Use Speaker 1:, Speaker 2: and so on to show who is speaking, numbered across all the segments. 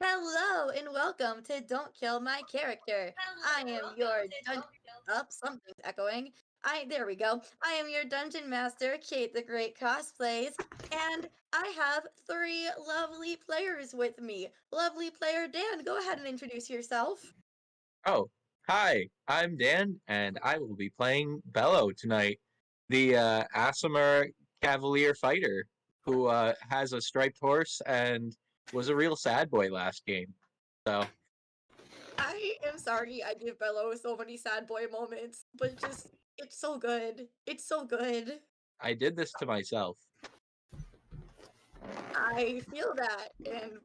Speaker 1: Hello and welcome to Don't Kill My Character. I am your something's echoing. There we go. I am your dungeon master, Kate the Great Cosplays, and I have three lovely players with me. Lovely player Dan, go ahead and introduce yourself.
Speaker 2: Oh, hi, I'm Dan, and I will be playing Bellow tonight, the Aasimar Cavalier fighter who has a striped horse and was a real sad boy last game. So
Speaker 1: I am sorry I give Bello so many sad boy moments, but just it's so good. It's so good.
Speaker 2: I did this to myself.
Speaker 1: I feel that, and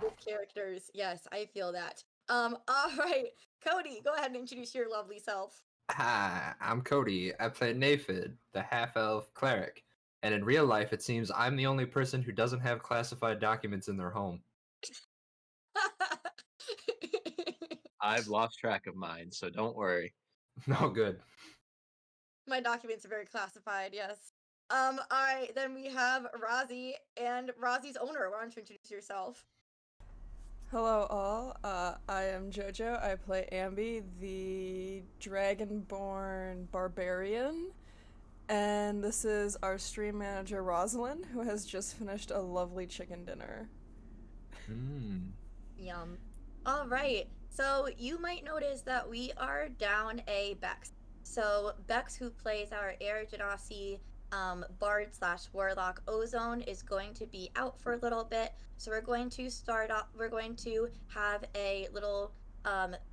Speaker 1: with characters. Yes, I feel that. All right, Cody, go ahead and introduce your lovely self.
Speaker 3: Hi, I'm Cody. I play Naephid, the half-elf cleric. And in real life, it seems I'm the only person who doesn't have classified documents in their home.
Speaker 2: I've lost track of mine, so don't worry.
Speaker 3: No good.
Speaker 1: My documents are very classified, yes. All right, then we have Rozzy and Rozzy's owner. Why don't you introduce yourself?
Speaker 4: Hello, all. I am JoJo. I play Ambi, the dragonborn barbarian. And this is our stream manager, Rosalind, who has just finished a lovely chicken dinner.
Speaker 1: Yum. All right, so you might notice that we are down a Bex. So Bex, who plays our Air Genasi bard slash warlock Ozone, is going to be out for a little bit. So we're going to start off. We're going to have a little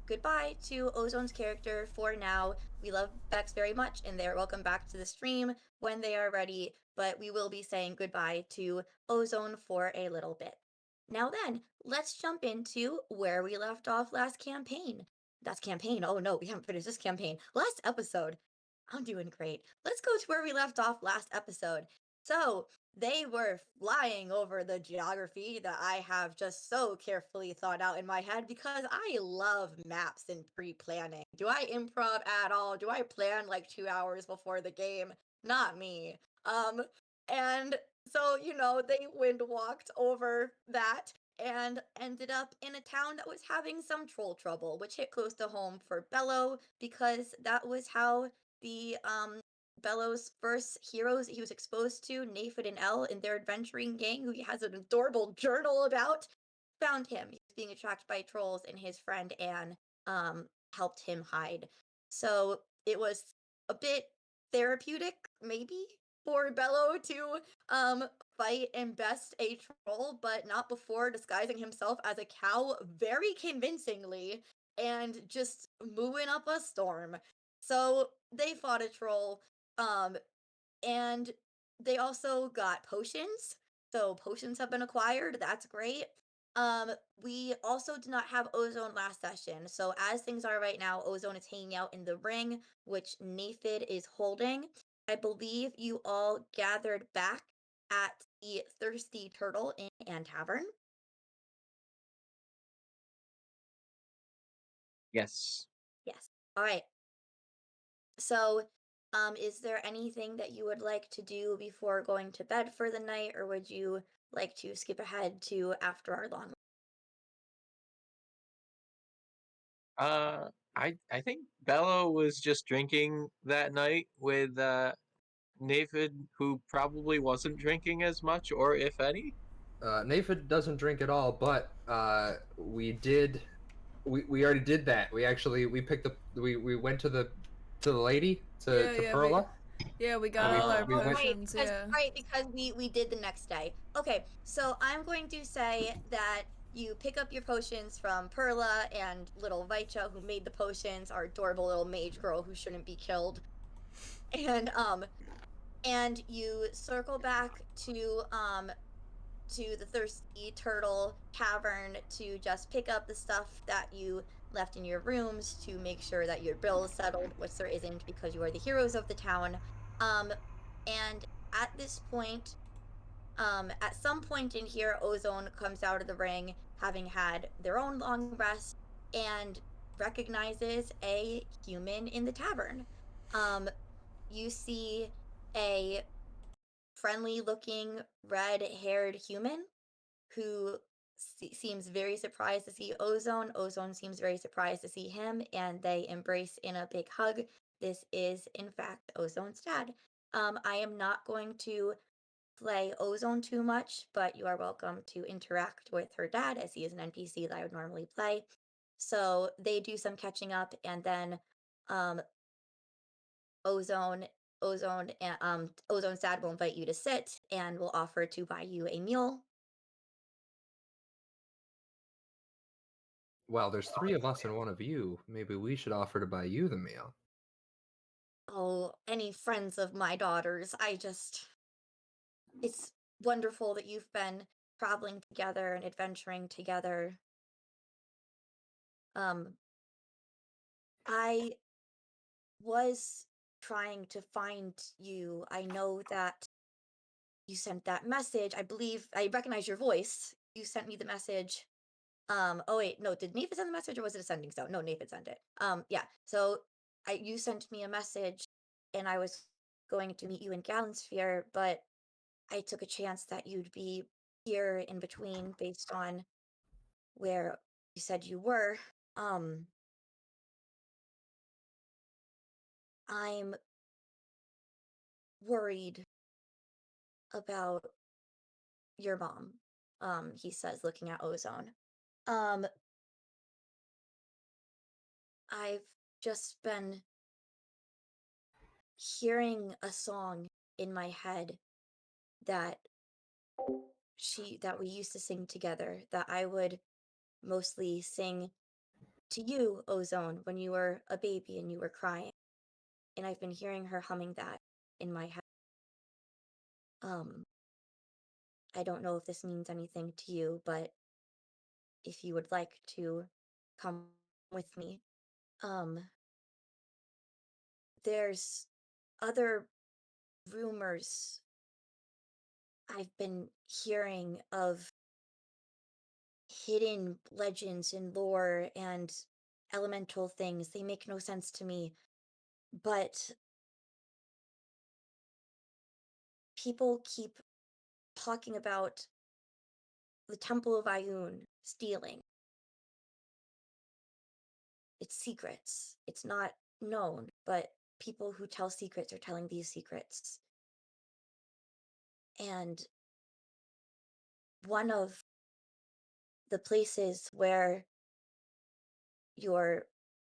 Speaker 1: goodbye to Ozone's character for now. We love Bex very much, and they're welcome back to the stream when they are ready. But we will be saying goodbye to Ozone for a little bit. Now then, let's jump into where we left off last campaign. That's campaign. Oh no, we haven't finished this campaign. Last episode. I'm doing great. Let's go to where we left off last episode. So, they were flying over the geography that I have just so carefully thought out in my head because I love maps and pre planning. Do I improv at all? Do I plan like 2 hours before the game? Not me. And so, they wind walked over that and ended up in a town that was having some troll trouble, which hit close to home for Bellow because that was how the Bellow's first heroes he was exposed to, Naephid and Elle, in their adventuring gang, who he has an adorable journal about, found him. He was being attracted by trolls, and his friend Anne helped him hide. So it was a bit therapeutic, maybe, for Bellow to fight and best a troll, but not before disguising himself as a cow very convincingly and just moving up a storm. So they fought a troll, and they also got potions. So potions have been acquired. That's great. We also did not have Ozone last session. So as things are right now, Ozone is hanging out in the ring, which Naephid is holding. I believe you all gathered back at the Thirsty Turtle Inn and Tavern.
Speaker 2: Yes.
Speaker 1: Yes. All right. So, is there anything that you would like to do before going to bed for the night, or would you like to skip ahead to after our long?
Speaker 2: I think Bello was just drinking that night with Navid, who probably wasn't drinking as much, or if any.
Speaker 3: Naephid doesn't drink at all, but we already did that. We picked up we went to the lady to Perla.
Speaker 4: We got
Speaker 3: we-
Speaker 4: all our
Speaker 3: we went-
Speaker 4: potions.
Speaker 1: Because we did the next day. Okay, so I'm going to say that you pick up your potions from Perla and little Vaicha, who made the potions, our adorable little mage girl who shouldn't be killed, and you circle back to the Thirsty Turtle Tavern to just pick up the stuff that you left in your rooms to make sure that your bill is settled, which there isn't because you are the heroes of the town. And at this point, at some point in here, Ozone comes out of the ring, having had their own long rest, and recognizes a human in the tavern. You see a friendly looking red haired human who seems very surprised to see Ozone. Ozone seems very surprised to see him, and they embrace in a big hug. This is, in fact, Ozone's dad. I am not going to play Ozone too much, but you are welcome to interact with her dad as he is an NPC that I would normally play. So they do some catching up, and then um, Ozone, Ozone's dad will invite you to sit and will offer to buy you a meal.
Speaker 3: Well, there's three of us and one of you. Maybe we should offer to buy you the meal.
Speaker 1: Oh, any friends of my daughter's. It's wonderful that you've been traveling together and adventuring together. Um, I was trying to find you. I know that you sent that message. I believe I recognize your voice. You sent me the message. Oh wait, no, did Naephid send the message or was it a sending stone? No, Naephid sent it. Yeah. So you sent me a message and I was going to meet you in Galensphere, but I took a chance that you'd be here in between based on where you said you were. Um, I'm worried about your mom, he says, looking at Ozone. Um, I've just been hearing a song in my head that that we used to sing together, that I would mostly sing to you, Ozone, when you were a baby and you were crying. And I've been hearing her humming that in my head. Um, I don't know if this means anything to you, but if you would like to come with me, um, there's other rumors I've been hearing of hidden legends and lore and elemental things. They make no sense to me, but people keep talking about the Temple of Ioun stealing. It's secrets. It's not known, but people who tell secrets are telling these secrets. And one of the places where your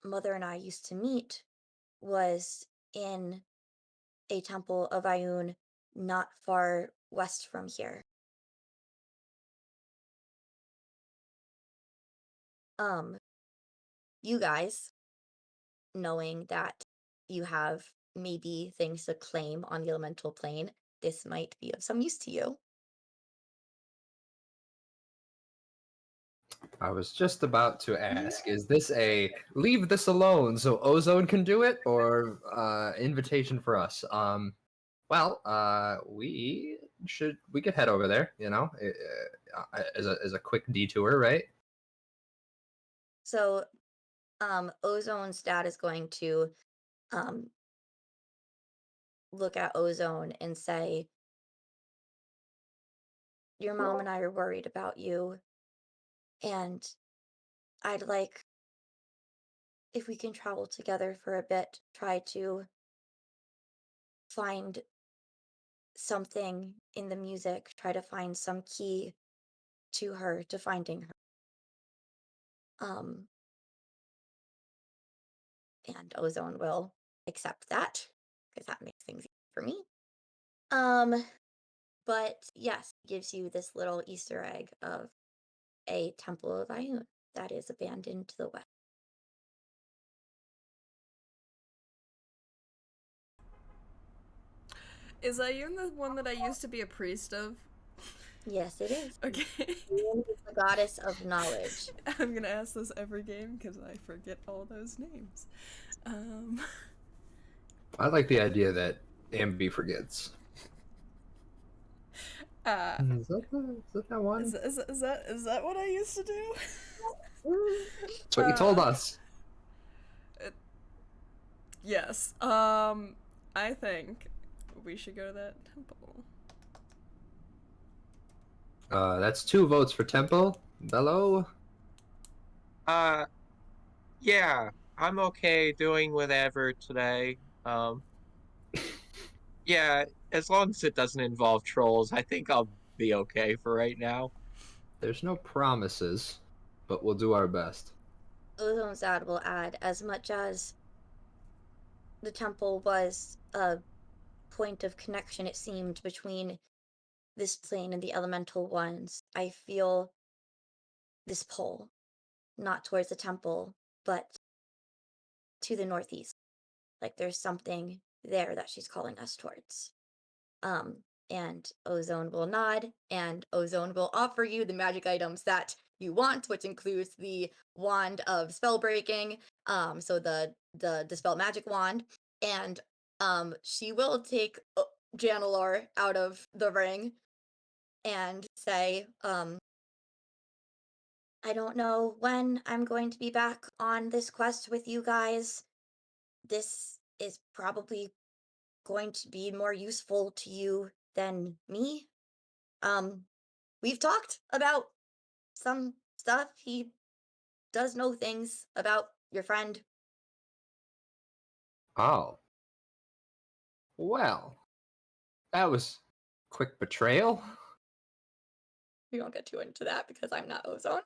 Speaker 1: mother and I used to meet was in a temple of Ioun not far west from here. Um, you guys, knowing that you have maybe things to claim on the elemental plane, this might be of some use to you.
Speaker 3: I was just about to ask, is this a leave this alone so Ozone can do it, or invitation for us? Well, we could head over there, as a quick detour, right?
Speaker 1: So, Ozone's dad is going to um, look at Ozone and say, your mom and I are worried about you, and I'd like if we can travel together for a bit, try to find something in the music, try to find some key to her, to finding her. Um, and Ozone will accept that because that makes things easy for me. Um, but yes, gives you this little Easter egg of a Temple of Ioun that is abandoned to the west.
Speaker 4: Is Ioun the one that I used to be a priest of?
Speaker 1: Yes, it is.
Speaker 4: Okay.
Speaker 1: Ioun is the goddess of knowledge.
Speaker 4: I'm gonna ask this every game because I forget all those names.
Speaker 3: I like the idea that Ambi forgets. Is that one?
Speaker 4: Is that what I used to do?
Speaker 3: That's what you told us.
Speaker 4: Yes. I think we should go to that temple.
Speaker 3: That's 2 votes for Temple, Bellow?
Speaker 2: Uh, yeah, I'm okay doing whatever today. Yeah, as long as it doesn't involve trolls, I think I'll be okay for right now.
Speaker 3: There's no promises, but we'll do our best.
Speaker 1: Ozone's ad will add, as much as the temple was a point of connection, it seemed, between this plane and the elemental ones, I feel this pull, not towards the temple, but to the northeast. Like there's something there that she's calling us towards. Um, and Ozone will nod, and Ozone will offer you the magic items that you want, which includes the wand of spell breaking, so the dispel magic wand, and she will take Janelor out of the ring and say, I don't know when I'm going to be back on this quest with you guys. This is probably going to be more useful to you than me. Um, we've talked about some stuff. He does know things about your friend.
Speaker 3: Oh. Well, that was quick betrayal.
Speaker 1: We won't get too into that because I'm not Ozone.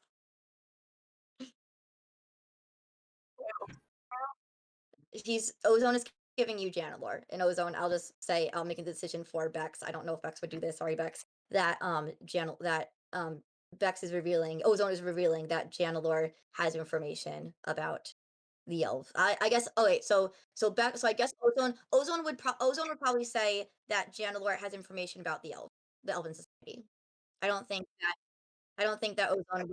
Speaker 1: Ozone is giving you Janelor, and Ozone, I'll just say I'll make a decision for Bex. I don't know if Bex would do this. Sorry, Bex. That Bex is revealing. Ozone is revealing that Janelor has information about the elf. I guess. Oh wait. So Bex. So I guess Ozone would probably say that Janelor has information about the Elven Society. I don't think that Ozone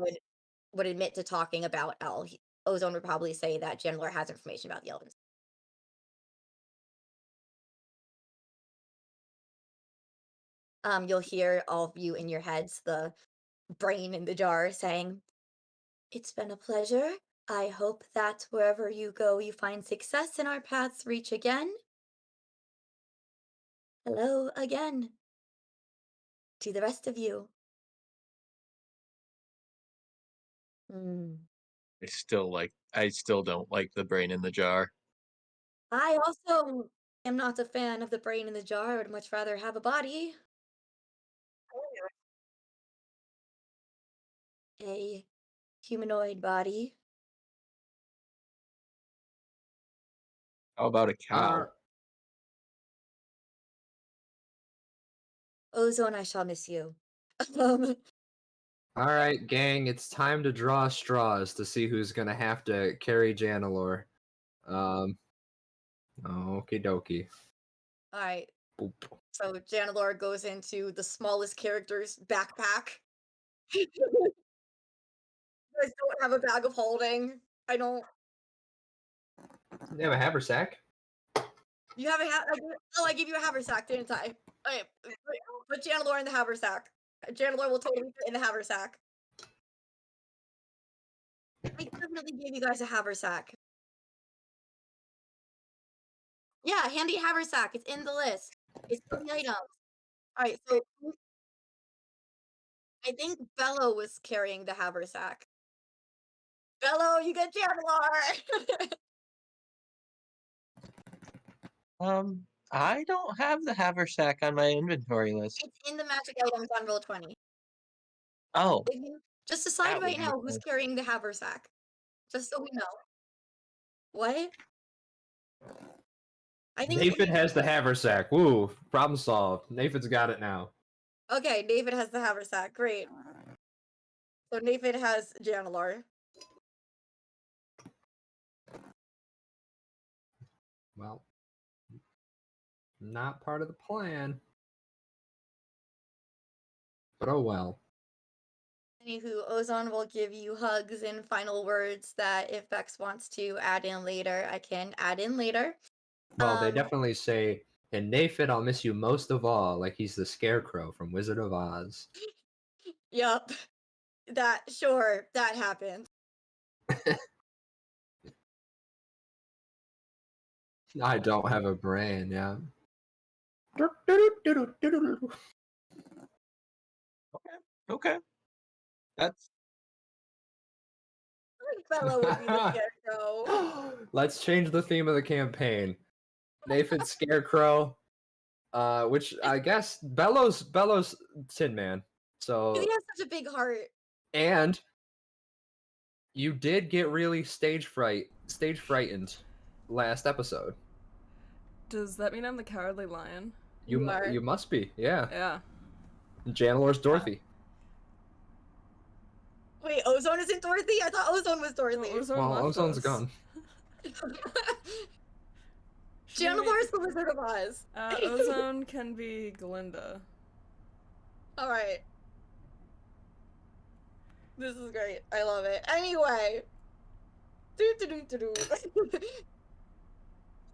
Speaker 1: would admit to talking about El. Ozone would probably say that Janelor has information about the Elven. You'll hear all of you in your heads, the brain in the jar saying, "It's been a pleasure. I hope that wherever you go, you find success and our paths reach again. Hello again to the rest of you." Hmm.
Speaker 2: I still don't like the brain in the jar.
Speaker 1: I also am not a fan of the brain in the jar. I would much rather have a body. A humanoid body.
Speaker 2: How about a cow?
Speaker 3: Ar-
Speaker 1: Ozone, I shall miss you. Um,
Speaker 3: All right, gang, it's time to draw straws to see who's gonna have to carry Janelor. Um, okie dokie.
Speaker 1: all right.
Speaker 3: Boop.
Speaker 1: So Janelor goes into the smallest character's backpack. You guys don't have a bag of holding. I don't.
Speaker 3: They have a haversack.
Speaker 1: You have a I gave you a haversack, didn't I? Okay, put Janelor in the haversack. Janelor will totally fit in the haversack. I definitely gave you guys a haversack. Yeah, handy haversack. It's in the list. It's in the items. All right, so I think Bellow was carrying the haversack. Bellow, you get Janelor.
Speaker 2: I don't have the haversack on my inventory list.
Speaker 1: It's in the magic items on roll 20.
Speaker 2: Oh,
Speaker 1: Just decide
Speaker 2: that would
Speaker 1: right
Speaker 2: be
Speaker 1: now who's
Speaker 2: nice.
Speaker 1: carrying the haversack, just so we know. What? I think
Speaker 3: Naephid has the haversack. Woo, problem solved. Naephid's got it now.
Speaker 1: okay. Naephid has the haversack. Great. So Naephid has Janelor.
Speaker 3: Well, not part of the plan. But oh well.
Speaker 1: Anywho, Ozone will give you hugs and final words that if Bex wants to add in later, I can add in later.
Speaker 3: Well, they definitely say, and Naephid, I'll miss you most of all, like he's the scarecrow from Wizard of Oz.
Speaker 1: Yup. That happened.
Speaker 3: I don't have a brain, yeah.
Speaker 2: Okay. That's
Speaker 1: Bellow would be the scarecrow.
Speaker 3: Let's change the theme of the campaign. Naephid Scarecrow, which I guess Bellow's Tin Man. So
Speaker 1: He has such a big heart.
Speaker 3: and you did get really stage frightened last episode.
Speaker 4: Does that mean I'm the cowardly lion?
Speaker 1: You are.
Speaker 3: You must be, yeah.
Speaker 4: Yeah.
Speaker 3: Janelor's Dorothy.
Speaker 1: Wait, Ozone isn't Dorothy? I thought Ozone was Dorothy.
Speaker 4: No, Ozone
Speaker 3: Well,
Speaker 4: left
Speaker 3: Ozone's
Speaker 4: us.
Speaker 3: gone.
Speaker 1: Janelor's the Wizard of Oz.
Speaker 4: Ozone can be Glinda.
Speaker 1: Alright. This is great. I love it. Anyway.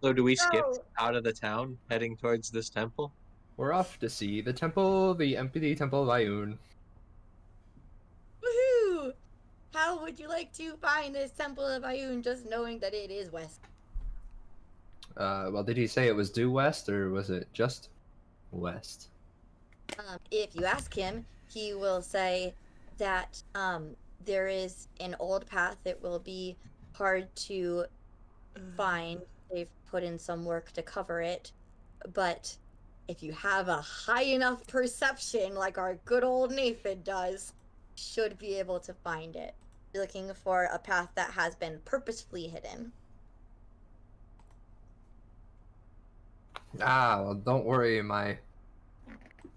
Speaker 2: So do we skip
Speaker 1: So-
Speaker 2: out of the town, heading towards this temple?
Speaker 3: We're off to see the temple, the empty temple of Ioun.
Speaker 1: Woohoo! How would you like to find this Temple of Ioun just knowing that it is west?
Speaker 3: Well, did he say it was due west or was it just west?
Speaker 1: If you ask him, he will say that there is an old path that will be hard to find. They've put in some work to cover it, but if you have a high enough perception like our good old Naephid does, should be able to find it. You're looking for a path that has been purposefully hidden.
Speaker 3: Ah, well, don't worry, my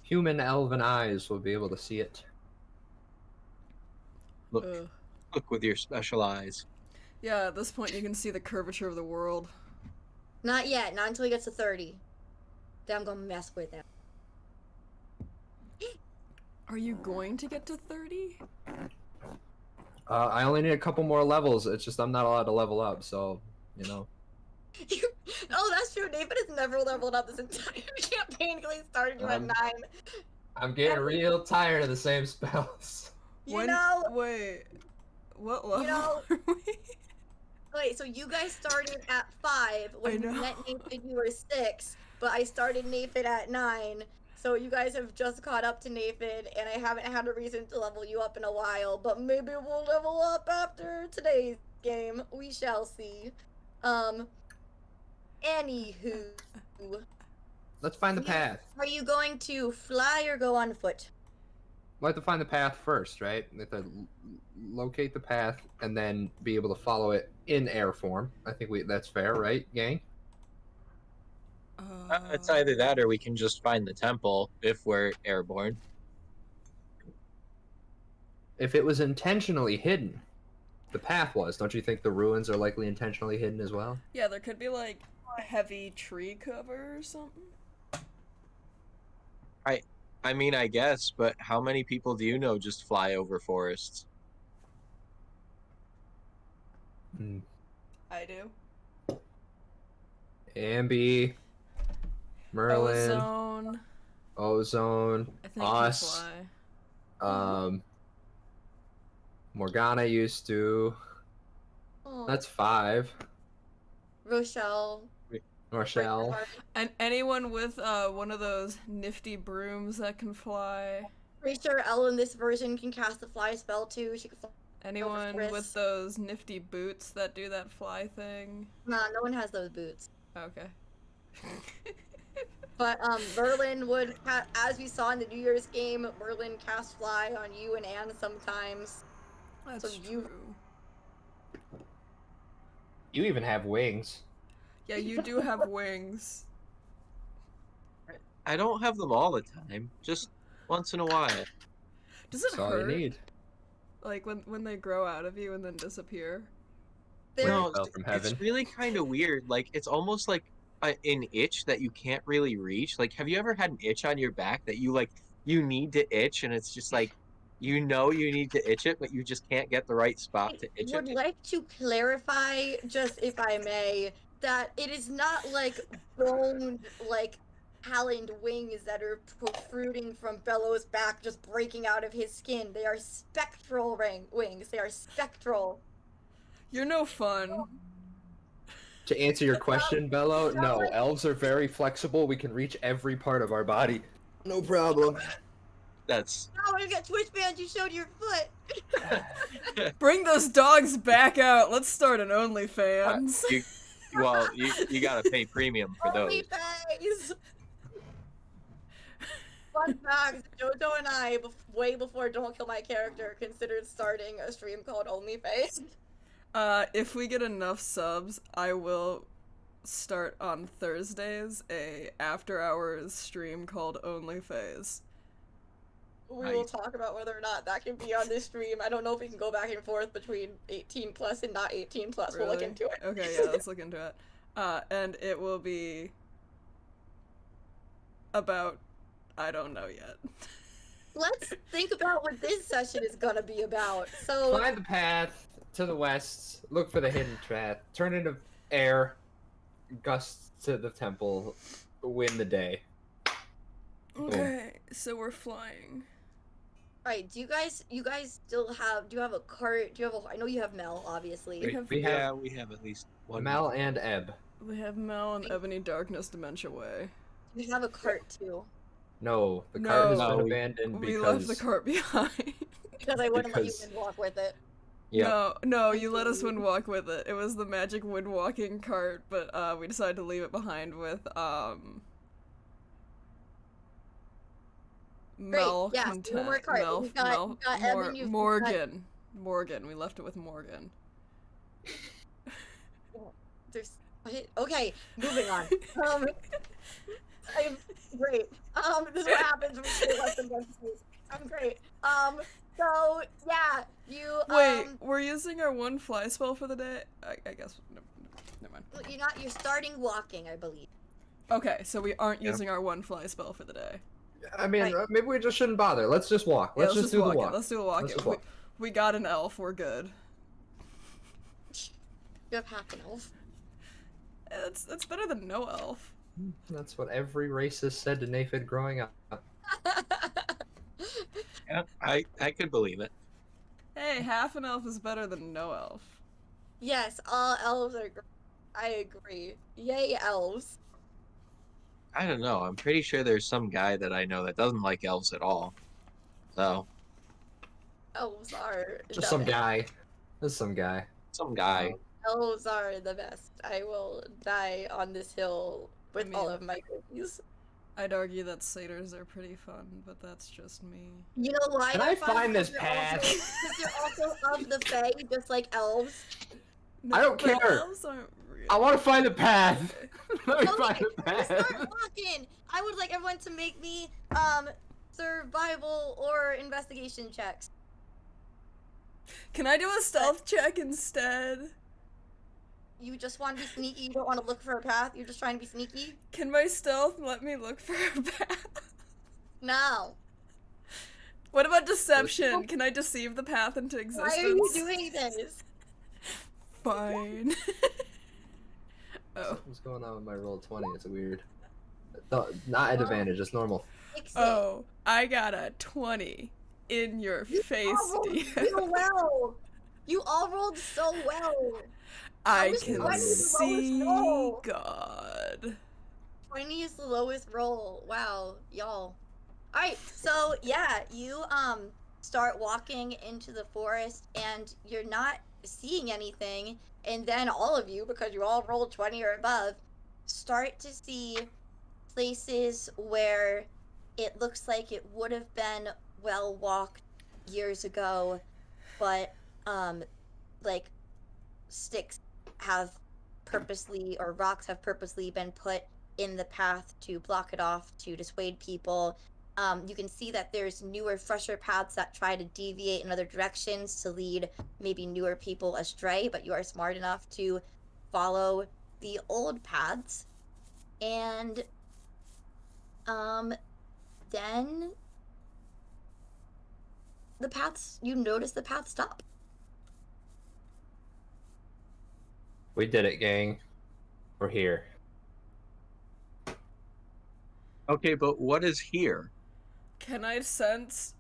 Speaker 3: human elven eyes will be able to see it.
Speaker 2: Look,
Speaker 4: Ugh.
Speaker 2: look with your special eyes.
Speaker 4: Yeah, at this point you can see the curvature of the world.
Speaker 1: Not yet, not until he gets to 30. Then I'm gonna mess with him.
Speaker 4: Are you going to get to 30?
Speaker 3: I only need a couple more levels. It's just I'm not allowed to level up, so, you know.
Speaker 1: Oh, that's true. David has never leveled up this entire campaign because he started you at 9.
Speaker 3: I'm getting real tired of the same spells.
Speaker 1: You know,
Speaker 4: Wait. What level
Speaker 1: know-
Speaker 4: are we?
Speaker 1: wait, so you guys started at 5. When
Speaker 4: I
Speaker 1: you
Speaker 4: know.
Speaker 1: met Naephid, you were 6. But I started Naephid at 9. So you guys have just caught up to Naephid, and I haven't had a reason to level you up in a while. But maybe we'll level up after today's game. We shall see. Anywho.
Speaker 3: Let's find the
Speaker 1: Yeah.
Speaker 3: path.
Speaker 1: Are you going to fly or go on foot?
Speaker 3: We have to find the path first, right? We have to locate the path and then be able to follow it in air form. I think that's fair, right, gang?
Speaker 2: It's either that or we can just find the temple if we're airborne.
Speaker 3: If it was intentionally hidden, the path was. Don't you think the ruins are likely intentionally hidden as well?
Speaker 4: Yeah, there could be like heavy tree cover or something.
Speaker 2: I mean, I guess, but how many people do you know just fly over forests?
Speaker 3: Hmm.
Speaker 4: I do.
Speaker 3: Ambi, Merlin,
Speaker 4: Ozone.
Speaker 3: Ozone,
Speaker 4: I think
Speaker 3: us,
Speaker 4: can fly.
Speaker 3: Morgana used to.
Speaker 1: Oh,
Speaker 3: That's 5.
Speaker 1: Rochelle.
Speaker 3: Rochelle.
Speaker 4: And anyone with one of those nifty brooms that can fly.
Speaker 1: Pretty sure Elle in this version can cast the fly spell too. She can fly.
Speaker 4: Anyone
Speaker 1: Chris.
Speaker 4: with those nifty boots that do that fly thing.
Speaker 1: Nah, no one has those boots.
Speaker 4: Okay.
Speaker 1: But Merlin would, as we saw in the New Year's game, Merlin cast fly on you and Anne sometimes.
Speaker 4: That's
Speaker 1: So you-
Speaker 4: true.
Speaker 3: You even have wings.
Speaker 4: Yeah, you do have wings.
Speaker 2: I don't have them all the time, just once in a while.
Speaker 4: Does it
Speaker 3: That's all
Speaker 4: hurt?
Speaker 3: you need.
Speaker 4: Like when they grow out of you and then disappear?
Speaker 1: There,
Speaker 3: No.
Speaker 2: No,
Speaker 3: fell from heaven.
Speaker 2: it's really kind of weird. Like, it's almost like an itch that you can't really reach. Like, have you ever had an itch on your back that you need to itch, and it's just like, you need to itch it, but you just can't get the right spot to
Speaker 1: I
Speaker 2: itch
Speaker 1: would
Speaker 2: it.
Speaker 1: like to clarify, just if I may, that it is not like boned, like taloned wings that are protruding from Bellow's back, just breaking out of his skin. They are spectral wings. They are spectral.
Speaker 4: You're no fun.
Speaker 3: To answer your question, Bello,
Speaker 1: no,
Speaker 3: no.
Speaker 1: like-
Speaker 3: Elves are very flexible. We can reach every part of our body. No problem.
Speaker 2: That's
Speaker 1: Now when you get Twitch banned, you showed your foot.
Speaker 4: Bring those dogs back out. Let's start an OnlyFans.
Speaker 2: you gotta pay premium for those.
Speaker 1: OnlyFans. Fun fact: JoJo and I, way before Don't Kill My Character, considered starting a stream called OnlyFans.
Speaker 4: If we get enough subs, I will start on Thursdays a after hours stream called OnlyFans.
Speaker 1: We will talk about whether or not that can be on this stream. I don't know if we can go back and forth between 18 plus and not 18 plus.
Speaker 4: Really?
Speaker 1: We'll look into it.
Speaker 4: Okay, yeah, let's look into it. And it will be about, I don't know yet.
Speaker 1: Let's think about what this session is gonna be about. So
Speaker 3: Find the path to the west. Look for the hidden path. Turn into air. Gusts to the temple. Win the day.
Speaker 4: Okay, so we're flying.
Speaker 1: Alright, do you guys still have, do you have a cart? Do you have a, I know you have Mel, obviously.
Speaker 3: We have
Speaker 2: we have at least one.
Speaker 3: Mel and Ebb.
Speaker 4: We have Mel and Ebony Darkness Dementia Way.
Speaker 1: You have a cart too.
Speaker 3: No, the cart has
Speaker 4: No.
Speaker 3: been abandoned
Speaker 4: We
Speaker 3: because
Speaker 4: left the cart behind.
Speaker 1: Because I wouldn't let you
Speaker 3: Because-
Speaker 1: walk with it.
Speaker 3: yeah.
Speaker 4: No, you let us windwalk with it. It was the magic windwalking cart, but we decided to leave it behind with Mel
Speaker 1: yes,
Speaker 4: content.
Speaker 1: one more cart.
Speaker 4: Mel,
Speaker 1: We got
Speaker 4: Mor-
Speaker 1: Evan, you've got-
Speaker 4: Morgan. Morgan. We left it with Morgan.
Speaker 1: There's okay, moving on. I'm great. This is what happens when we stay less than 1 space. I'm great. So yeah, you
Speaker 4: Wait, we're using our one fly spell for the day? I guess. No, never mind.
Speaker 1: you're starting walking, I believe.
Speaker 4: Okay, so we aren't
Speaker 2: Yeah.
Speaker 4: using our one fly spell for the day.
Speaker 3: I mean,
Speaker 1: Right.
Speaker 3: maybe we just shouldn't bother. Let's just walk.
Speaker 4: Yeah,
Speaker 3: Let's just do the
Speaker 4: walk
Speaker 3: walk.
Speaker 4: it. Let's do a walk.
Speaker 3: Let's
Speaker 4: it.
Speaker 3: just walk.
Speaker 4: We got an elf. We're good.
Speaker 1: You have half an elf.
Speaker 4: That's better than no elf.
Speaker 3: That's what every racist said to Naephid growing up.
Speaker 2: Yeah, I could believe it.
Speaker 4: Hey, half an elf is better than no elf.
Speaker 1: Yes, all elves are great. I agree. Yay, elves.
Speaker 2: I don't know. I'm pretty sure there's some guy that I know that doesn't like elves at all. So
Speaker 1: Elves are
Speaker 3: Just
Speaker 1: the
Speaker 3: some
Speaker 1: best.
Speaker 3: guy. Just some guy.
Speaker 2: some guy.
Speaker 1: Elves are the best. I will die on this hill with all
Speaker 4: mean-
Speaker 1: of my cookies.
Speaker 4: I'd argue that satyrs are pretty fun, but that's just me.
Speaker 1: You know why?
Speaker 3: Can
Speaker 1: they're
Speaker 3: I
Speaker 1: fun?
Speaker 3: find this
Speaker 1: Because
Speaker 3: path?
Speaker 1: Because they're also of the Fae, just like elves.
Speaker 4: No,
Speaker 3: I don't
Speaker 4: but
Speaker 3: care.
Speaker 4: elves aren't real.
Speaker 3: I want to find the path. Let me find
Speaker 1: Okay,
Speaker 3: the
Speaker 1: let's
Speaker 3: path.
Speaker 1: start walking. I would like everyone to make me survival or investigation checks.
Speaker 4: Can I do a stealth check instead?
Speaker 1: You just want to be sneaky. You don't want to look for a path. You're just trying to be sneaky.
Speaker 4: Can my stealth let me look for a path?
Speaker 1: No.
Speaker 4: What about deception? Can I deceive the path into existence?
Speaker 1: Why are you doing this?
Speaker 4: Fine. Oh.
Speaker 3: What's going on with my roll 20? It's weird. No, not at advantage, it's normal.
Speaker 1: Fix it.
Speaker 4: Oh, I got a 20 in your face,
Speaker 1: all rolled
Speaker 4: dear.
Speaker 1: so well. You all rolled so well.
Speaker 4: I
Speaker 1: was
Speaker 4: can
Speaker 1: 20 the lowest
Speaker 4: see
Speaker 1: roll.
Speaker 4: God.
Speaker 1: 20 is the lowest roll. Wow, y'all. Alright, so yeah, you start walking into the forest and you're not seeing anything, and then all of you, because you all rolled 20 or above, start to see places where it looks like it would have been well walked years ago, but like sticks have purposely, or rocks have purposely been put in the path to block it off to dissuade people. You can see that there's newer, fresher paths that try to deviate in other directions to lead maybe newer people astray, but you are smart enough to follow the old paths. And then the paths, you notice the path stop.
Speaker 3: We did it, gang. We're here.
Speaker 2: Okay, but what is here?
Speaker 4: Can I sense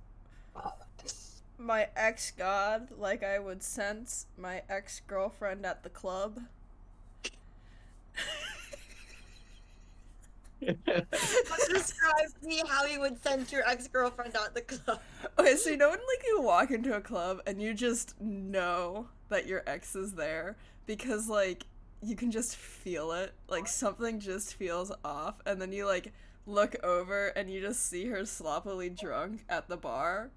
Speaker 4: my ex-god like I would sense my ex-girlfriend at the club?
Speaker 1: Describe to me how you would send your ex-girlfriend out the club.
Speaker 4: Okay, so you know when like you walk into a club and you just know that your ex is there because like you can just feel it, like something just feels off, and then you like look over and you just see her sloppily drunk at the bar.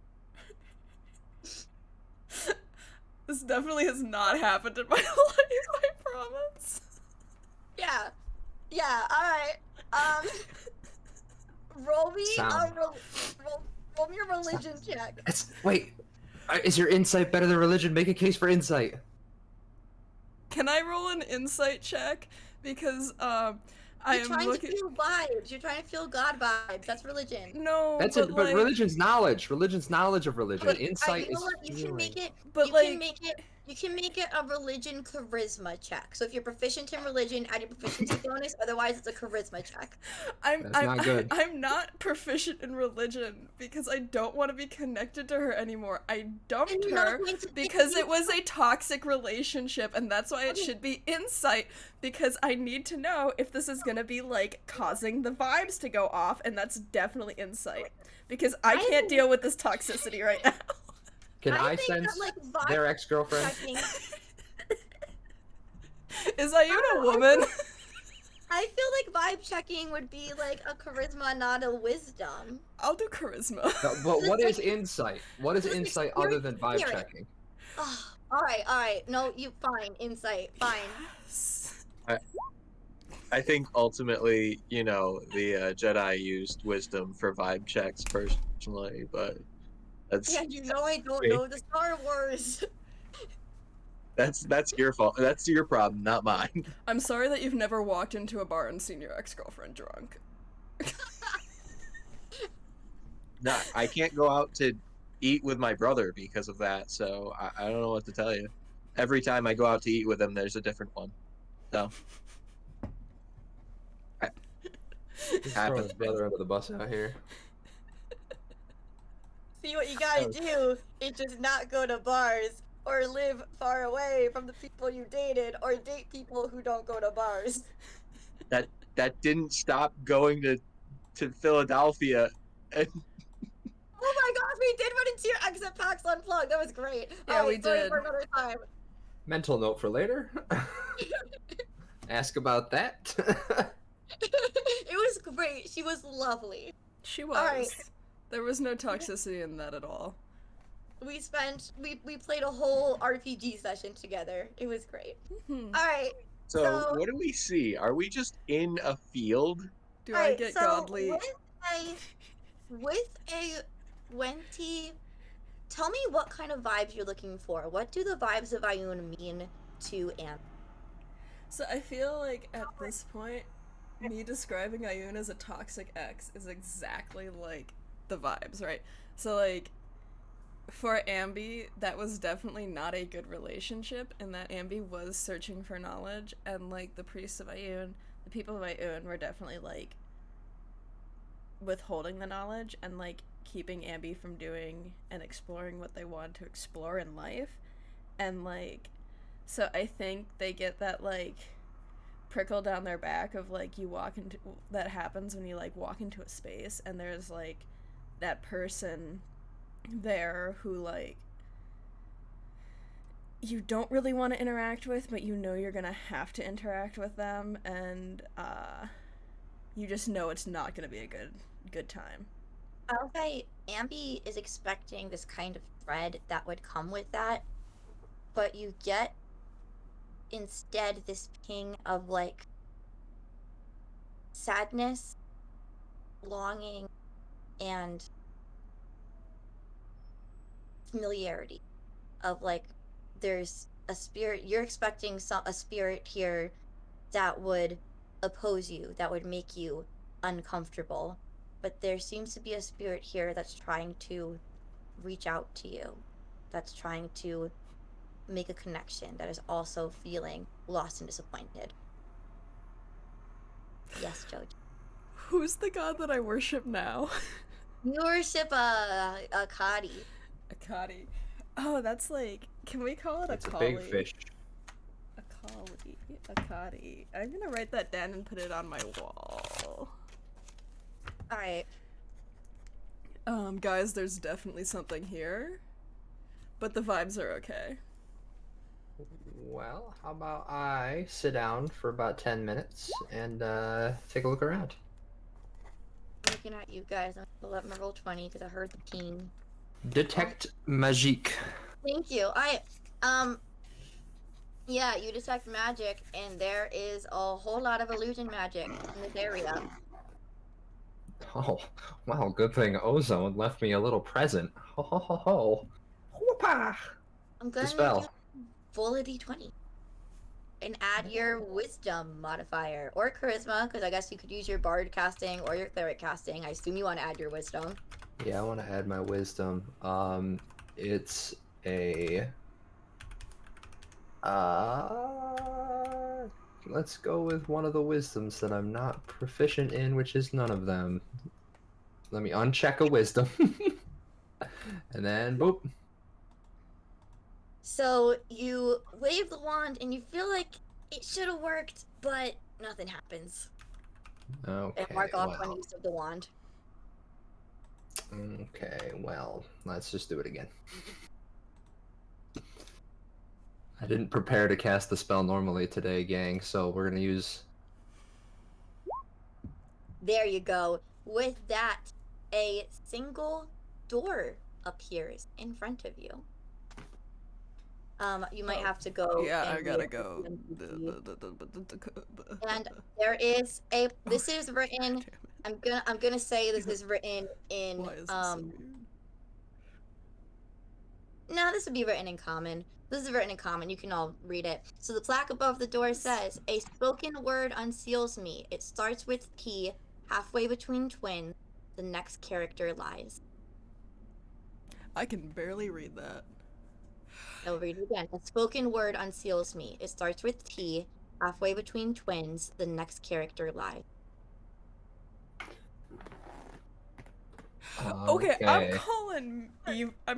Speaker 4: This definitely has not happened in my life, I promise.
Speaker 1: Yeah. Yeah, alright. Roll me
Speaker 3: Sound.
Speaker 1: roll me a religion check.
Speaker 3: Wait, is your insight better than religion? Make a case for insight.
Speaker 4: Can I roll an insight check? Because I
Speaker 1: You're
Speaker 4: am
Speaker 1: trying
Speaker 4: looking.
Speaker 1: to feel vibes. You're trying to feel God vibes. That's religion.
Speaker 4: No,
Speaker 3: That's
Speaker 4: but
Speaker 3: it. But
Speaker 4: like,
Speaker 3: religion's knowledge. Religion's knowledge of religion.
Speaker 1: But
Speaker 3: Insight
Speaker 1: you know
Speaker 3: is
Speaker 1: what? You can make
Speaker 3: feeling.
Speaker 1: it.
Speaker 4: But
Speaker 1: you
Speaker 4: like,
Speaker 1: can make it. You can make it a religion charisma check. So if you're proficient in religion, add your proficiency bonus. Otherwise, it's a charisma check.
Speaker 4: I'm
Speaker 3: That's not good.
Speaker 4: I'm not proficient in religion because I don't want to be connected to her anymore. I
Speaker 1: And
Speaker 4: dumped
Speaker 1: you're not
Speaker 4: her
Speaker 1: going to
Speaker 4: because
Speaker 1: make
Speaker 4: it was a toxic relationship, and that's why it
Speaker 1: Okay.
Speaker 4: should be insight, because I need to know if this is gonna be like causing the vibes to go off, and that's definitely insight because I can't
Speaker 1: think-
Speaker 4: deal with this toxicity right now.
Speaker 3: Can I,
Speaker 1: think
Speaker 3: sense
Speaker 1: that, like, vibe
Speaker 3: their ex-girlfriend?
Speaker 1: checking.
Speaker 4: Is Ayuna a woman?
Speaker 1: I feel like vibe checking would be like a charisma, not a wisdom.
Speaker 4: I'll do charisma.
Speaker 3: No, but what is insight? What is
Speaker 1: This is
Speaker 3: insight
Speaker 1: pure
Speaker 3: other than vibe
Speaker 1: spirit.
Speaker 3: checking?
Speaker 1: Oh, all right. No, you fine. Insight, fine.
Speaker 4: Yes.
Speaker 2: I think ultimately, the Jedi used wisdom for vibe checks personally, but that's
Speaker 1: Yeah, you know I don't
Speaker 2: me.
Speaker 1: know the Star Wars.
Speaker 2: That's your fault. That's your problem, not mine.
Speaker 4: I'm sorry that you've never walked into a bar and seen your ex-girlfriend drunk.
Speaker 2: No, I can't go out to eat with my brother because of that, so I don't know what to tell you. Every time I go out to eat with him, there's a different one. So
Speaker 3: He's throwing his brother under the bus out here.
Speaker 1: See, what you gotta do is just not go to bars or live far away from the people you dated or date people who don't go to bars.
Speaker 2: that didn't stop going to Philadelphia. And
Speaker 1: Oh my gosh, we did run into your exit packs unplugged. That was great.
Speaker 4: Yeah, we
Speaker 1: story
Speaker 4: did.
Speaker 1: for another time.
Speaker 3: Mental note for later. Ask about that.
Speaker 1: It was great. She was lovely.
Speaker 4: She was.
Speaker 1: Alright.
Speaker 4: There was no toxicity in that at all.
Speaker 1: We played a whole RPG session together. It was great.
Speaker 4: Hmm.
Speaker 1: Alright.
Speaker 2: so, what do we see? Are we just in a field?
Speaker 4: Do I
Speaker 1: Alright,
Speaker 4: get
Speaker 1: so
Speaker 4: godly?
Speaker 1: with a 20, tell me what kind of vibes you're looking for. What do the vibes of Ayun mean to Anne?
Speaker 4: So I feel like at this point, me describing Ayun as a toxic ex is exactly like the vibes, right? So like, for Ambi, that was definitely not a good relationship, and that Ambi was searching for knowledge, and like the priests of Ayun, the people of Ayun were definitely like withholding the knowledge and like keeping Ambi from doing and exploring what they wanted to explore in life. And like, so I think they get that like prickle down their back of like that happens when you like walk into a space and there's like that person there who like you don't really want to interact with, but you know you're gonna have to interact with them, and you just know it's not gonna be a good time.
Speaker 1: I'll say Ambi is expecting this kind of thread that would come with that, but you get instead this ping of like sadness, longing, and familiarity of like there's a spirit you're expecting, a spirit here that would oppose you, that would make you uncomfortable, but there seems to be a spirit here that's trying to reach out to you, that's trying to make a connection, that is also feeling lost and disappointed. Yes, Jojo.
Speaker 4: Who's the god that I worship now?
Speaker 1: You worship a Kadi.
Speaker 4: Akadi. Oh, that's like, can we call it
Speaker 3: It's a
Speaker 4: Akali?
Speaker 3: big fish.
Speaker 4: Akali. Akadi. I'm gonna write that down and put it on my wall.
Speaker 1: Alright.
Speaker 4: Guys, there's definitely something here, but the vibes are okay.
Speaker 3: Well, how about I sit down for about 10 minutes and take a look around.
Speaker 1: Looking at you guys, I'm gonna let my roll 20 because I heard the team.
Speaker 3: Detect magique.
Speaker 1: Thank you. Yeah, you detect magic, and there is a whole lot of illusion magic in this area.
Speaker 3: Oh, wow, good thing Ozone left me a little present. Ho ho ho ho. Whoopah!
Speaker 1: I'm gonna need you
Speaker 3: Dispel.
Speaker 1: to roll a d20 and add your wisdom modifier or charisma, because I guess you could use your bard casting or your cleric casting. I assume you want to add your wisdom.
Speaker 3: Yeah, I want to add my wisdom. It's a let's go with one of the wisdoms that I'm not proficient in, which is none of them. Let me uncheck a wisdom. And then boop.
Speaker 1: So you wave the wand, and you feel like it should have worked, but nothing happens.
Speaker 3: Okay,
Speaker 1: And mark off one
Speaker 3: well.
Speaker 1: use of the wand.
Speaker 3: Okay, well, let's just do it again. I didn't prepare to cast the spell normally today, gang, so we're gonna use...
Speaker 1: There you go. With that, a single door appears in front of you. You might have to go.
Speaker 4: Yeah, I
Speaker 1: and
Speaker 4: gotta
Speaker 1: read
Speaker 4: go.
Speaker 1: And there is a. This is written. I'm gonna say this is written in.
Speaker 4: Why is this so weird?
Speaker 1: No, this would be written in common. This is written in common. You can all read it. So the plaque above the door says, "A spoken word unseals me. It starts with T, halfway between twins. The next character lies."
Speaker 4: I can barely read that.
Speaker 1: I'll read it again. "A spoken word unseals me. It starts with T, halfway between twins. The next character lies."
Speaker 4: Okay, I'm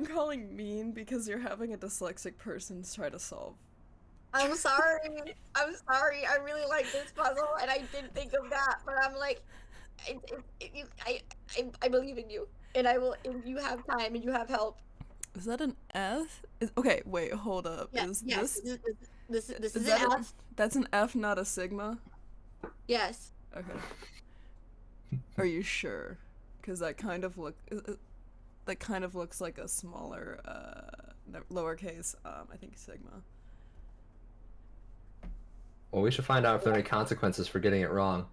Speaker 4: calling mean because you're having a dyslexic person try to solve.
Speaker 1: I'm sorry. I'm sorry. I really like this puzzle, and I didn't think of that. But I'm like, I believe in you, and I will. If you have time and you have help.
Speaker 4: Is that an F? Okay, wait, hold up.
Speaker 1: Yeah,
Speaker 4: Is
Speaker 1: yes. This is an
Speaker 4: that
Speaker 1: F.
Speaker 4: that's an F, not a sigma?
Speaker 1: Yes.
Speaker 4: Okay. Are you sure? Because that kind of looks like a smaller, lowercase, I think sigma.
Speaker 3: Well, we should find out if there are any consequences for getting it wrong.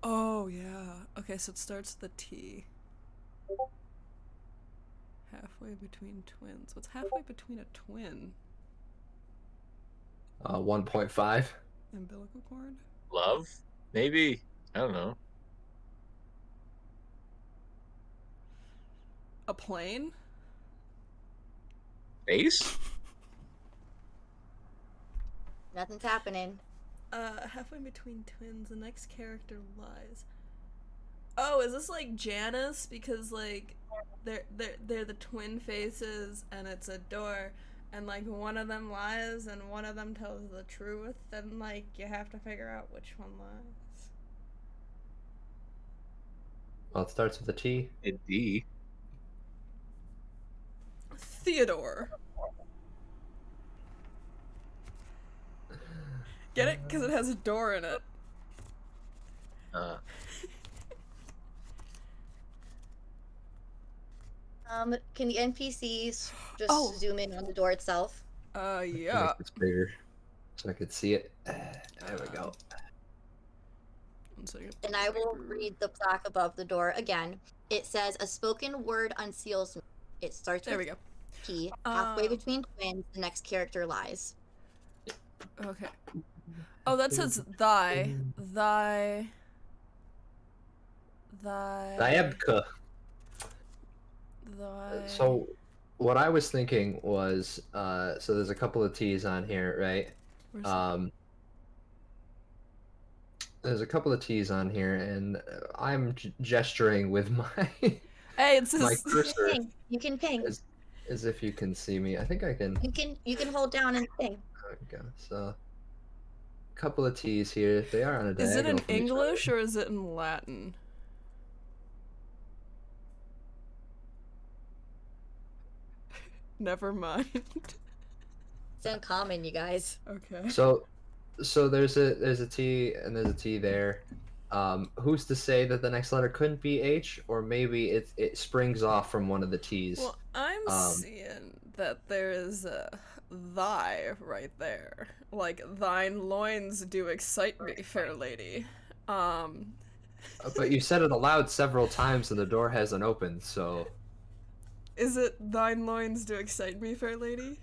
Speaker 4: Oh, yeah. Okay, so it starts with a T. Halfway between twins. What's halfway between a twin?
Speaker 3: 1.5.
Speaker 4: Umbilical cord?
Speaker 2: Love? Maybe. I don't know.
Speaker 4: A plane?
Speaker 2: Base?
Speaker 1: Nothing's happening.
Speaker 4: Halfway between twins, the next character lies. Oh, is this like Janice? Because like they're the twin faces and it's a door and like one of them lies and one of them tells the truth and like you have to figure out which one lies.
Speaker 3: Well, it starts with a T.
Speaker 2: A D.
Speaker 4: Theodore. Get it? Because it has a door in it.
Speaker 1: Can the NPCs just zoom in on the door itself?
Speaker 4: Yeah.
Speaker 3: Make this bigger so I could see it. There we go.
Speaker 4: 1 second.
Speaker 1: And I will read the plaque above the door again. It says, "A spoken word unseals me. It starts
Speaker 4: There we
Speaker 1: with
Speaker 4: go.
Speaker 1: T, halfway between twins. The next character lies."
Speaker 4: Okay. Oh, that says thy.
Speaker 3: Diabka.
Speaker 4: Thy.
Speaker 3: So, what I was thinking was, so there's a couple of T's on here, right?
Speaker 4: Where's that?
Speaker 3: There's a couple of T's on here, and I'm gesturing with my
Speaker 4: Hey, it says
Speaker 3: my cursor
Speaker 1: You can ping.
Speaker 3: as if you can see me. I think I can.
Speaker 1: You can hold down and ping.
Speaker 3: There we go. So, a couple of T's here. They are on a diagonal.
Speaker 4: Is it in
Speaker 3: from each other.
Speaker 4: English or is it in Latin? Never mind.
Speaker 1: It's uncommon, you guys.
Speaker 4: Okay.
Speaker 3: So there's a T and there's a T there. Who's to say that the next letter couldn't be H, or maybe it springs off from one of the T's?
Speaker 4: Well, I'm seeing that there is a thy right there. Like, thine loins do excite me, fair lady.
Speaker 3: But you said it aloud several times and the door hasn't opened, so...
Speaker 4: Is it thine loins do excite me, fair lady?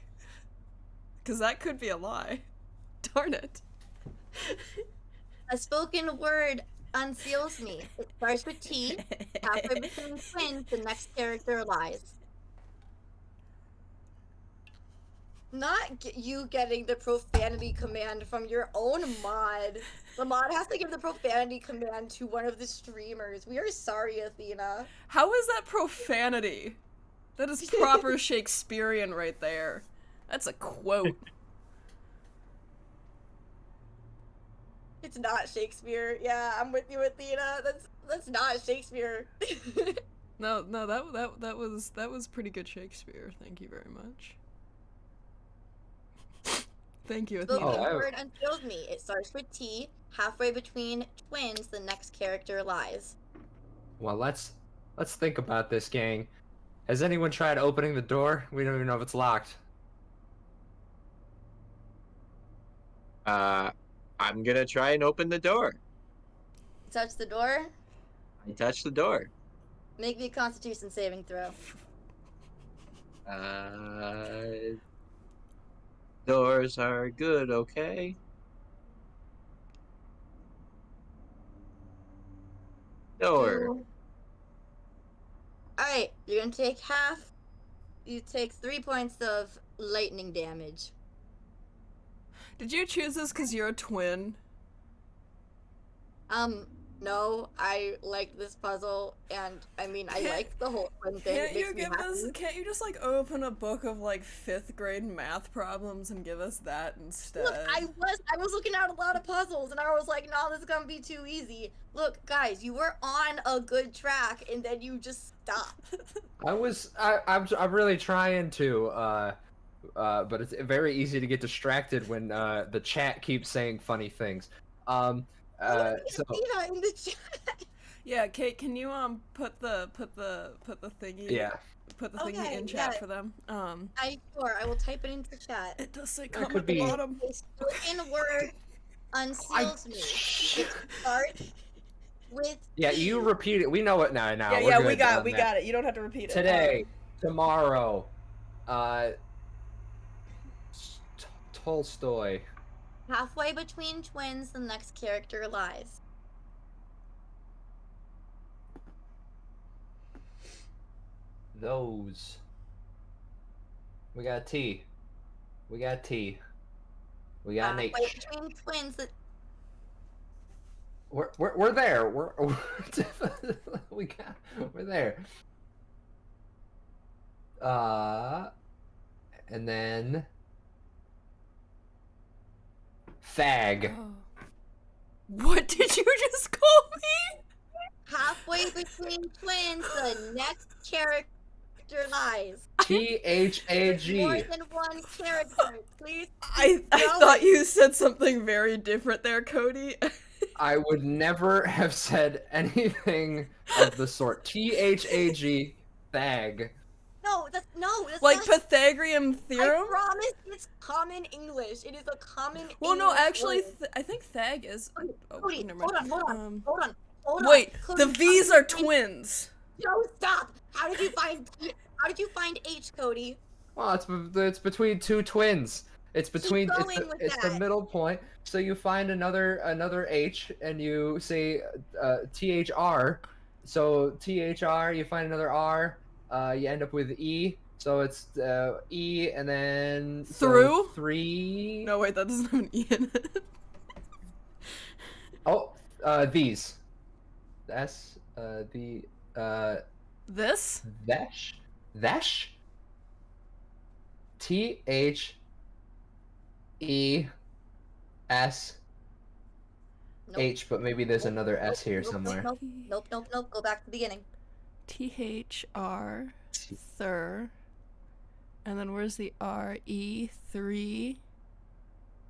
Speaker 4: Because that could be a lie. Darn it.
Speaker 1: A spoken word unseals me. It starts with T. Halfway between twins, the next character lies. Not you getting the profanity command from your own mod. The mod has to give the profanity command to one of the streamers. We are sorry, Athena.
Speaker 4: How is that profanity? That is proper Shakespearean right there. That's a quote.
Speaker 1: It's not Shakespeare. Yeah, I'm with you, Athena. That's not Shakespeare.
Speaker 4: No, that was pretty good Shakespeare. Thank you very much. Thank you, Athena.
Speaker 1: Spoken word unseals me. It starts with T. Halfway between twins, the next character lies.
Speaker 3: Well, let's think about this, gang. Has anyone tried opening the door? We don't even know if it's locked.
Speaker 2: I'm gonna try and open the door.
Speaker 1: Touch the door.
Speaker 2: I touch the door.
Speaker 1: Make me a Constitution saving throw.
Speaker 2: Doors are good, okay? Door.
Speaker 1: Alright, you're gonna take half. You take 3 points of lightning damage.
Speaker 4: Did you choose this because you're a twin?
Speaker 1: No, I like this puzzle, and I mean, I like the whole twin thing. It makes me happy.
Speaker 4: Can't you just, like, open a book of, like, 5th grade math problems and give us that instead?
Speaker 1: Look, I was looking at a lot of puzzles, and I was like, no, this is gonna be too easy. Look, guys, you were on a good track, and then you just stopped.
Speaker 3: I'm really trying to, but it's very easy to get distracted when the chat keeps saying funny things. So
Speaker 1: Athena in the chat.
Speaker 4: Yeah, Kate, can you put the thingy?
Speaker 3: yeah.
Speaker 4: Put the thingy in chat for them.
Speaker 1: I will type it into chat.
Speaker 4: It does say
Speaker 3: That
Speaker 4: come
Speaker 3: could
Speaker 4: at the
Speaker 3: be-
Speaker 4: bottom.
Speaker 1: A spoken word unseals me. It starts with
Speaker 3: Yeah, you repeat it. We know it now.
Speaker 4: Yeah, we got it. You don't have to repeat it.
Speaker 3: Today, tomorrow, Tolstoy.
Speaker 1: halfway between twins, the next character lies.
Speaker 3: Those. We got T. We got T. We got an H.
Speaker 1: Halfway between twins,
Speaker 3: We're there. We're we're there. And then fag.
Speaker 4: Oh. What did you just call me?
Speaker 1: halfway between twins, the next character lies.
Speaker 3: THAG.
Speaker 1: More than one character, please.
Speaker 4: I thought you said something very different there, Cody.
Speaker 3: I would never have said anything of the sort. THAG. Fag.
Speaker 1: No, that's
Speaker 4: Like
Speaker 1: not,
Speaker 4: Pythagorean theorem?
Speaker 1: I promise it's common English. It is a common
Speaker 4: Well, no,
Speaker 1: English
Speaker 4: actually,
Speaker 1: word.
Speaker 4: I think thag is.
Speaker 1: Cody,
Speaker 4: never
Speaker 1: hold
Speaker 4: mind.
Speaker 1: on.
Speaker 4: Wait,
Speaker 1: Cody,
Speaker 4: the V's are twins.
Speaker 1: No, stop. How did you find H, Cody?
Speaker 3: Well, it's between two twins. It's between
Speaker 1: going with
Speaker 3: it's the
Speaker 1: that.
Speaker 3: middle point. So you find another H and you say THR. So THR, you find another R. You end up with E. So it's E and then
Speaker 4: Through?
Speaker 3: 3.
Speaker 4: No, wait, that doesn't have an E in it.
Speaker 3: Oh, these. That's the
Speaker 4: This?
Speaker 3: Thesh. THES.
Speaker 1: Nope.
Speaker 3: H, but maybe there's another S here somewhere.
Speaker 1: Nope. Go back to the beginning.
Speaker 4: THR, thir, And then where's the R? E3.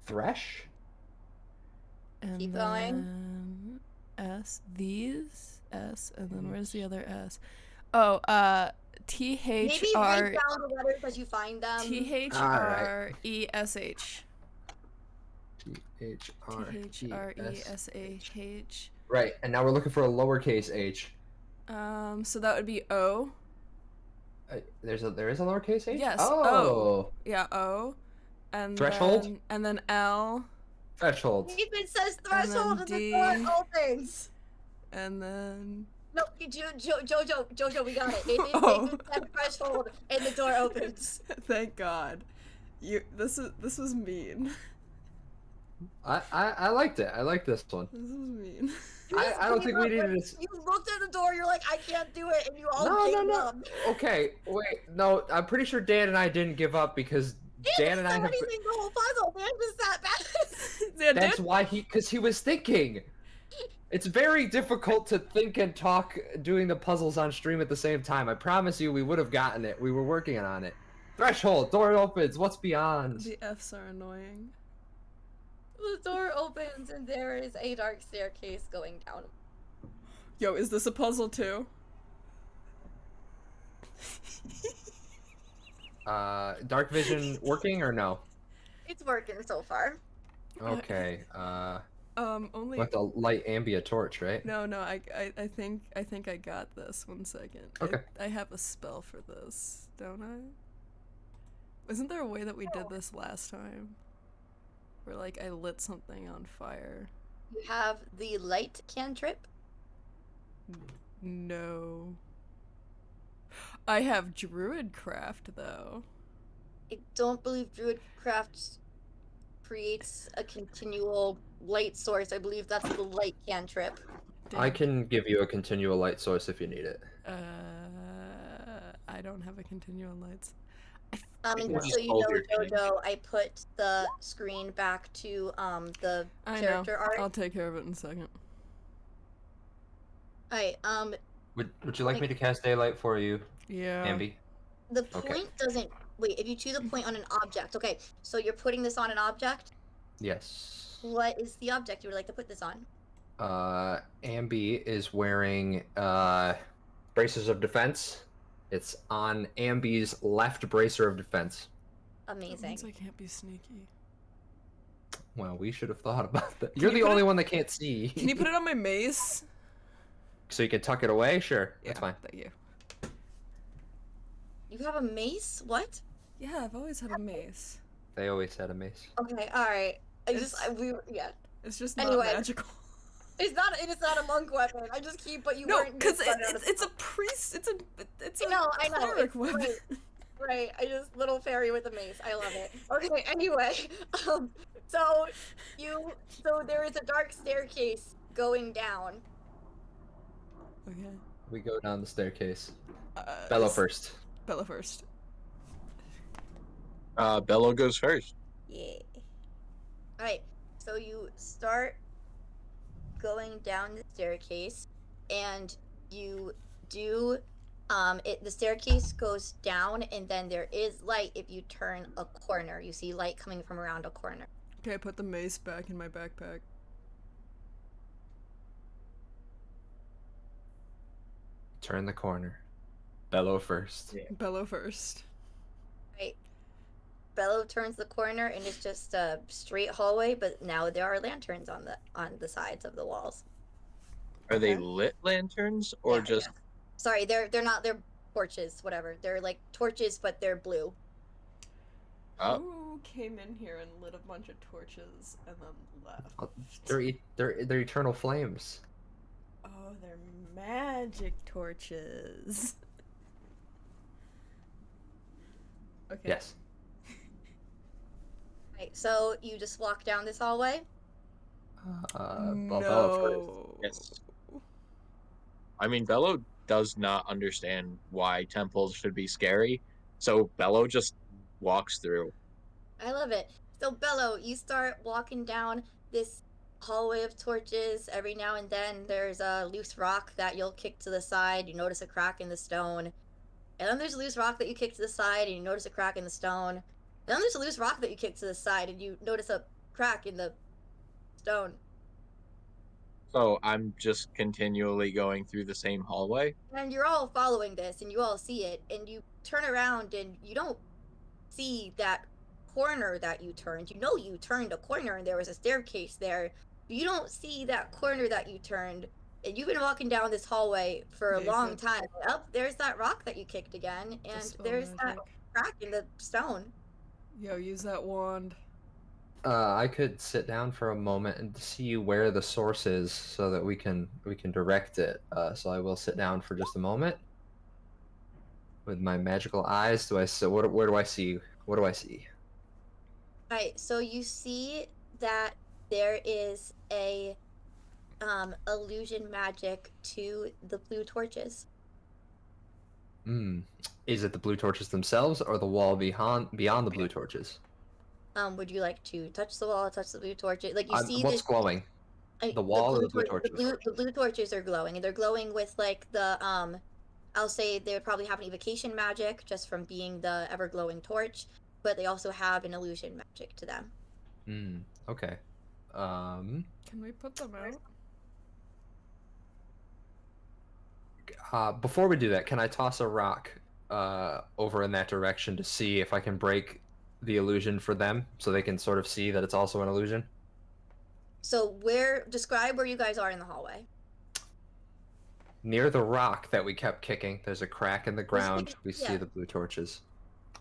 Speaker 3: Thresh.
Speaker 4: And
Speaker 1: Keep
Speaker 4: then
Speaker 1: going.
Speaker 4: S. These. S. And then where's the other S? Oh, T H
Speaker 1: Maybe
Speaker 4: R
Speaker 1: write down the letters as you find them.
Speaker 4: T H
Speaker 3: All right.
Speaker 4: R E S H.
Speaker 3: T-H-R-E-S.
Speaker 4: T-H-R-E-S-A-H.
Speaker 3: Right, and now we're looking for a lowercase h.
Speaker 4: So that would be O.
Speaker 3: There is a lowercase h?
Speaker 4: Yes,
Speaker 3: Oh.
Speaker 4: O. Yeah, O. And
Speaker 3: Threshold?
Speaker 4: then L.
Speaker 3: Threshold.
Speaker 1: It says threshold and
Speaker 4: then
Speaker 1: the door
Speaker 4: D.
Speaker 1: opens.
Speaker 4: And then
Speaker 1: No, Jojo, we got it. It
Speaker 4: Oh.
Speaker 1: said threshold and the door opens.
Speaker 4: thank God. This was mean.
Speaker 3: I liked it. I like this one.
Speaker 4: This was mean.
Speaker 3: I don't think we needed to.
Speaker 1: You looked at the door, you're like, I can't do it, and you all
Speaker 3: No,
Speaker 1: gave
Speaker 3: no.
Speaker 1: up.
Speaker 3: Okay, wait. No, I'm pretty sure Dan and I didn't give up because Dan and I have.
Speaker 1: anything the whole puzzle. Dan just sat back.
Speaker 4: Yeah,
Speaker 3: That's why because he was thinking. It's very difficult to think and talk doing the puzzles on stream at the same time. I promise you, we would have gotten it. We were working on it. Threshold, door opens. What's beyond?
Speaker 4: The F's are annoying.
Speaker 1: The door opens and there is a dark staircase going down.
Speaker 4: Yo, is this a puzzle too?
Speaker 3: Dark vision working or no?
Speaker 1: It's working so far.
Speaker 3: Okay.
Speaker 4: Only.
Speaker 3: We have to light Ambi a torch, right?
Speaker 4: No, I think I got this. 1 second.
Speaker 3: Okay.
Speaker 4: I have a spell for this, don't I? Isn't there a way that we did this last time? Where like I lit something on fire.
Speaker 1: You have the light cantrip.
Speaker 4: No. I have Druidcraft though.
Speaker 1: I don't believe Druidcraft creates a continual light source. I believe that's the light cantrip.
Speaker 3: I can give you a continual light source if you need it.
Speaker 4: I don't have a continual lights.
Speaker 1: And
Speaker 2: Or
Speaker 1: just
Speaker 2: just
Speaker 1: so you
Speaker 2: hold
Speaker 1: know,
Speaker 2: your thing.
Speaker 1: Jojo, I put the screen back to the
Speaker 4: I know.
Speaker 1: character art.
Speaker 4: I'll take care of it in a second.
Speaker 1: Alright,
Speaker 3: Would you like me to cast daylight for you,
Speaker 4: Yeah.
Speaker 3: Ambi?
Speaker 1: the point doesn't wait, if you choose a point on an object, okay, so you're putting this on an object?
Speaker 3: Yes.
Speaker 1: What is the object you would like to put this on?
Speaker 3: Ambi is wearing braces of defense. It's on Ambi's left bracer of defense.
Speaker 4: That
Speaker 1: Amazing.
Speaker 4: means I can't be sneaky.
Speaker 3: Well, we should have thought about that.
Speaker 4: Can
Speaker 3: You're
Speaker 4: you
Speaker 3: the
Speaker 4: put
Speaker 3: only
Speaker 4: it-
Speaker 3: one that can't see.
Speaker 4: Can you put it on my mace?
Speaker 3: So you can tuck it away? Sure,
Speaker 4: Yeah,
Speaker 3: that's fine.
Speaker 4: thank you.
Speaker 1: You have a mace? What?
Speaker 4: Yeah, I've always had a mace.
Speaker 3: They always had a mace.
Speaker 1: Okay, alright. Yeah.
Speaker 4: It's just
Speaker 1: Anyway.
Speaker 4: not magical.
Speaker 1: It's not a monk weapon. I just keep what you
Speaker 4: No,
Speaker 1: weren't
Speaker 4: because
Speaker 1: used to.
Speaker 4: it's a priest. It's a
Speaker 1: I know.
Speaker 4: cleric
Speaker 1: It's
Speaker 4: weapon.
Speaker 1: right. I just little fairy with a mace. I love it. Okay. Anyway, so there is a dark staircase going down.
Speaker 4: Okay.
Speaker 3: We go down the staircase.
Speaker 4: Uh,
Speaker 3: Bellow first.
Speaker 4: Bellow first.
Speaker 2: Bellow goes first.
Speaker 1: Yeah. All right. So you start going down the staircase, and you do. The staircase goes down, and then there is light if you turn a corner. You see light coming from around a corner.
Speaker 4: Okay, I put the mace back in my backpack.
Speaker 3: Turn the corner. Bellow first.
Speaker 2: Yeah.
Speaker 4: Bellow first.
Speaker 1: Right. Bellow turns the corner, and it's just a straight hallway, but now there are lanterns on the sides of the walls.
Speaker 2: Are they
Speaker 1: Okay.
Speaker 2: lit lanterns or
Speaker 1: Yeah,
Speaker 2: just?
Speaker 1: yeah. Sorry, they're not. They're torches. Whatever. They're like torches, but they're blue.
Speaker 2: Oh,
Speaker 4: Who came in here and lit a bunch of torches and then left?
Speaker 3: They're eternal flames.
Speaker 4: Oh, they're magic torches. Okay.
Speaker 3: Yes.
Speaker 1: Right. So you just walk down this hallway.
Speaker 3: Well, Bellow first.
Speaker 4: No.
Speaker 2: yes. I mean, Bellow does not understand why temples should be scary, so Bellow just walks through.
Speaker 1: I love it. So Bellow, you start walking down this hallway of torches. Every now and then there's a loose rock that you'll kick to the side. You notice a crack in the stone. And then there's a loose rock that you kick to the side, and you notice a crack in the stone. And then there's a loose rock that you kick to the side, and you notice a crack in the stone.
Speaker 2: So I'm just continually going through the same hallway.
Speaker 1: And you're all following this, and you all see it, and you turn around, and you don't see that corner that you turned. You know you turned a corner, and there was a staircase there. You don't see that corner that you turned, and you've been walking down this hallway for a long
Speaker 4: Naephid.
Speaker 1: time. Oh, there's that rock that you kicked again, and
Speaker 4: Dispel
Speaker 1: there's that
Speaker 4: magic.
Speaker 1: crack in the stone.
Speaker 4: Yo, use that wand.
Speaker 3: I could sit down for a moment and see where the source is, so that we can direct it. So I will sit down for just a moment. With my magical eyes, where do I see? What do I see?
Speaker 1: Right, so you see that there is a illusion magic to the blue torches.
Speaker 3: Is it the blue torches themselves, or the wall beyond the blue torches?
Speaker 1: Would you like to touch the wall, touch the blue torches? Like you see
Speaker 3: What's
Speaker 1: this
Speaker 3: glowing? The wall or the blue torches?
Speaker 1: The blue torches are glowing, and they're glowing with like the I'll say they would probably have an evocation magic just from being the ever glowing torch, but they also have an illusion magic to them.
Speaker 3: Okay.
Speaker 4: Can we put them out?
Speaker 3: Before we do that, can I toss a rock over in that direction to see if I can break the illusion for them, so they can sort of see that it's also an illusion?
Speaker 1: So describe where you guys are in the hallway.
Speaker 3: Near the rock that we kept kicking, there's a crack in the ground. We see the blue torches.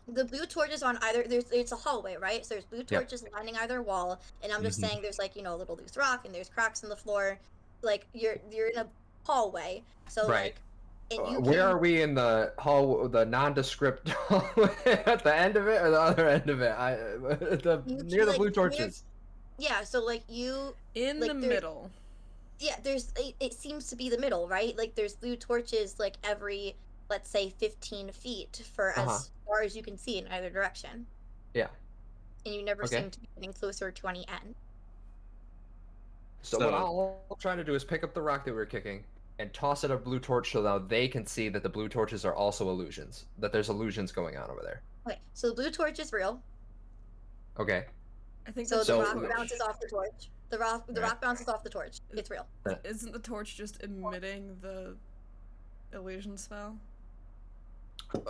Speaker 1: The blue torches on either it's a hallway, right? So there's blue torches lining either wall, and I'm just saying there's like, you know, a little loose rock, and there's cracks in the floor. Like you're in a hallway. So
Speaker 3: right.
Speaker 1: And
Speaker 3: where are we in the hall? The nondescript hallway at the end of it, or the other end of it? Near the blue torches.
Speaker 1: Yeah. So like you
Speaker 4: in the middle.
Speaker 1: Yeah, it seems to be the middle, right? Like there's blue torches like every, let's say, 15 feet for as far as you can see in either direction.
Speaker 3: Yeah.
Speaker 1: And you never seem to be getting closer to any end.
Speaker 3: So what I'll try to do is pick up the rock that we were kicking and toss it a blue torch, so now they can see that the blue torches are also illusions. That there's illusions going on over there.
Speaker 1: Okay, so the blue torch is real.
Speaker 3: Okay.
Speaker 4: I think
Speaker 1: so. The rock bounces off the torch. The rock bounces off the torch. It's real.
Speaker 4: Isn't the torch just emitting the illusion spell?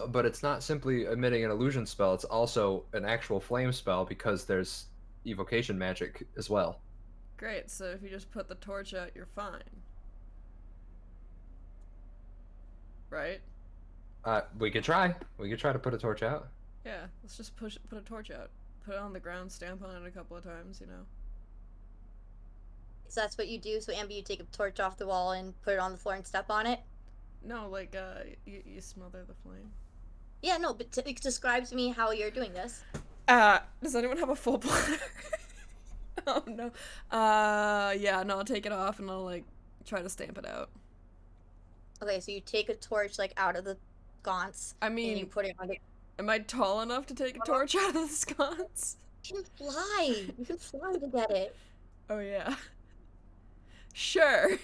Speaker 3: But it's not simply emitting an illusion spell. It's also an actual flame spell, because there's evocation magic as well.
Speaker 4: Great. So if you just put the torch out, you're fine. Right?
Speaker 3: We could try. We could try to put a torch out.
Speaker 4: Yeah, let's just put a torch out. Put it on the ground, stamp on it a couple of times, you know.
Speaker 1: So that's what you do. So Ambi, you take a torch off the wall and put it on the floor and step on it?
Speaker 4: No, like, you smother the flame.
Speaker 1: Yeah, no, but describe to me how you're doing this.
Speaker 4: Does anyone have a full bladder? Oh, no. Yeah, no, I'll take it off and I'll, like, try to stamp it out.
Speaker 1: Okay, so you take a torch, like, out of the sconce.
Speaker 4: I mean,
Speaker 1: and you put it on the...
Speaker 4: Am I tall enough to take a torch out of the sconce?
Speaker 1: You can fly! You can fly to get it.
Speaker 4: Oh, yeah. Sure.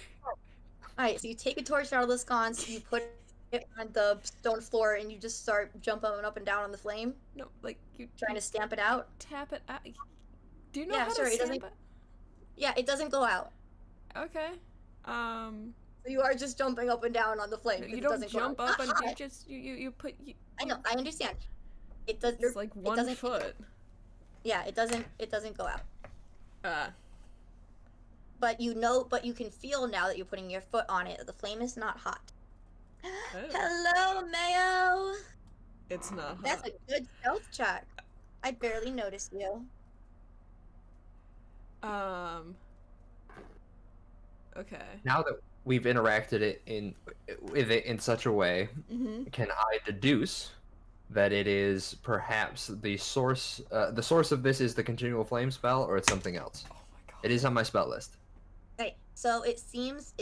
Speaker 1: Alright, so you take a torch out of the sconce, you put it on the stone floor, and you just start jumping up and down on the flame?
Speaker 4: No, like, you...
Speaker 1: Trying to stamp it out?
Speaker 4: Tap it out. Do you know how to stamp it?
Speaker 1: Yeah, it doesn't go out.
Speaker 4: Okay.
Speaker 1: So you are just jumping up and down on the flame.
Speaker 4: You don't jump up and you just you put.
Speaker 1: I know, I understand. It does.
Speaker 4: It's like 1 foot.
Speaker 1: Yeah, it doesn't go out. But you can feel now that you're putting your foot on it. The flame is not hot. Oh. Hello, Mayo.
Speaker 4: It's not hot.
Speaker 1: That's a good stealth check. I barely noticed you.
Speaker 4: Okay.
Speaker 3: Now that we've interacted with it in such a way, can I deduce that it is perhaps the source of this is the continual flame spell, or it's something else?
Speaker 4: Oh my god.
Speaker 3: It is on my spell list.
Speaker 1: Okay, so it seems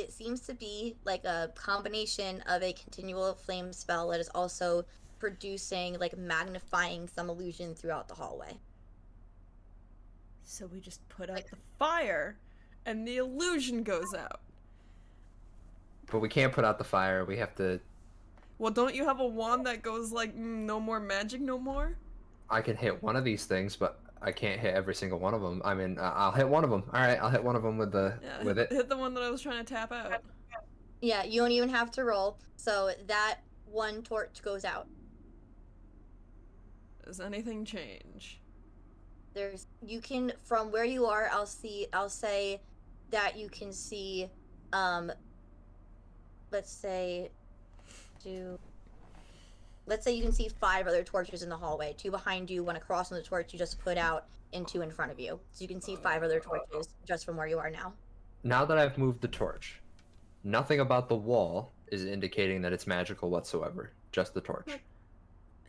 Speaker 1: to be like a combination of a continual flame spell that is also producing, like, magnifying some illusion throughout the hallway.
Speaker 4: So we just put out the fire, and the illusion goes out.
Speaker 3: But we can't put out the fire. We have to.
Speaker 4: Well, don't you have a wand that goes like, no more magic, no more?
Speaker 3: I can hit one of these things, but I can't hit every single one of them. I mean, I'll hit one of them. All right, I'll hit one of them with
Speaker 4: Yeah,
Speaker 3: with it.
Speaker 4: hit the one that I was trying to tap out.
Speaker 1: Yeah, you don't even have to roll. So that one torch goes out.
Speaker 4: Does anything change?
Speaker 1: You can, from where you are, I'll say that you can see, let's say you can see 5 other torches in the hallway. 2 behind you, 1 across from the torch you just put out, and 2 in front of you. So you can see 5 other torches just from where you are now.
Speaker 3: Now that I've moved the torch, nothing about the wall is indicating that it's magical whatsoever. Just the torch.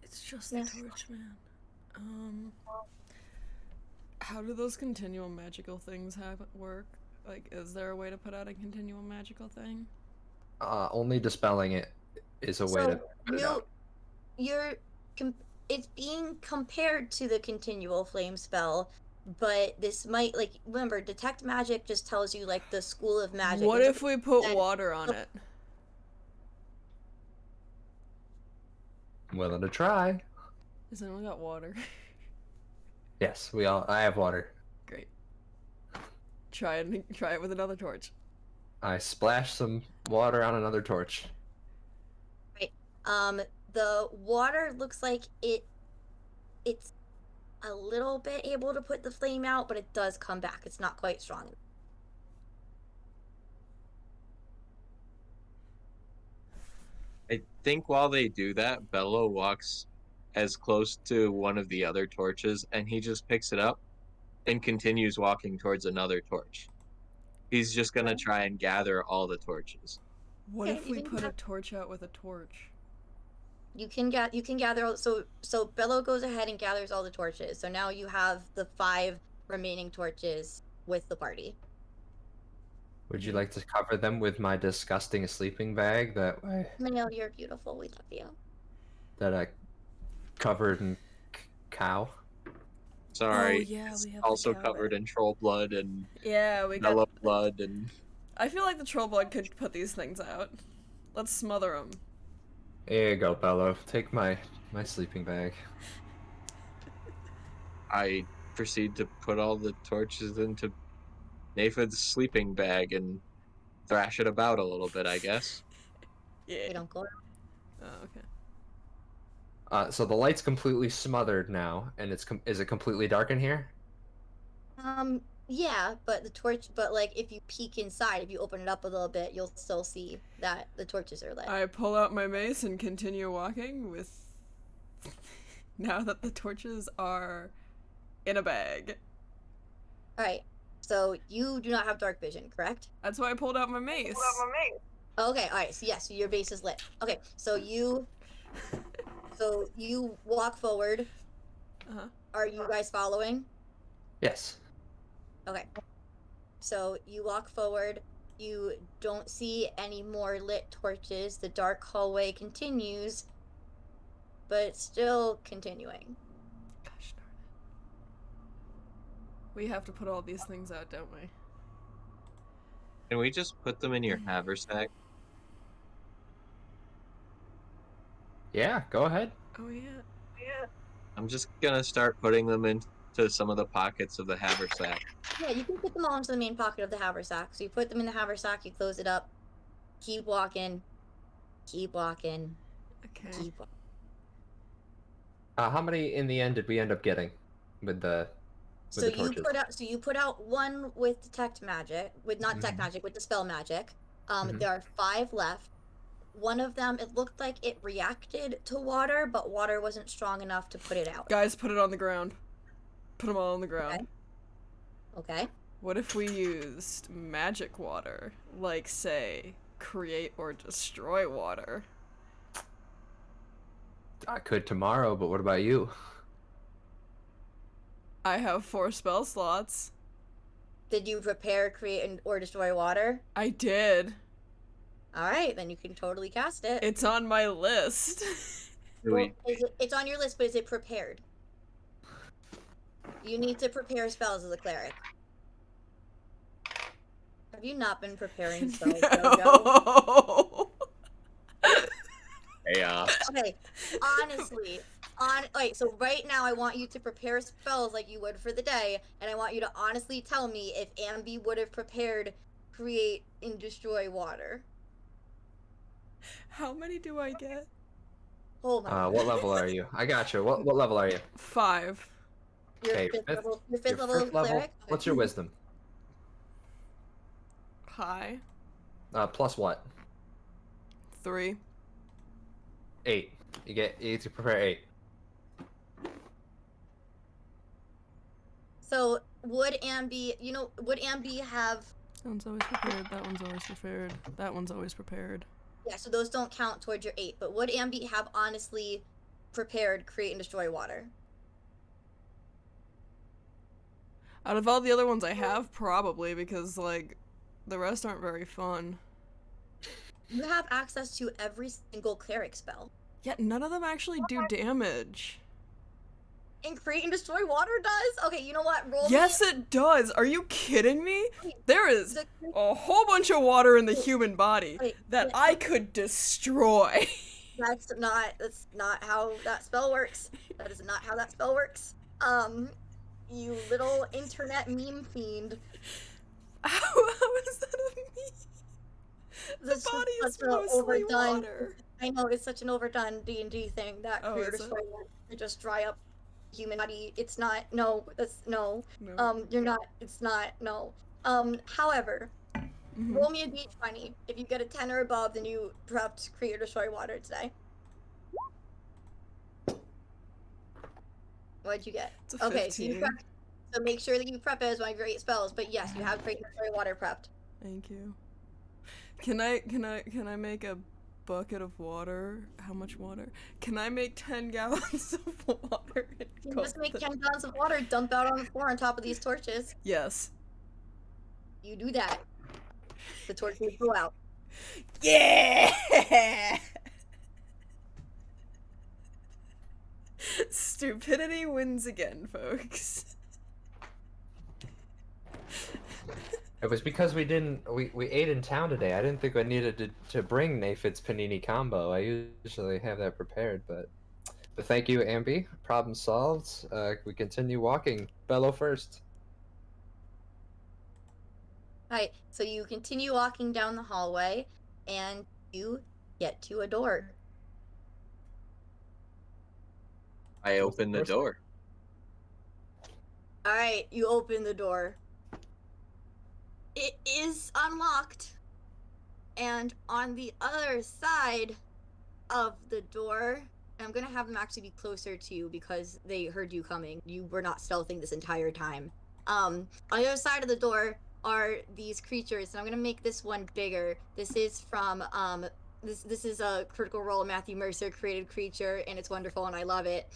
Speaker 4: It's just the torch, man. How do those continual magical things work? Like, is there a way to put out a continual magical thing?
Speaker 3: Only dispelling it is a way to put it out.
Speaker 1: It's being compared to the continual flame spell, but this might, like, remember, detect magic just tells you, like, the school of magic.
Speaker 4: What if we put water on it?
Speaker 3: I'm willing to try.
Speaker 4: Has anyone got water?
Speaker 3: Yes, I have water.
Speaker 4: Great. Try it with another torch.
Speaker 3: I splash some water on another torch.
Speaker 1: Right. The water looks like it's a little bit able to put the flame out, but it does come back. It's not quite strong.
Speaker 2: I think while they do that, Bellow walks as close to one of the other torches, and he just picks it up and continues walking towards another torch. He's just gonna try and gather all the torches.
Speaker 4: What if we put a torch out with a torch?
Speaker 1: You can gather. So Bellow goes ahead and gathers all the torches. So now you have the 5 remaining torches with the party.
Speaker 3: Would you like to cover them with my disgusting sleeping bag that
Speaker 1: Manil, you're beautiful. We love you.
Speaker 3: I covered in cow?
Speaker 2: Sorry,
Speaker 4: Oh, yeah,
Speaker 2: it's
Speaker 4: we have
Speaker 2: also
Speaker 4: the cow
Speaker 2: covered
Speaker 4: bag.
Speaker 2: in troll blood and
Speaker 4: Yeah, we got
Speaker 2: Bellow blood and.
Speaker 4: I feel like the troll blood could put these things out. Let's smother them.
Speaker 3: Here you go, Bellow. Take my sleeping bag.
Speaker 2: I proceed to put all the torches into Naephid's sleeping bag and thrash it about a little bit, I guess.
Speaker 4: Yeah.
Speaker 1: We don't go.
Speaker 4: Oh, okay.
Speaker 3: So the light's completely smothered now, and is it completely dark in here?
Speaker 1: Yeah, but like, if you peek inside, if you open it up a little bit, you'll still see that the torches are lit.
Speaker 4: I pull out my mace and continue walking with... now that the torches are in a bag.
Speaker 1: Alright, so you do not have dark vision, correct?
Speaker 4: That's why I pulled out my mace.
Speaker 1: Okay, alright, so yes, so your base is lit. Okay, so you walk forward.
Speaker 4: Uh-huh.
Speaker 1: Are you guys following?
Speaker 3: Yes.
Speaker 1: Okay. So you walk forward, you don't see any more lit torches, the dark hallway continues, but it's still continuing.
Speaker 4: Gosh darn it. We have to put all these things out, don't we?
Speaker 2: Can we just put them in your haversack?
Speaker 3: Yeah, go ahead.
Speaker 4: Oh, yeah.
Speaker 2: I'm just gonna start putting them into some of the pockets of the haversack.
Speaker 1: Yeah, you can put them all into the main pocket of the haversack. So you put them in the haversack, you close it up, keep walking,
Speaker 4: Okay.
Speaker 1: keep walking.
Speaker 3: How many in the end did we end up getting with the
Speaker 1: So you put out 1 with detect magic, with not detect
Speaker 3: Mhm.
Speaker 1: magic, with dispel magic.
Speaker 3: Mhm.
Speaker 1: There are 5 left. One of them, it looked like it reacted to water, but water wasn't strong enough to put it out.
Speaker 4: Guys, put it on the ground. Put them all on the ground.
Speaker 1: Okay.
Speaker 4: What if we used magic water? Like, say, create or destroy water?
Speaker 3: I could tomorrow, but what about you?
Speaker 4: I have 4 spell slots.
Speaker 1: Did you prepare, create, or destroy water?
Speaker 4: I did.
Speaker 1: Alright, then you can totally cast it.
Speaker 4: It's on my list.
Speaker 1: Well, it's on your list, but is it prepared? You need to prepare spells as a cleric. Have you not been preparing spells?
Speaker 4: No.
Speaker 2: Yeah.
Speaker 1: Okay, honestly, wait, so right now I want you to prepare spells like you would for the day, and I want you to honestly tell me if Ambi would have prepared create and destroy water.
Speaker 4: How many do I get?
Speaker 1: Oh my god.
Speaker 3: What level are you? I got you. What level are you?
Speaker 4: 5.
Speaker 1: Your
Speaker 3: Okay,
Speaker 1: fifth
Speaker 3: fifth.
Speaker 1: level, your
Speaker 3: Your
Speaker 1: fifth level
Speaker 3: fifth level.
Speaker 1: cleric? Okay.
Speaker 3: What's your wisdom?
Speaker 4: High.
Speaker 3: Plus what?
Speaker 4: 3.
Speaker 3: 8. You get to prepare 8.
Speaker 1: So would Ambi, would Ambi have?
Speaker 4: That one's always prepared. That one's always prepared. That one's always prepared.
Speaker 1: Yeah, so those don't count towards your 8. But would Ambi have honestly prepared create and destroy water?
Speaker 4: Out of all the other ones I have, probably, because, like, the rest aren't very fun.
Speaker 1: You have access to every single cleric spell.
Speaker 4: Yet none of them actually do damage.
Speaker 1: And create and destroy water does? Okay, you know what? Roll
Speaker 4: Yes,
Speaker 1: me.
Speaker 4: it does. Are you kidding me? There is
Speaker 1: The-
Speaker 4: a whole bunch of water in the human body
Speaker 1: Wait,
Speaker 4: that
Speaker 1: yeah.
Speaker 4: I could destroy.
Speaker 1: That's not how that spell works. That is not how that spell works. You little internet meme fiend.
Speaker 4: How is that a me? The
Speaker 1: That's
Speaker 4: body is
Speaker 1: such a
Speaker 4: mostly water.
Speaker 1: I know, it's such an overdone D&D thing that
Speaker 4: Oh,
Speaker 1: create or
Speaker 4: is it?
Speaker 1: destroy water to just dry up human body. It's not, no, that's, no.
Speaker 4: No.
Speaker 1: You're not, it's not, no. However,
Speaker 4: Mhm.
Speaker 1: roll me a d20. If you get a 10 or above, then you prepped create or destroy water today. What'd you get?
Speaker 4: It's a
Speaker 1: Okay, so you
Speaker 4: 15.
Speaker 1: prep. So make sure that you prep it as one of your 8 spells. But yes, you have create or destroy water prepped.
Speaker 4: Thank you. Can I make a bucket of water? How much water? Can I make 10 gallons of water? And
Speaker 1: You
Speaker 4: go
Speaker 1: just make
Speaker 4: with
Speaker 1: 10 gallons of water, dump out on the floor on top of these torches.
Speaker 4: Yes.
Speaker 1: You do that. The torches go out.
Speaker 4: Yeah! Stupidity wins again, folks.
Speaker 3: It was because we ate in town today. I didn't think I needed to bring Naephid's panini combo. I usually have that prepared, but thank you, Ambi. Problem solved. We continue walking. Bellow first.
Speaker 1: Alright, so you continue walking down the hallway, and you get to a door.
Speaker 2: I open the door.
Speaker 1: Alright, you open the door. It is unlocked. And on the other side of the door, and I'm gonna have them actually be closer to you because they heard you coming. You were not stealthing this entire time. On the other side of the door are these creatures, and I'm gonna make this one bigger. This is from this is a Critical Role Matthew Mercer created creature, and it's wonderful and I love it.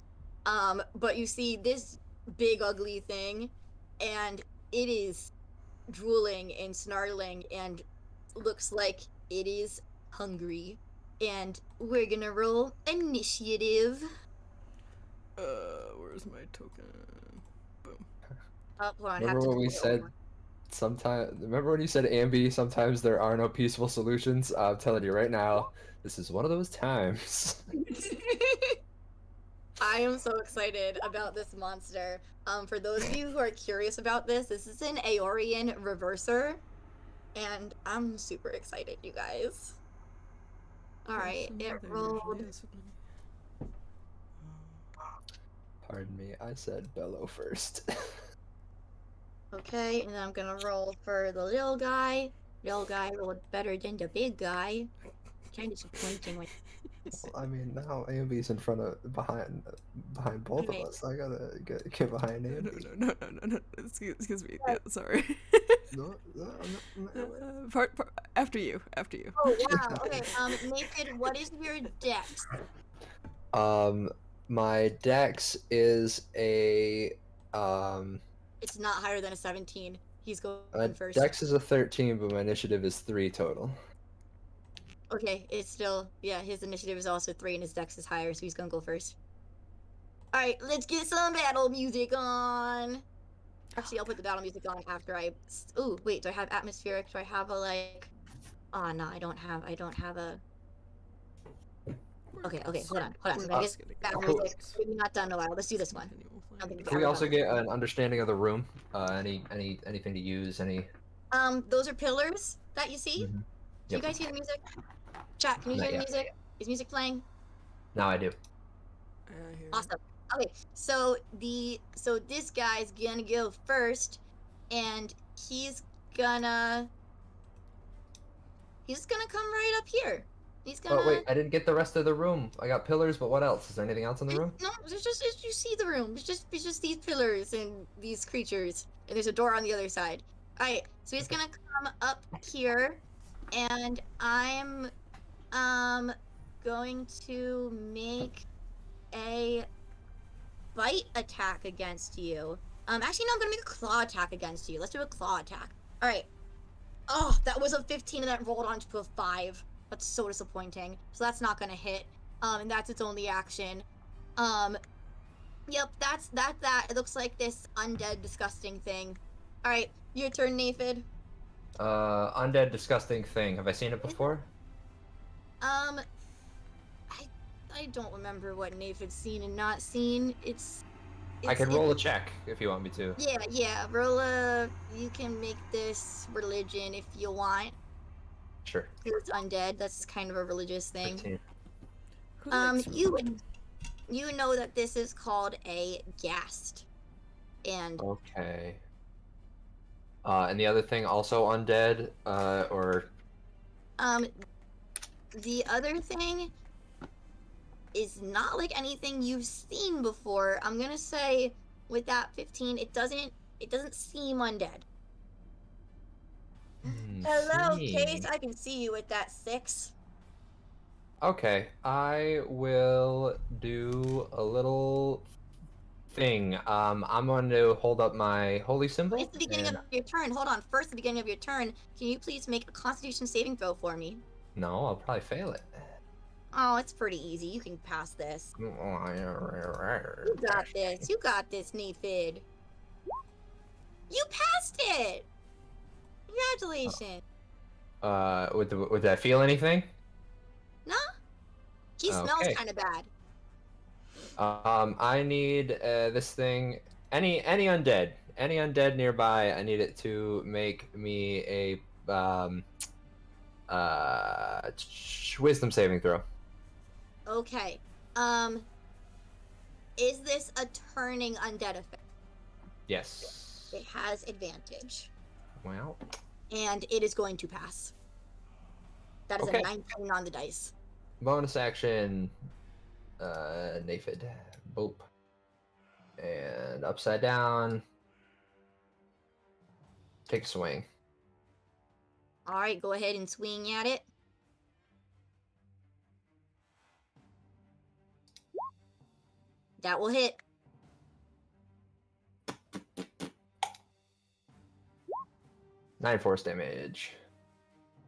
Speaker 1: But you see this big ugly thing, and it is drooling and snarling and looks like it is hungry. And we're gonna roll initiative.
Speaker 4: Where's my token? Boom.
Speaker 1: Oh, hold on, I have
Speaker 3: Remember
Speaker 1: to
Speaker 3: when we
Speaker 1: roll it
Speaker 3: said
Speaker 1: over.
Speaker 3: Remember when you said, Ambi, sometimes there are no peaceful solutions? I'm telling you right now, this is one of those times.
Speaker 1: I am so excited about this monster. For those of you who are curious about this is an Aeorian reverser, and I'm super excited, you guys. Alright, it rolled.
Speaker 3: Pardon me, I said Bellow first.
Speaker 1: Okay, and then I'm gonna roll for the little guy. Little guy rolled better than the big guy. Kind of disappointing. Like,
Speaker 3: I mean, now Ambi's in front of behind both
Speaker 1: Wait.
Speaker 3: of us. I gotta get behind Ambi.
Speaker 4: No. Excuse me. Yeah, sorry.
Speaker 3: No,
Speaker 4: Part after you.
Speaker 1: oh wow. Okay. Naephid, what is your dex?
Speaker 3: My dex is a
Speaker 1: It's not higher than a 17. He's going first.
Speaker 3: dex is a 13, but my initiative is 3 total.
Speaker 1: Okay, it's still, yeah, his initiative is also 3 and his dex is higher, so he's gonna go first. Alright, let's get some battle music on! Actually, I'll put the battle music on after I... Ooh, wait, do I have atmospheric? Do I have a, like... Oh, no, I don't have a... Okay, hold on.
Speaker 4: We're
Speaker 1: I'm gonna
Speaker 3: Uh,
Speaker 1: get back
Speaker 3: cool.
Speaker 1: music. Maybe not done in a while. Let's do this one.
Speaker 3: Can we also get an understanding of the room? Anything to use? Any?
Speaker 1: Those are pillars that you see.
Speaker 3: Mhm.
Speaker 1: Can you
Speaker 3: Yep.
Speaker 1: guys hear the music? Chat, can you
Speaker 3: Not
Speaker 1: hear the
Speaker 3: yet.
Speaker 1: music? Is music playing?
Speaker 3: Now I do.
Speaker 4: I hear it.
Speaker 1: Awesome. Okay, so this guy's gonna go first, and gonna he's gonna come right up here. He's
Speaker 3: Oh
Speaker 1: gonna
Speaker 3: wait, I didn't get the rest of the room. I got pillars, but what else? Is there anything else in the room?
Speaker 1: no, you see the room. It's just these pillars and these creatures, and there's a door on the other side. All right, so he's gonna come up here, and I'm going to make a bite attack against you. Actually, no, I'm gonna make a claw attack against you. Let's do a claw attack. All right. Oh, that was a 15 and that rolled onto a 5. That's so disappointing. So that's not gonna hit. And that's its only action. Yep, that's that. It looks like this undead, disgusting thing. All right, your turn, Naephid.
Speaker 3: Undead disgusting thing. Have I seen it before?
Speaker 1: Um, I don't remember what Naephid's seen and not seen.
Speaker 3: I can roll a check if you want me to.
Speaker 1: Yeah. Roll a. You can make this religion if you want.
Speaker 3: Sure.
Speaker 1: It's undead. That's kind of a religious thing.
Speaker 3: 15.
Speaker 4: Who likes
Speaker 1: You know that this is called a ghast, and
Speaker 3: Okay. And the other thing also undead, or
Speaker 1: the other thing is not like anything you've seen before. I'm gonna say with that 15, it doesn't seem undead. Hello, Case. I can see you with that 6.
Speaker 3: Okay, I will do a little thing. I'm going to hold up my holy symbol.
Speaker 1: It's the beginning
Speaker 3: and...
Speaker 1: of your turn. Hold on. First, the beginning of your turn. Can you please make a Constitution saving throw for me?
Speaker 3: No, I'll probably fail it.
Speaker 1: Oh, it's pretty easy. You can pass this. You got this, Naephid. You passed it. Congratulations.
Speaker 3: Would I feel anything?
Speaker 1: No? He smells
Speaker 3: Okay.
Speaker 1: kind of bad.
Speaker 3: I need this thing. Any undead nearby. I need it to make me a wisdom saving throw.
Speaker 1: Okay. Is this a turning undead effect?
Speaker 3: Yes.
Speaker 1: It has advantage.
Speaker 3: Well.
Speaker 1: And it is going to pass. That is
Speaker 3: Okay.
Speaker 1: a 19 on the dice.
Speaker 3: Bonus action. Naephid. Boop. And upside down. Take a swing.
Speaker 1: All right, go ahead and swing at it. That will hit.
Speaker 3: 9 force damage.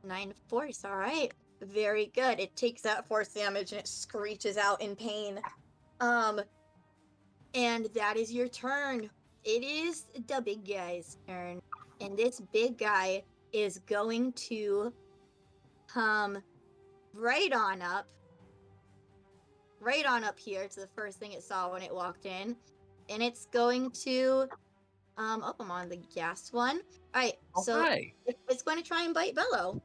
Speaker 1: 9 force, all right. Very good. It takes that force damage and it screeches out in pain. And that is your turn. It is the big guy's turn. And this big guy is going to come right on up here to the first thing it saw when it walked in. And it's going to I'm on the gas one. All right, so
Speaker 2: Hi.
Speaker 1: it's going to try and bite Bellow.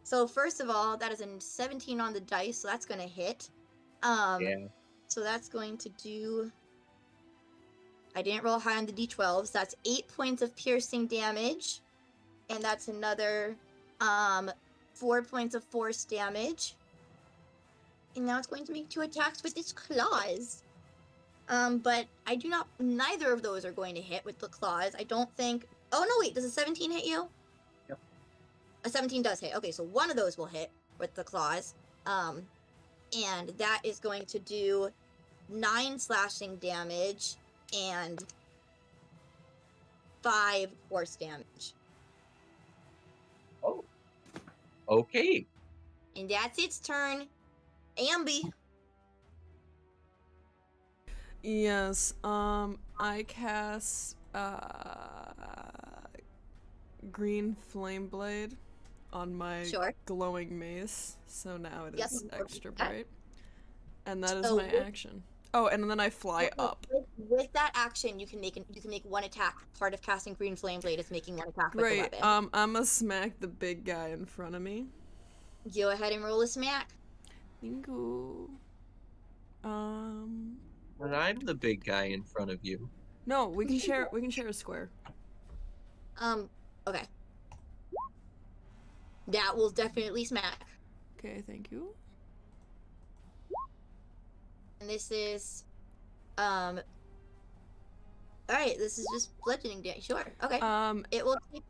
Speaker 1: So first of all, that is a 17 on the dice, so that's going to hit.
Speaker 2: Yeah.
Speaker 1: So that's going to do. I didn't roll high on the d12, so that's 8 points of piercing damage, and that's another 4 points of force damage. And now it's going to make 2 attacks with its claws. But I do not. Neither of those are going to hit with the claws. I don't think. Oh no! Wait, does a 17 hit you?
Speaker 2: Yep.
Speaker 1: A 17 does hit. Okay, so one of those will hit with the claws. And that is going to do 9 slashing damage and 5 force damage.
Speaker 2: Oh. Okay.
Speaker 1: And that's its turn. Ambi.
Speaker 4: Yes, I cast green flame blade on my
Speaker 1: Sure.
Speaker 4: glowing mace, so now it
Speaker 1: Yes,
Speaker 4: is
Speaker 1: we'll
Speaker 4: extra
Speaker 1: do that.
Speaker 4: bright. And that is
Speaker 1: So
Speaker 4: my action. Oh, and then I fly up.
Speaker 1: With that action, you can make one attack. Part of casting Green Flame Blade is making one attack with the
Speaker 4: Great.
Speaker 1: weapon.
Speaker 4: I'ma smack the big guy in front of me.
Speaker 1: Go ahead and roll a smack.
Speaker 4: Thank you.
Speaker 2: And I'm the big guy in front of you.
Speaker 4: No, we can share. We can share a square.
Speaker 1: Okay. That will definitely smack.
Speaker 4: Okay, thank you.
Speaker 1: And this is, all right. This is just bludgeoning damage. Sure. Okay. It will take.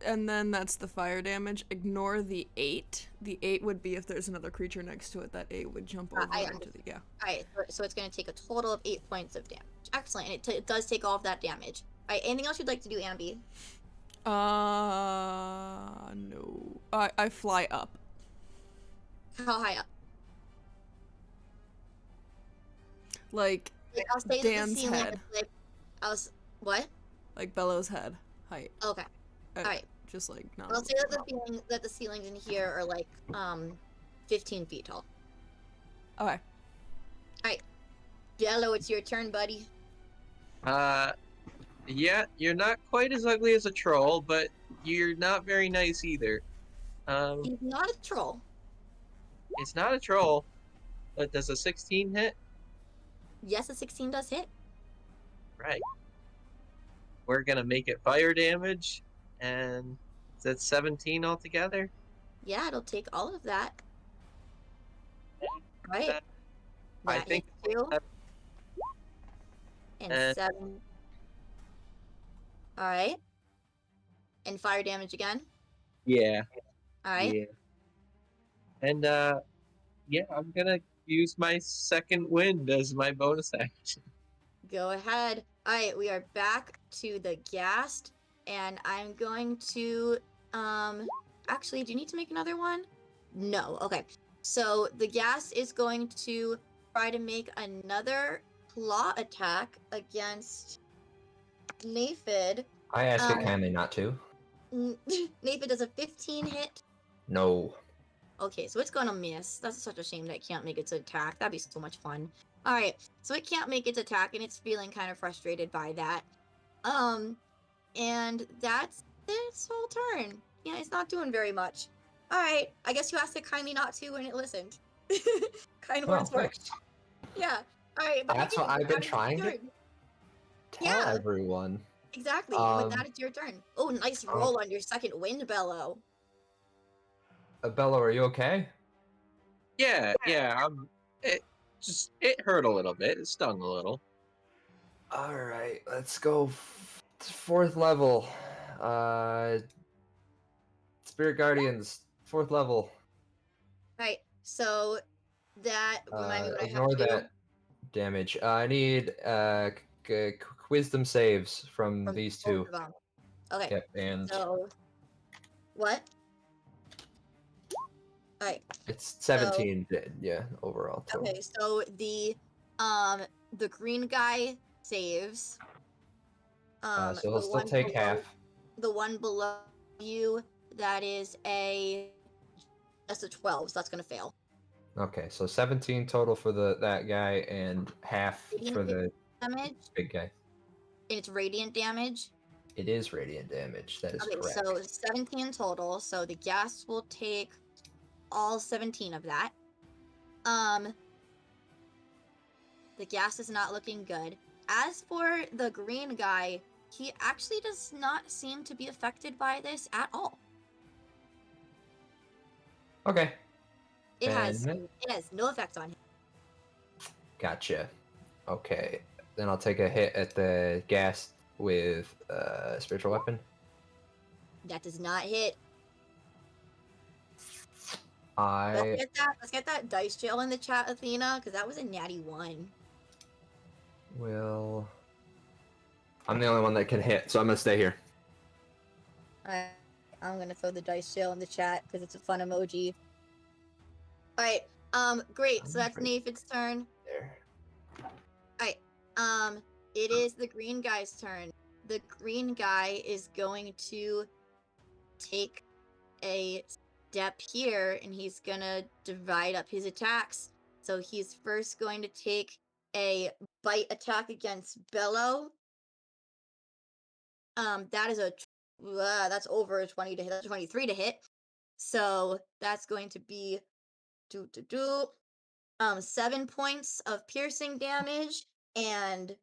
Speaker 4: And then that's the fire damage. Ignore the 8. The 8 would be if there's another creature next to it. That 8 would jump over into the
Speaker 1: All right. So it's going to take a total of 8 points of damage. Excellent. And it does take all of that damage. All right. Anything else you'd like to do, Ambi?
Speaker 4: No. I fly up.
Speaker 1: How high up?
Speaker 4: Like
Speaker 1: I'll say
Speaker 4: Dan's
Speaker 1: that the ceiling
Speaker 4: head.
Speaker 1: is like, what?
Speaker 4: Like Bellow's head height.
Speaker 1: Okay. All right.
Speaker 4: Just like not.
Speaker 1: I'll say that the ceilings in here are like 15 feet tall.
Speaker 4: Okay.
Speaker 1: All right. Bellow, it's your turn, buddy.
Speaker 2: Yeah, you're not quite as ugly as a troll, but you're not very nice either.
Speaker 1: He's not a troll.
Speaker 2: It's not a troll, but does a 16 hit?
Speaker 1: Yes, a 16 does hit.
Speaker 2: Right. We're gonna make it fire damage, and that's 17 altogether.
Speaker 1: Yeah, it'll take all of that. Right.
Speaker 2: That- I
Speaker 1: That
Speaker 2: think
Speaker 1: hits you.
Speaker 2: that-
Speaker 1: And 7. All right. And fire damage again.
Speaker 2: Yeah.
Speaker 1: All right.
Speaker 2: Yeah. And yeah, I'm gonna use my second wind as my bonus action.
Speaker 1: Go ahead. All right, we are back to the ghast, and I'm going to actually, do you need to make another one? No. Okay. So the ghast is going to try to make another claw attack against Naephid.
Speaker 3: I ask it kindly not to.
Speaker 1: Naephid does a 15 hit.
Speaker 3: No.
Speaker 1: Okay, so it's gonna miss. That's such a shame that it can't make its attack. That'd be so much fun. Alright, so it can't make its attack, and it's feeling kind of frustrated by that. And that's its whole turn. Yeah, it's not doing very much. Alright, I guess you asked it kindly not to, and it listened. Kind words work.
Speaker 3: Thanks.
Speaker 1: Yeah. Alright, but
Speaker 3: That's what I've been trying to tell
Speaker 1: Yeah.
Speaker 3: everyone.
Speaker 1: Exactly, and with that, it's your turn. Oh, nice roll on your second wind, Bellow.
Speaker 3: Bello, are you okay?
Speaker 2: Yeah. It hurt a little bit. It stung a little.
Speaker 3: All right, let's go. 4th level. Spirit Guardians, 4th level.
Speaker 1: Right, so that remind me what I have
Speaker 3: Ignore
Speaker 1: to do.
Speaker 3: that damage. I need wisdom saves from these
Speaker 1: both
Speaker 3: 2.
Speaker 1: of them. Okay.
Speaker 3: Yep, and
Speaker 1: So, what? Alright.
Speaker 3: it's 17. Yeah, overall total.
Speaker 1: Okay, so the green guy saves.
Speaker 3: So he'll
Speaker 1: the
Speaker 3: still
Speaker 1: one
Speaker 3: take
Speaker 1: below-
Speaker 3: half.
Speaker 1: The one below you, that's a 12, so that's gonna fail.
Speaker 3: Okay, so 17 total for that guy and half for the
Speaker 1: Damage,
Speaker 3: big guy.
Speaker 1: and it's radiant damage.
Speaker 3: It is radiant damage. That is
Speaker 1: Okay,
Speaker 3: correct.
Speaker 1: so 17 total. So the ghast will take all 17 of that. The ghast is not looking good. As for the green guy, he actually does not seem to be affected by this at all.
Speaker 3: Okay,
Speaker 1: It has
Speaker 3: And-
Speaker 1: no effect on him.
Speaker 3: gotcha. Okay, then I'll take a hit at the ghast with spiritual weapon.
Speaker 1: That does not hit.
Speaker 3: I
Speaker 1: Let's get that dice jail in the chat, Athena, because that was a natty 1.
Speaker 3: will. I'm the only one that can hit, so I'm gonna stay here.
Speaker 1: Alright, I'm gonna throw the dice jail in the chat because it's a fun emoji. Alright, great. So that's Naephid's turn.
Speaker 3: There.
Speaker 1: Alright, it is the green guy's turn. The green guy is going to take a step here, and he's gonna divide up his attacks. So he's first going to take a bite attack against Bellow. That is that's over a 20 to hit. That's 23 to hit. So that's going to be 7 points of piercing damage, and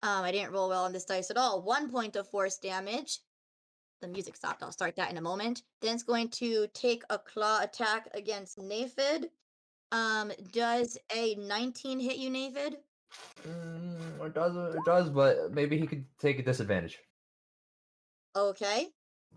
Speaker 1: I didn't roll well on this dice at all. 1 point of force damage. The music stopped. I'll start that in a moment. Then it's going to take a claw attack against Naephid. Does a 19 hit you, Naephid?
Speaker 3: It does, but maybe he could take a disadvantage.
Speaker 1: Okay,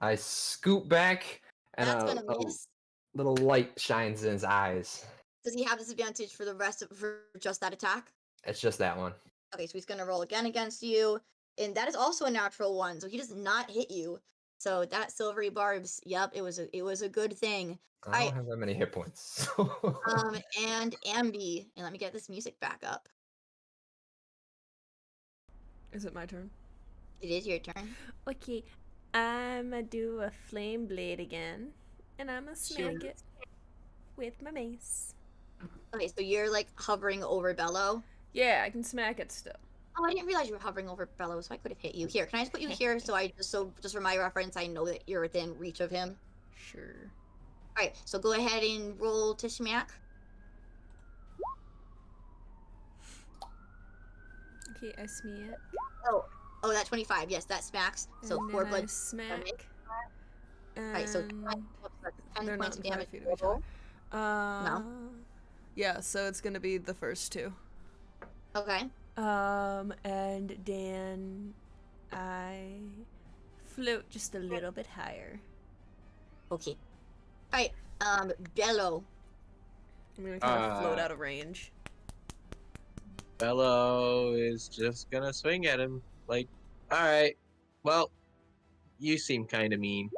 Speaker 3: I scoot back, and
Speaker 1: that's
Speaker 3: a
Speaker 1: gonna miss.
Speaker 3: little light shines in his eyes.
Speaker 1: Does he have disadvantage for the rest of for just that attack?
Speaker 3: It's just that one.
Speaker 1: Okay, so he's gonna roll again against you, and that is also a natural one, so he does not hit you. So that silvery barbs, yep, it was a good thing.
Speaker 3: I don't have that many hit points. So.
Speaker 1: And Ambi, and let me get this music back up.
Speaker 4: Is it my turn?
Speaker 1: It is your turn.
Speaker 5: Okay, I'ma do a flame blade again, and I'ma smack
Speaker 1: Sure.
Speaker 5: it with my mace.
Speaker 1: Okay, so you're like hovering over Bellow.
Speaker 4: Yeah, I can smack it still.
Speaker 1: Oh, I didn't realize you were hovering over Bellow, so I could have hit you. Here, can I just put you here so just for my reference, I know that you're within reach of him.
Speaker 4: Sure.
Speaker 1: All right, so go ahead and roll to smack.
Speaker 5: Okay, I smack.
Speaker 1: Oh, that 25. Yes, that smacks. So
Speaker 5: and
Speaker 1: 4
Speaker 5: then
Speaker 1: blood
Speaker 5: I smack.
Speaker 1: damage. Alright, so 10
Speaker 4: they're
Speaker 1: points
Speaker 4: not
Speaker 1: of
Speaker 4: in 5
Speaker 1: damage
Speaker 4: feet of each
Speaker 1: total.
Speaker 4: other. Yeah, so it's gonna be the first two.
Speaker 1: Okay.
Speaker 5: And then I float just a little bit higher.
Speaker 1: Okay. Alright, Bellow.
Speaker 4: I'm gonna kind of float out of range.
Speaker 2: Bellow is just gonna swing at him. Like, alright, well, you seem kind of mean.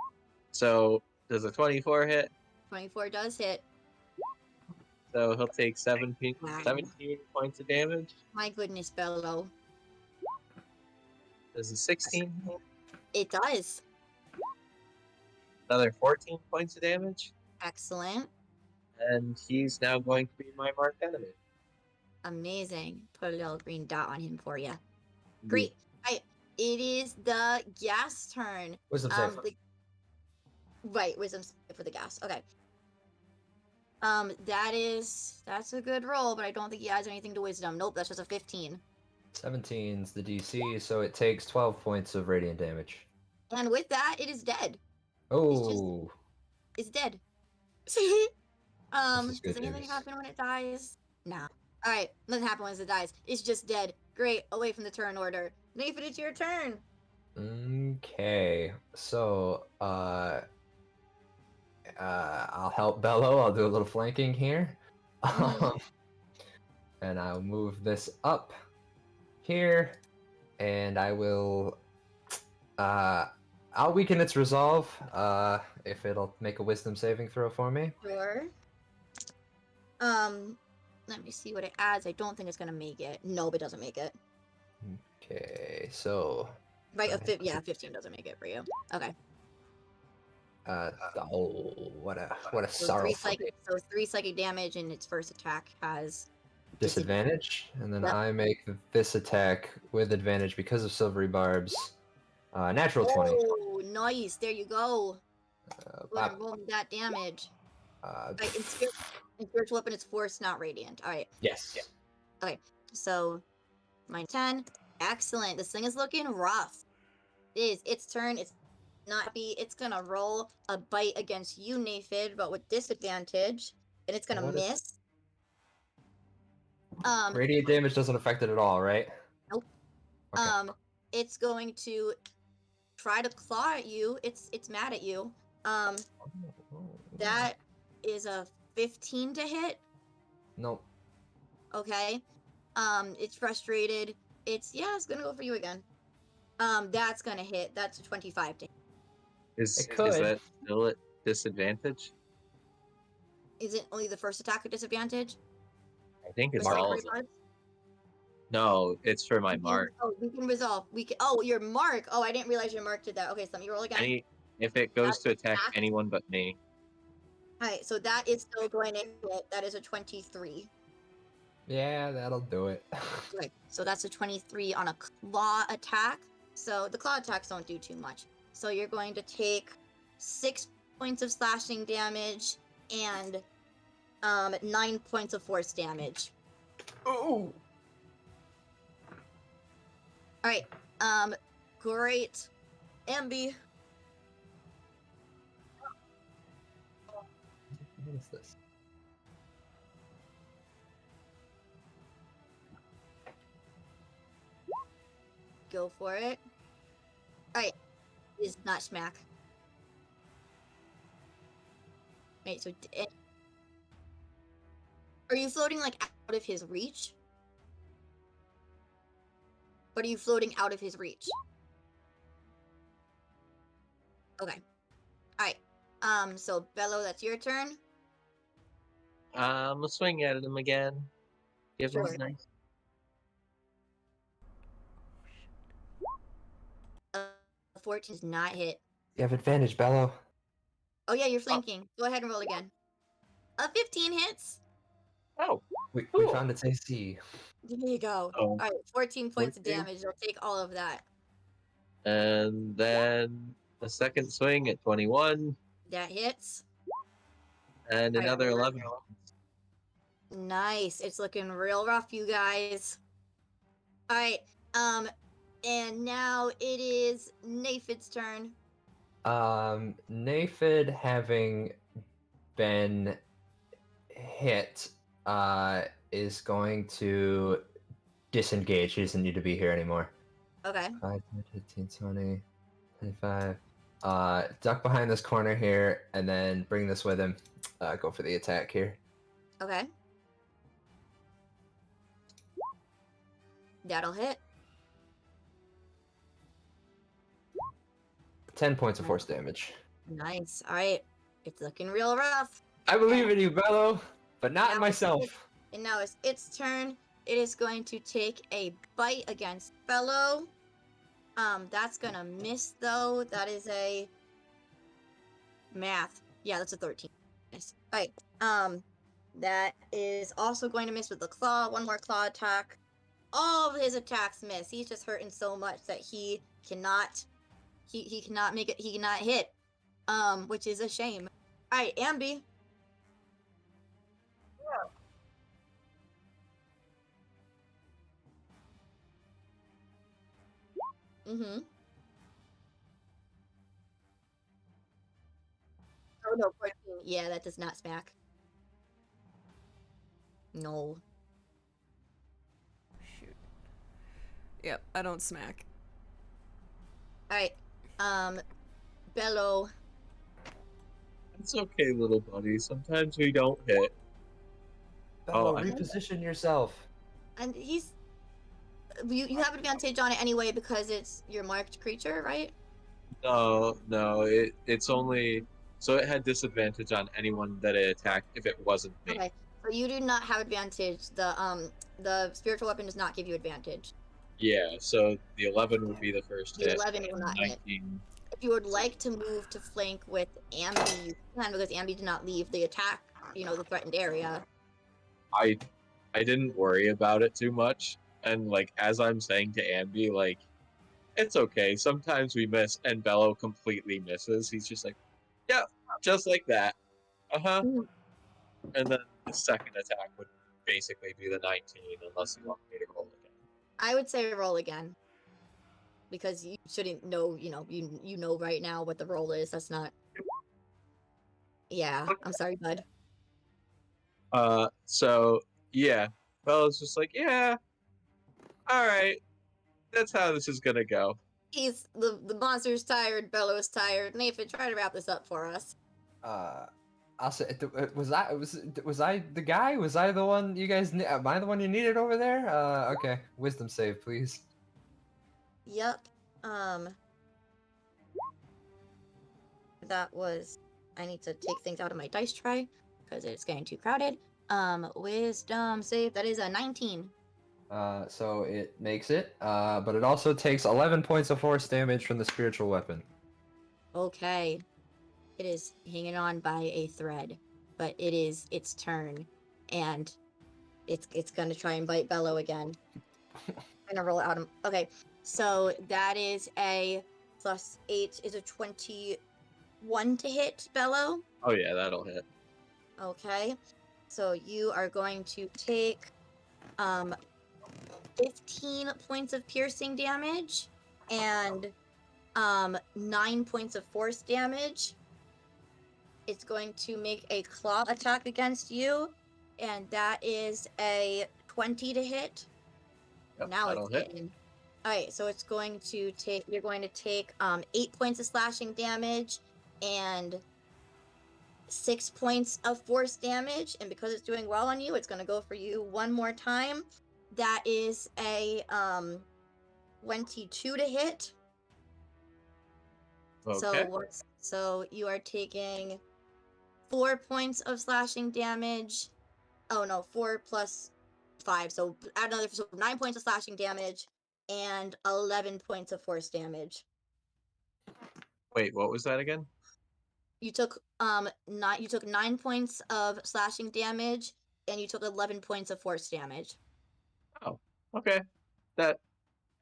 Speaker 2: So, does a 24 hit?
Speaker 1: 24 does hit.
Speaker 2: So he'll take 17
Speaker 1: Wow.
Speaker 2: points of damage.
Speaker 1: My goodness, Bellow.
Speaker 2: Does a 16 hit?
Speaker 1: It does.
Speaker 2: Another 14 points of damage.
Speaker 1: Excellent.
Speaker 2: And he's now going to be my marked enemy.
Speaker 1: Amazing. Put a little green dot on him for you. Great. Alright, it is the gas turn.
Speaker 3: Wisdom save.
Speaker 1: Right, wisdom save for the gas. Okay. That's a good roll, but I don't think he adds anything to wisdom. Nope, that's just a 15.
Speaker 3: 17's the DC, so it takes 12 points of radiant damage.
Speaker 1: And with that, it is dead.
Speaker 3: Oh.
Speaker 1: It's dead.
Speaker 3: This is
Speaker 1: Does
Speaker 3: good
Speaker 1: anything
Speaker 3: news.
Speaker 1: happen when it dies? Nah. Alright, nothing happens when it dies. It's just dead. Great, away from the turn order. Naephid, it's your turn.
Speaker 3: Okay, so I'll help Bellow. I'll do a little flanking here, and I'll move this up here, and I will. I'll weaken its resolve. If it'll make a wisdom saving throw for me.
Speaker 1: Sure. Let me see what it adds. I don't think it's gonna make it. Nope, it doesn't make it.
Speaker 3: Okay, so.
Speaker 1: Right, 15 doesn't make it for you. Okay.
Speaker 3: Oh, what a
Speaker 1: So
Speaker 3: sorrow.
Speaker 1: 3 psychic damage, and its first attack has
Speaker 3: Disadvantage, and then
Speaker 1: Yep.
Speaker 3: I make this attack with advantage because of silvery barbs. Natural 20.
Speaker 1: Oh, nice. There you go. Go ahead
Speaker 3: Bop.
Speaker 1: and roll me that damage.
Speaker 3: Uh,
Speaker 1: Right, in spiritual weapon, it's force, not radiant. All right.
Speaker 3: yes.
Speaker 1: So, mine 10. Excellent. This thing is looking rough. It is. Its turn. It's not happy. It's gonna roll a bite against you, Naephid, but with disadvantage, and it's gonna
Speaker 3: What is-
Speaker 1: miss.
Speaker 3: Radiant damage doesn't affect it at all, right?
Speaker 1: Nope.
Speaker 3: Okay.
Speaker 1: It's going to try to claw at you. It's mad at you. That is a 15 to hit.
Speaker 3: Nope.
Speaker 1: Okay. It's frustrated. It's gonna go for you again. That's gonna hit. That's a 25 to hit.
Speaker 2: Is
Speaker 3: It could.
Speaker 2: that still at disadvantage?
Speaker 1: Is it only the first attack at disadvantage?
Speaker 2: I think it's
Speaker 1: For
Speaker 2: all
Speaker 1: secondary
Speaker 2: of them.
Speaker 1: cards?
Speaker 2: No, it's for my
Speaker 1: We can-
Speaker 2: mark.
Speaker 1: Oh, we can resolve. Oh, your mark. Oh, I didn't realize your mark did that. Okay, so let me roll again.
Speaker 2: If it goes
Speaker 1: That's
Speaker 2: to attack
Speaker 1: attack.
Speaker 2: anyone but me.
Speaker 1: Alright, so that is still going to hit. That is a 23.
Speaker 3: Yeah, that'll do it.
Speaker 1: Right. So that's a 23 on a claw attack. So the claw attacks don't do too much. So you're going to take 6 points of slashing damage and 9 points of force damage.
Speaker 3: Oh.
Speaker 1: Alright. Great. Ambi.
Speaker 3: What is this?
Speaker 1: Go for it. Alright. Is not smack. Right, so are you floating like out of his reach? But are you floating out of his reach? Okay. Alright. So Bellow, that's your turn.
Speaker 2: Let's swing at him again. Give him
Speaker 1: Sure.
Speaker 2: a nice.
Speaker 1: 14 does not hit.
Speaker 3: You have advantage, Bellow.
Speaker 1: Oh yeah, you're flanking. Go ahead and roll again. 15 hits.
Speaker 2: Oh,
Speaker 3: We
Speaker 2: Cool.
Speaker 3: found its AC.
Speaker 1: There you go.
Speaker 2: Oh.
Speaker 1: Alright, 14 points of
Speaker 2: 14.
Speaker 1: damage. You'll take all of that.
Speaker 2: and then a second swing at 21,
Speaker 1: That hits.
Speaker 2: and
Speaker 1: Alright,
Speaker 2: another 11.
Speaker 1: Nice. It's looking real rough, you guys. Alright, and now it is Naephid's turn.
Speaker 3: Naephid, having been hit, is going to disengage. He doesn't need to be here anymore.
Speaker 1: Okay.
Speaker 3: 5, 10, 15, 20, 25. Duck behind this corner here, and then bring this with him. Go for the attack here.
Speaker 1: Okay. That'll hit.
Speaker 3: 10 points of force damage.
Speaker 1: Nice. Alright. It's looking real rough.
Speaker 3: I believe in you, Bellow, but not in
Speaker 1: Now
Speaker 3: myself.
Speaker 1: And now it's its turn. It is going to take a bite against Bellow. That's gonna miss though. That is a math. Yeah, that's a 13. Nice. Alright. That is also going to miss with the claw. One more claw attack. All of his attacks miss. He's just hurting so much that he cannot he cannot make it, he cannot hit. Which is a shame. Alright, Ambi. Mm-hmm. Oh no, 14. Yeah, that does not smack. No.
Speaker 4: Shoot. Yep, I don't smack.
Speaker 1: Alright. Bellow.
Speaker 2: It's okay, little buddy. Sometimes we don't hit.
Speaker 3: Bellow,
Speaker 2: I-
Speaker 3: reposition yourself.
Speaker 1: And he's you have advantage on it anyway because it's your marked creature, right?
Speaker 2: No, it's only so it had disadvantage on anyone that it attacked if it wasn't me.
Speaker 1: Okay. So you do not have advantage. The spiritual weapon does not give you advantage.
Speaker 2: Yeah, so the 11 would be the first
Speaker 1: The
Speaker 2: hit.
Speaker 1: 11 will not hit.
Speaker 2: 19.
Speaker 1: If you would like to move to flank with Ambi, you can because Ambi did not leave the attack, the threatened area.
Speaker 2: I didn't worry about it too much, and like as I'm saying to Ambi, like it's okay. Sometimes we miss, and Bellow completely misses. He's just like, yeah, just like that. Uh-huh.
Speaker 1: Mhm.
Speaker 2: And then the second attack would basically be the 19, unless you want me to roll again.
Speaker 1: I would say roll again. Because you shouldn't know, you know right now what the roll is. That's not. Yeah, I'm sorry, bud.
Speaker 2: So yeah, Bellow's just like, yeah, all right, that's how this is gonna go.
Speaker 1: He's the monster's tired. Bellow's tired. Naephid, try to wrap this up for us.
Speaker 3: I'll say, was I the guy? Was I the one you guys? Am I the one you needed over there? Okay. Wisdom save, please.
Speaker 1: Yep. That was. I need to take things out of my dice tray because it's getting too crowded. Wisdom save. That is a 19.
Speaker 3: So it makes it. But it also takes 11 points of force damage from the spiritual weapon.
Speaker 1: Okay. It is hanging on by a thread, but it is its turn, and it's gonna try and bite Bellow again. I'm gonna roll it out. Okay, so that is a +8 is a 21 to hit Bellow.
Speaker 2: Oh yeah, that'll hit.
Speaker 1: Okay, so you are going to take 15 points of piercing damage and 9 points of force damage. It's going to make a claw attack against you, and that is a 20 to hit.
Speaker 2: Yep,
Speaker 1: Now
Speaker 2: that'll
Speaker 1: it's
Speaker 2: hit.
Speaker 1: hitting. All right, so it's going to take. You're going to take 8 points of slashing damage and 6 points of force damage, and because it's doing well on you, it's going to go for you one more time. That is a 22 to hit.
Speaker 2: Okay.
Speaker 1: So you are taking 4 points of slashing damage. Oh no, 4 plus 5. So add another, so 9 points of slashing damage and 11 points of force damage.
Speaker 2: Wait, what was that again?
Speaker 1: You took 9 points of slashing damage and you took 11 points of force damage.
Speaker 2: Oh, okay. That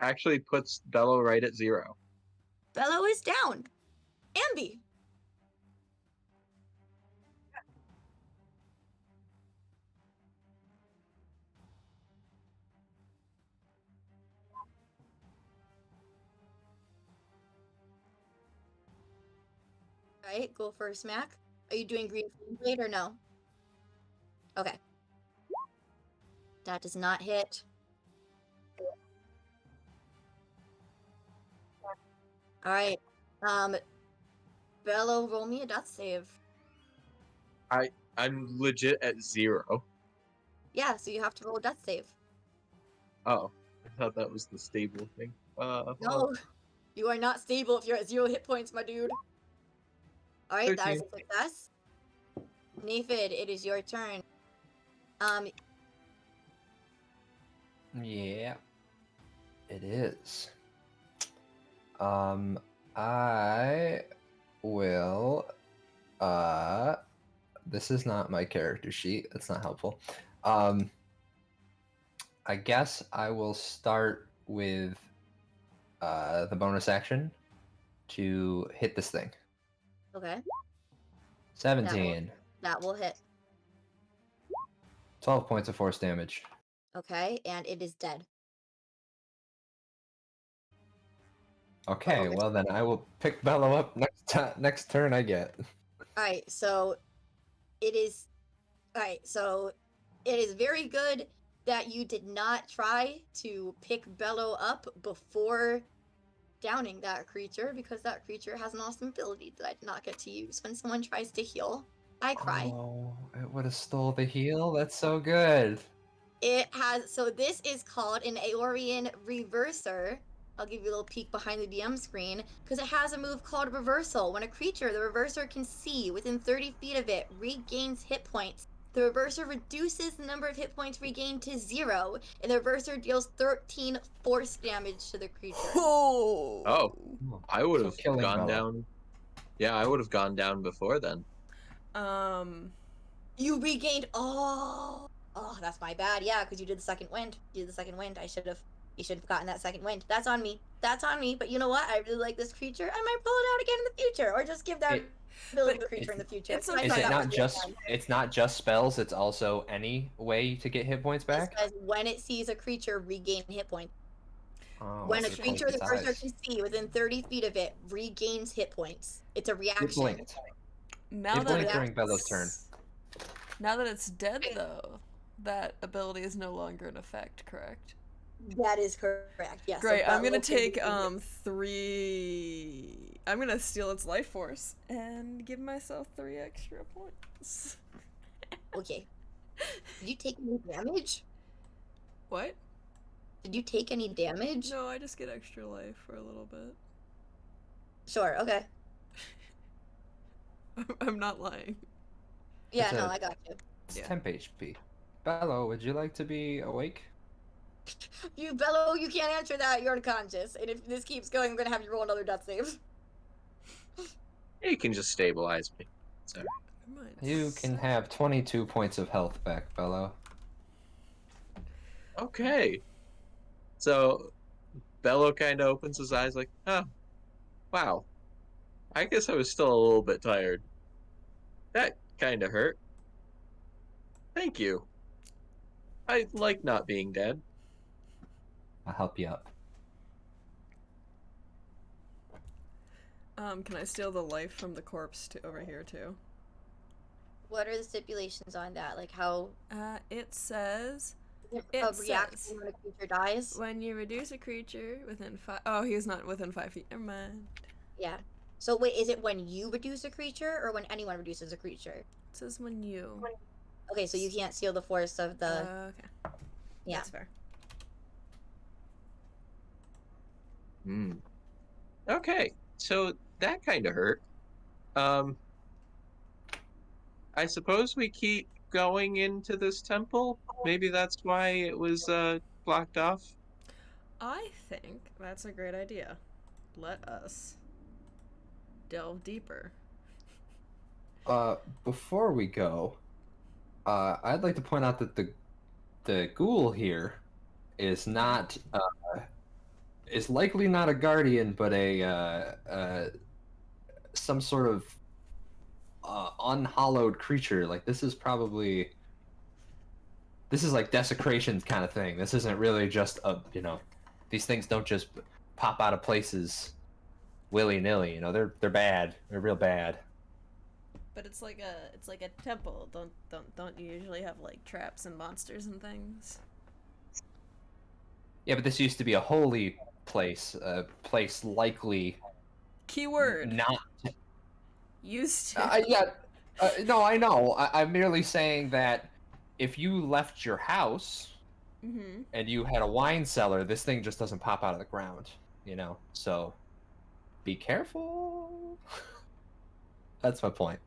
Speaker 2: actually puts Bellow right at 0.
Speaker 1: Bellow is down. Ambi. All right, go for a smack. Are you doing green flame blade or no? Okay. That does not hit. All right. Bellow, roll me a death save.
Speaker 2: I'm legit at 0.
Speaker 1: Yeah, so you have to roll a death save.
Speaker 2: Oh, I thought that was the stable thing.
Speaker 1: No, you are not stable if you're at 0 hit points, my dude. All right, that is a
Speaker 2: 13.
Speaker 1: success. Naephid, it is your turn.
Speaker 3: Yeah, it is. I will. This is not my character sheet. That's not helpful. I guess I will start with the bonus action to hit this thing.
Speaker 1: Okay,
Speaker 3: 17.
Speaker 1: that will hit.
Speaker 3: 12 points of force damage.
Speaker 1: Okay, and it is dead.
Speaker 3: Okay, well then I will pick Bellow up next turn I get.
Speaker 1: All right, so it is. All right, so it is very good that you did not try to pick Bellow up before downing that creature, because that creature has an awesome ability that I did not get to use. When someone tries to heal, I cry.
Speaker 3: Oh, it would have stole the heal? That's so good.
Speaker 1: It has, so this is called an Aeorian Reverser. I'll give you a little peek behind the DM screen, because it has a move called Reversal. When a creature the Reverser can see within 30 feet of it regains hit points, the Reverser reduces the number of hit points regained to 0, and the Reverser deals 13 force damage to the creature.
Speaker 2: Oh, I would have
Speaker 3: killing
Speaker 2: gone
Speaker 3: Bellow.
Speaker 2: down. Yeah, I would have gone down before then.
Speaker 1: You regained, oh, that's my bad. Yeah, because you did the second wind. You should have gotten that second wind. That's on me. But you know what? I really like this creature. I might pull it out again in the future, or just give that ability to the creature in the future.
Speaker 4: it's
Speaker 1: I
Speaker 3: Is
Speaker 1: thought
Speaker 3: it
Speaker 1: that
Speaker 3: not
Speaker 1: was
Speaker 3: just
Speaker 1: fun.
Speaker 3: it's not just spells, it's also any way to get hit points
Speaker 1: It
Speaker 3: back?
Speaker 1: says when it sees a creature regain hit points.
Speaker 3: Oh,
Speaker 1: When a
Speaker 3: it's
Speaker 1: creature the
Speaker 3: close
Speaker 1: cursor
Speaker 3: its
Speaker 1: can
Speaker 3: eyes.
Speaker 1: see within 30 feet of it regains hit points. It's a
Speaker 3: It
Speaker 1: reaction.
Speaker 3: blinked.
Speaker 4: Now
Speaker 3: It
Speaker 4: that
Speaker 3: blinked
Speaker 1: it-
Speaker 3: during Bellow's turn.
Speaker 4: Now that it's dead, though, that ability is no longer in effect, correct?
Speaker 1: That is correct. Yes.
Speaker 4: Great.
Speaker 1: So
Speaker 4: I'm gonna
Speaker 1: Bellow can
Speaker 4: take
Speaker 1: regain-
Speaker 4: 3. I'm gonna steal its life force and give myself 3 extra points.
Speaker 1: Okay. Did you take any damage?
Speaker 4: What?
Speaker 1: Did you take any damage?
Speaker 4: No, I just get extra life for a little bit.
Speaker 1: Sure. Okay.
Speaker 4: I'm not lying.
Speaker 1: Yeah.
Speaker 3: It's
Speaker 1: No,
Speaker 3: a-
Speaker 1: I got you.
Speaker 3: It's
Speaker 4: Yeah.
Speaker 3: temp HP. Bellow, would you like to be awake?
Speaker 1: You Bellow, you can't answer that. You're unconscious, and if this keeps going, I'm gonna have you roll another death save.
Speaker 2: You can just stabilize me. Sorry.
Speaker 4: Never mind.
Speaker 3: You can have 22 points of health back, Bellow.
Speaker 2: Okay. So Bello kind of opens his eyes like, oh, wow. I guess I was still a little bit tired. That kind of hurt. Thank you. I like not being dead.
Speaker 3: I'll help you up.
Speaker 4: Can I steal the life from the corpse over here too?
Speaker 1: What are the stipulations on that? Like how
Speaker 4: It says
Speaker 1: a reaction when a creature dies?
Speaker 4: when you reduce a creature within 5. Oh, he's not within 5 feet. Never mind.
Speaker 1: Yeah. So wait, is it when you reduce a creature or when anyone reduces a creature?
Speaker 4: It says when you.
Speaker 1: Okay, so you can't steal the force of the.
Speaker 4: Okay.
Speaker 1: Yeah.
Speaker 4: That's fair.
Speaker 2: Hmm. Okay, so that kind of hurt. I suppose we keep going into this temple. Maybe that's why it was blocked off.
Speaker 4: I think that's a great idea. Let us delve deeper.
Speaker 3: Before we go, I'd like to point out that the ghoul here is not is likely not a guardian, but a some sort of unhallowed creature. Like this is like desecration kind of thing. This isn't really just these things don't just pop out of places willy nilly. They're bad. They're real bad.
Speaker 4: But it's like a temple. Don't you usually have like traps and monsters and things?
Speaker 3: Yeah, but this used to be a holy place. A place likely
Speaker 4: Keyword.
Speaker 3: not.
Speaker 4: Used to.
Speaker 3: No, I know. I'm merely saying that if you left your house
Speaker 4: Mm-hmm.
Speaker 3: and you had a wine cellar, this thing just doesn't pop out of the ground, So be careful. That's my point.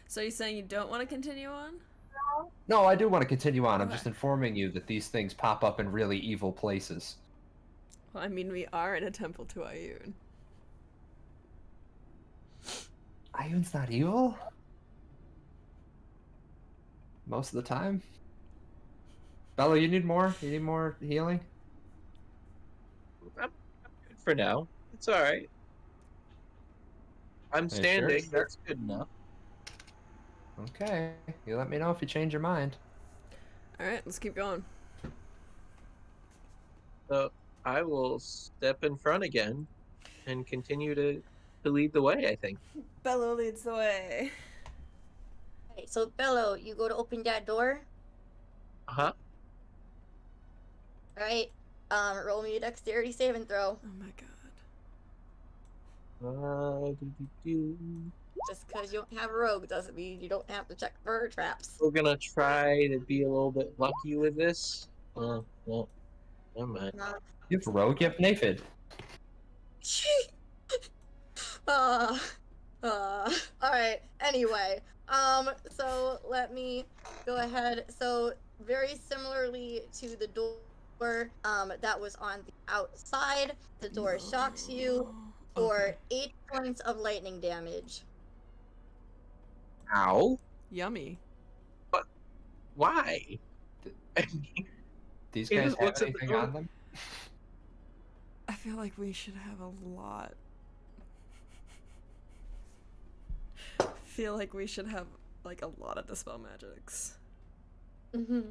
Speaker 4: So you're saying you don't want to continue on?
Speaker 3: No, I do want to continue on. I'm
Speaker 4: Okay.
Speaker 3: just informing you that these things pop up in really evil places.
Speaker 4: Well, I mean, we are in a temple to Ayun.
Speaker 3: Ayun's not evil? Most of the time? Bello, you need more? You need more healing?
Speaker 2: I'm good for now. It's all right. I'm
Speaker 3: you sure?
Speaker 2: standing. That's good enough.
Speaker 3: Okay. You let me know if you change your mind.
Speaker 4: Alright, let's keep going.
Speaker 2: So I will step in front again and continue to lead the way, I think.
Speaker 4: Bellow leads the way.
Speaker 1: Okay, so Bello, you go to open that door.
Speaker 2: Uh-huh.
Speaker 1: All right. Roll me a dexterity saving throw.
Speaker 4: Oh my god.
Speaker 1: Just because you don't have a rogue doesn't mean you don't have to check for traps.
Speaker 2: We're gonna try to be a little bit lucky with this. Well, never mind.
Speaker 3: You have rogue, you have Naephid.
Speaker 1: All right. Anyway, so let me go ahead. So very similarly to the door, that was on the outside, the door shocks you for 8 points of lightning damage.
Speaker 2: Ow?
Speaker 4: Yummy.
Speaker 2: Why?
Speaker 3: These
Speaker 2: He
Speaker 3: guys
Speaker 2: just
Speaker 3: have
Speaker 2: looks at the
Speaker 3: anything
Speaker 2: door.
Speaker 3: on them?
Speaker 4: I feel like we should have a lot. Feel like we should have like a lot of dispel magics.
Speaker 1: Mm-hmm.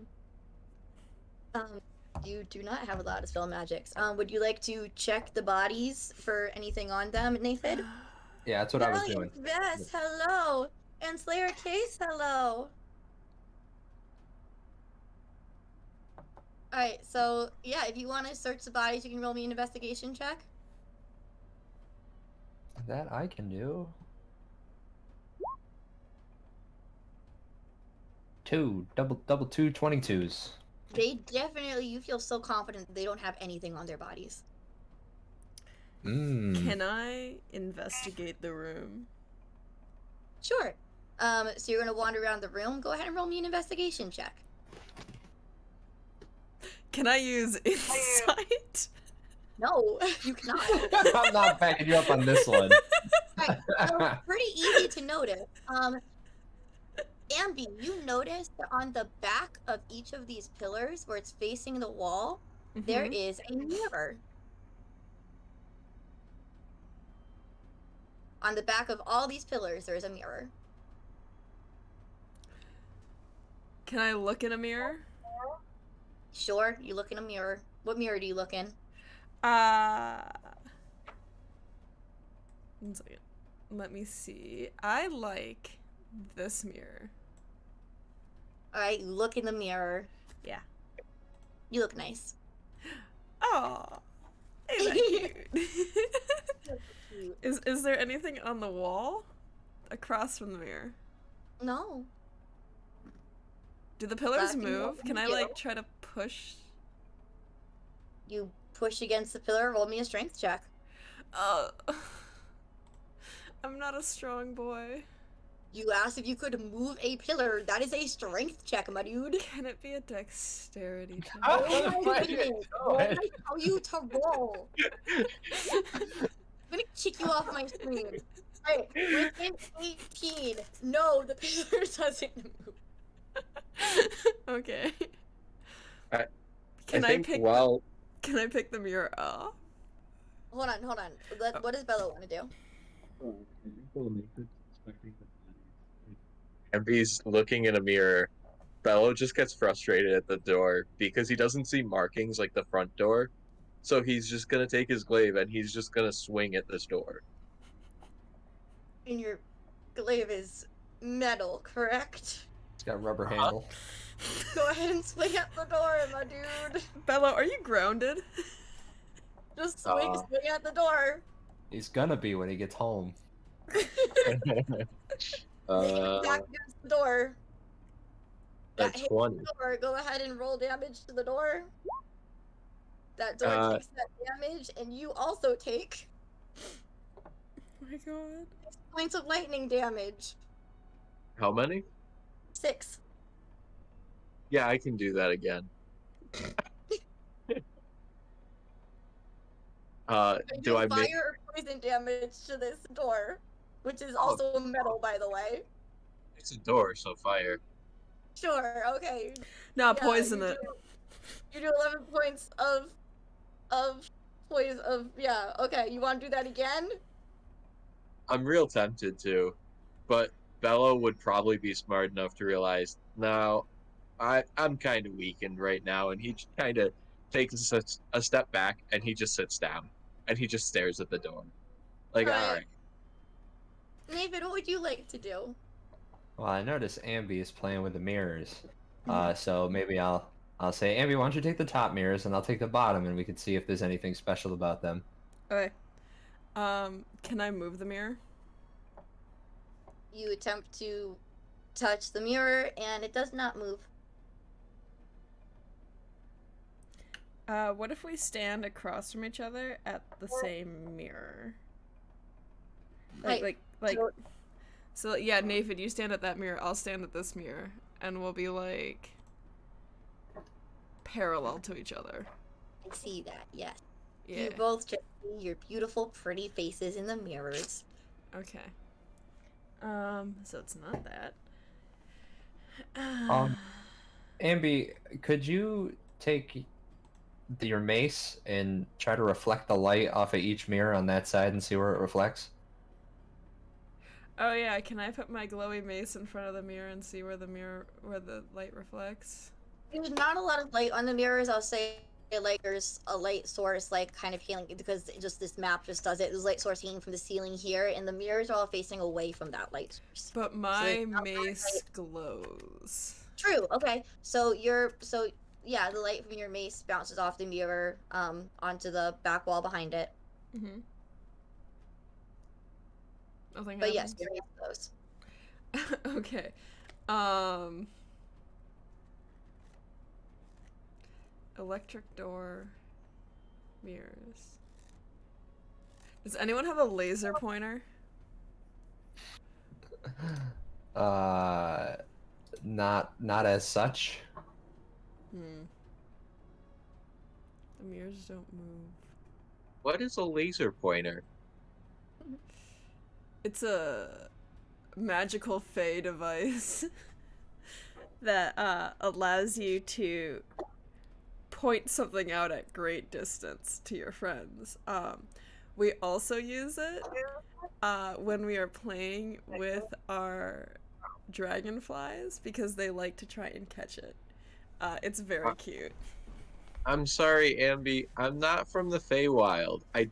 Speaker 1: You do not have a lot of spell magics. Would you like to check the bodies for anything on them, Naephid?
Speaker 3: Yeah, that's what I was doing.
Speaker 1: Yes, hello. And Slayer Case, hello. Alright, so yeah, if you want to search the bodies, you can roll me an investigation check.
Speaker 3: That I can do. 2, double 2 22s.
Speaker 1: They definitely, you feel so confident they don't have anything on their bodies.
Speaker 4: Can I investigate the room?
Speaker 1: Sure. So you're gonna wander around the room. Go ahead and roll me an investigation check.
Speaker 4: Can I use insight?
Speaker 1: No, you cannot.
Speaker 3: I'm not backing you up on this one.
Speaker 1: Alright, pretty easy to notice. Ambi, you notice that on the back of each of these pillars, where it's facing the wall, there
Speaker 4: Mhm.
Speaker 1: is a mirror. On the back of all these pillars, there is a mirror.
Speaker 4: Can I look in a mirror?
Speaker 1: Sure, you look in a mirror. What mirror do you look in?
Speaker 4: One second. Let me see. I like this mirror.
Speaker 1: All right, you look in the mirror.
Speaker 4: Yeah.
Speaker 1: You look nice.
Speaker 4: Oh, ain't that cute? Is there anything on the wall across from the mirror?
Speaker 1: No.
Speaker 4: Do the pillars
Speaker 1: Nothing
Speaker 4: move?
Speaker 1: more
Speaker 4: Can I
Speaker 1: you.
Speaker 4: like try to push?
Speaker 1: You push against the pillar. Roll me a strength check.
Speaker 4: Uh, I'm not a strong boy.
Speaker 1: You asked if you could move a pillar. That is a strength check, my dude.
Speaker 4: Can it be a dexterity check?
Speaker 1: Oh my goodness.
Speaker 3: Go
Speaker 1: What
Speaker 3: ahead.
Speaker 1: did I tell you to roll? I'm gonna kick you off my screen. Alright, within 18. No, the pillar doesn't move.
Speaker 4: Okay.
Speaker 2: I
Speaker 4: Can I
Speaker 2: think
Speaker 4: pick?
Speaker 2: while
Speaker 4: Can I pick the mirror up?
Speaker 1: Hold on. What does Bellow want to do?
Speaker 2: Ambi's looking in a mirror, Bello just gets frustrated at the door because he doesn't see markings like the front door. So he's just gonna take his glaive and he's just gonna swing at this door.
Speaker 1: And your glaive is metal, correct?
Speaker 3: It's got a rubber handle.
Speaker 1: Go ahead and swing at the door, my dude.
Speaker 4: Bello, are you grounded?
Speaker 1: Just swing at the door.
Speaker 3: He's gonna be when he gets home.
Speaker 1: Make an attack against the door. That
Speaker 2: That's
Speaker 1: hits
Speaker 2: 20.
Speaker 1: the door. Go ahead and roll damage to the door. That door takes that damage, and you also take
Speaker 4: Oh my god.
Speaker 1: 6 points of lightning damage.
Speaker 2: How many?
Speaker 1: 6.
Speaker 2: Yeah, I can do that again.
Speaker 1: You
Speaker 2: Do I
Speaker 1: fire
Speaker 2: make?
Speaker 1: or poison damage to this door, which is also metal, by the way.
Speaker 2: It's a door, so fire.
Speaker 1: Sure, okay.
Speaker 4: No,
Speaker 1: Yeah,
Speaker 4: poison
Speaker 1: you
Speaker 4: it.
Speaker 1: You do 11 points of poison yeah. Okay, you want to do that again?
Speaker 2: I'm real tempted to, but Bello would probably be smart enough to realize, no, I'm kind of weakened right now, and he kind of takes a step back and he just sits down and he just stares at the door, like, all right.
Speaker 1: Naephid, what would you like to do?
Speaker 3: Well, I noticed Ambi is playing with the mirrors. So maybe I'll say, Ambi, why don't you take the top mirrors and I'll take the bottom, and we can see if there's anything special about them.
Speaker 4: Okay. Can I move the mirror?
Speaker 1: You attempt to touch the mirror, and it does not move.
Speaker 4: What if we stand across from each other at the same mirror? Like, so yeah, Naephid, you stand at that mirror, I'll stand at this mirror, and we'll be like parallel to each other.
Speaker 1: I see that, yes.
Speaker 4: Yeah.
Speaker 1: You both just see your beautiful, pretty faces in the mirrors.
Speaker 4: Okay. So it's not that.
Speaker 3: Ambi, could you take your mace and try to reflect the light off of each mirror on that side and see where it reflects?
Speaker 4: Oh yeah, can I put my glowy mace in front of the mirror and see where the light reflects?
Speaker 1: There's not a lot of light on the mirrors. I'll say, like, there's a light source, like, kind of healing, because just this map just does it. There's a light source hanging from the ceiling here, and the mirrors are all facing away from that light source.
Speaker 4: But my
Speaker 1: not
Speaker 4: mace glows.
Speaker 1: True. Okay. So yeah, the light from your mace bounces off the mirror, onto the back wall behind it.
Speaker 4: Mm-hmm. Nothing
Speaker 1: But yes,
Speaker 4: happens.
Speaker 1: your mace glows.
Speaker 4: Okay. Electric door, mirrors. Does anyone have a laser pointer?
Speaker 3: Not as such.
Speaker 4: The mirrors don't move.
Speaker 2: What is a laser pointer?
Speaker 4: It's a magical fey device that allows you to point something out at great distance to your friends. We also use it when we are playing with our dragonflies because they like to try and catch it. It's very cute.
Speaker 2: I'm sorry, Ambi. I'm not from the Feywild. I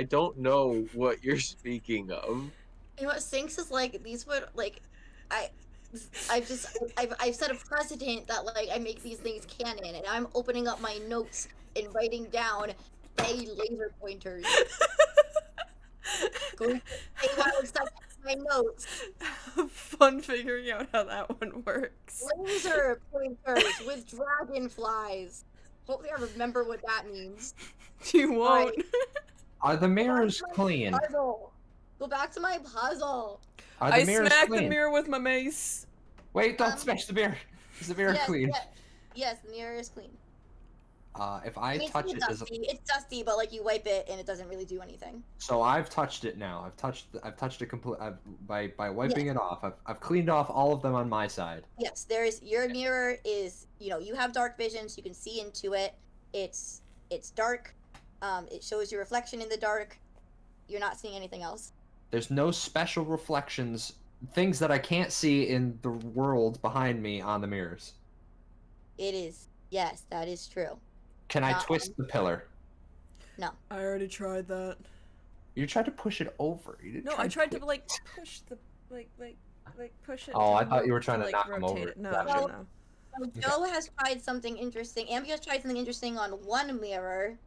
Speaker 2: don't know what you're speaking of.
Speaker 1: You know what Sinks is like? These would like, I, I've just I've set a precedent that like I make these things canon, and I'm opening up my notes and writing down a laser pointers. Going to Feywild stuff in my notes.
Speaker 4: Fun figuring out how that one works.
Speaker 1: Laser pointers with dragonflies. Hopefully, I remember what that means.
Speaker 4: You won't.
Speaker 1: Right.
Speaker 3: Are the mirrors clean?
Speaker 1: Puzzle. Go back to my puzzle.
Speaker 3: Are the
Speaker 4: I
Speaker 3: mirrors
Speaker 4: smacked
Speaker 3: clean?
Speaker 4: the mirror with my mace.
Speaker 3: Wait, don't smash the mirror. Is the mirror
Speaker 1: Yes,
Speaker 3: clean?
Speaker 1: yes, the mirror is clean.
Speaker 3: If I
Speaker 1: It's
Speaker 3: touch it,
Speaker 1: dusty. It's dusty, but like you wipe it and it doesn't really do anything.
Speaker 3: so I've touched it now. I've touched it complete. By wiping it off. I've cleaned off all of them on my side.
Speaker 1: Yes, your mirror is, you have dark vision, so you can see into it. It's dark. It shows your reflection in the dark. You're not seeing anything else.
Speaker 3: There's no special reflections, things that I can't see in the world behind me on the mirrors.
Speaker 1: It is. Yes, that is true.
Speaker 3: Can I
Speaker 1: Not
Speaker 3: twist the pillar?
Speaker 1: No.
Speaker 4: I already tried that.
Speaker 3: You tried to push it over. You didn't
Speaker 4: No,
Speaker 3: try
Speaker 4: I tried to
Speaker 3: twist-
Speaker 4: like push the push it.
Speaker 3: Oh,
Speaker 4: to
Speaker 3: I thought you were
Speaker 4: move-
Speaker 3: trying to
Speaker 4: like,
Speaker 3: knock him
Speaker 4: rotate
Speaker 3: over.
Speaker 4: it. No,
Speaker 3: Gotcha.
Speaker 4: no, no.
Speaker 1: So Joe has tried something interesting. Ambi has tried something interesting on one mirror.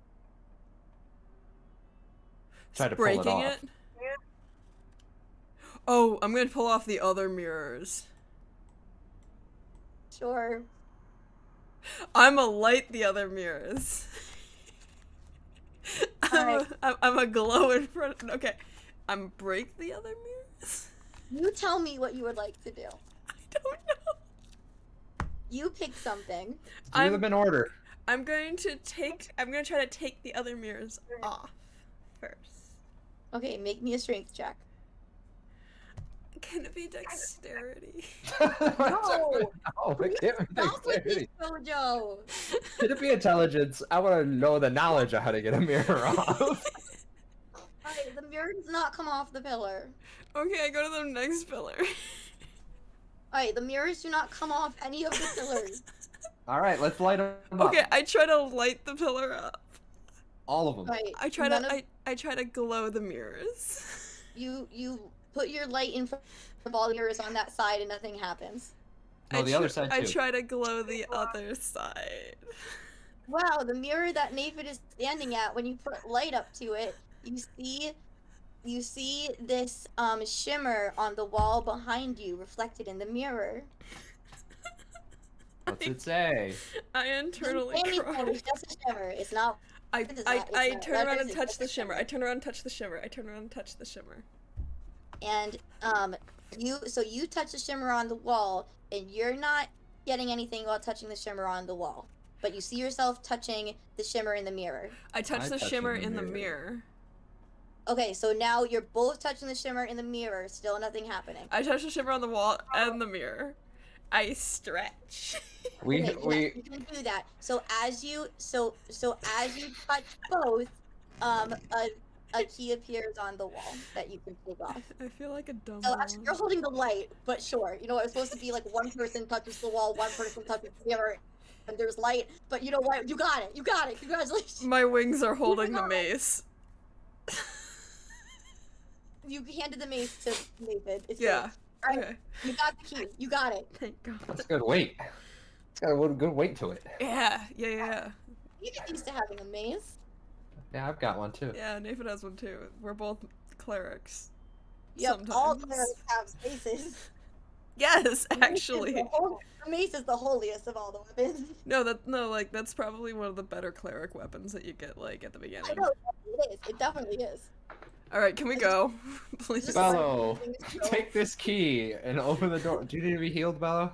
Speaker 3: Tried to pull it
Speaker 4: Breaking
Speaker 3: off.
Speaker 4: it. Oh, I'm gonna pull off the other mirrors.
Speaker 1: Sure.
Speaker 4: I'm a light the other mirrors. I'm a glow in front. Okay, I'm break the other mirrors.
Speaker 1: You tell me what you would like to do.
Speaker 4: I don't know.
Speaker 1: You pick something.
Speaker 3: Do them in order.
Speaker 4: I'm going to try to take the other mirrors off first.
Speaker 1: Okay, make me a strength check.
Speaker 4: Can it be dexterity?
Speaker 1: No!
Speaker 3: No, it can't be
Speaker 1: Stop with this,
Speaker 3: dexterity.
Speaker 1: Jojo!
Speaker 3: Could it be intelligence? I want to know the knowledge of how to get a mirror off.
Speaker 1: Alright, the mirror does not come off the pillar.
Speaker 4: Okay, I go to the next pillar.
Speaker 1: Alright, the mirrors do not come off any of the pillars.
Speaker 3: All right, let's light them up.
Speaker 4: Okay, I try to light the pillar up.
Speaker 3: All of them.
Speaker 1: Alright,
Speaker 4: I try
Speaker 1: none
Speaker 4: to
Speaker 1: of-
Speaker 4: I try to glow the mirrors.
Speaker 1: You put your light in front of all the mirrors on that side and nothing happens.
Speaker 3: No, the other side
Speaker 4: I
Speaker 3: too.
Speaker 4: try to glow the other side.
Speaker 1: Wow, the mirror that Naephid is standing at, when you put light up to it, you see this shimmer on the wall behind you reflected in the mirror.
Speaker 3: What's it say?
Speaker 4: I internally
Speaker 1: Anything,
Speaker 4: cry.
Speaker 1: it's just a shimmer. It's not.
Speaker 4: I
Speaker 1: What is that?
Speaker 4: I
Speaker 1: It's not-
Speaker 4: turn
Speaker 1: that
Speaker 4: around
Speaker 1: is-
Speaker 4: and
Speaker 1: it's
Speaker 4: touch
Speaker 1: just
Speaker 4: the
Speaker 1: a
Speaker 4: shimmer. I turn around and touch the shimmer. I turn around and touch the shimmer.
Speaker 1: And you touch the shimmer on the wall, and you're not getting anything while touching the shimmer on the wall, but you see yourself touching the shimmer in the mirror.
Speaker 4: I touch
Speaker 3: I
Speaker 4: the
Speaker 3: touch
Speaker 4: shimmer
Speaker 3: in
Speaker 4: in
Speaker 3: the
Speaker 4: the
Speaker 3: mirror.
Speaker 4: mirror.
Speaker 1: Okay, so now you're both touching the shimmer in the mirror. Still nothing happening.
Speaker 4: I touch the shimmer on the wall and the mirror. I stretch.
Speaker 3: We
Speaker 1: Okay,
Speaker 3: we
Speaker 1: yes, you can do that. So as you touch both, a key appears on the wall that you can take off.
Speaker 4: I feel like a dumb.
Speaker 1: So actually, you're holding the light, but sure, you know it's supposed to be like one person touches the wall, one person touches the mirror, and there's light. But you know what? You got it. You got it. Congratulations.
Speaker 4: My wings are holding the
Speaker 1: God.
Speaker 4: mace.
Speaker 1: You handed the mace to Naephid. It's
Speaker 4: Yeah.
Speaker 1: great. All right,
Speaker 4: Okay.
Speaker 1: you got the key. You got it.
Speaker 4: Thank God.
Speaker 3: that's a good weight. It's got a good weight to it.
Speaker 4: Yeah.
Speaker 1: You get used to having a mace.
Speaker 3: Yeah, I've got one too.
Speaker 4: Yeah, Nathan has one too. We're both clerics.
Speaker 1: Yep, all
Speaker 4: Sometimes.
Speaker 1: clerics have maces.
Speaker 4: Yes,
Speaker 1: The mace is
Speaker 4: actually.
Speaker 1: the mace is the holiest of all the weapons.
Speaker 4: Like that's probably one of the better cleric weapons that you get like at the
Speaker 1: I
Speaker 4: beginning.
Speaker 1: know, it is. It definitely is.
Speaker 4: All right, can we go, please?
Speaker 1: Just-
Speaker 3: Bellow,
Speaker 1: Bellow.
Speaker 3: take this key and open the door. Do you need to be healed, Bellow?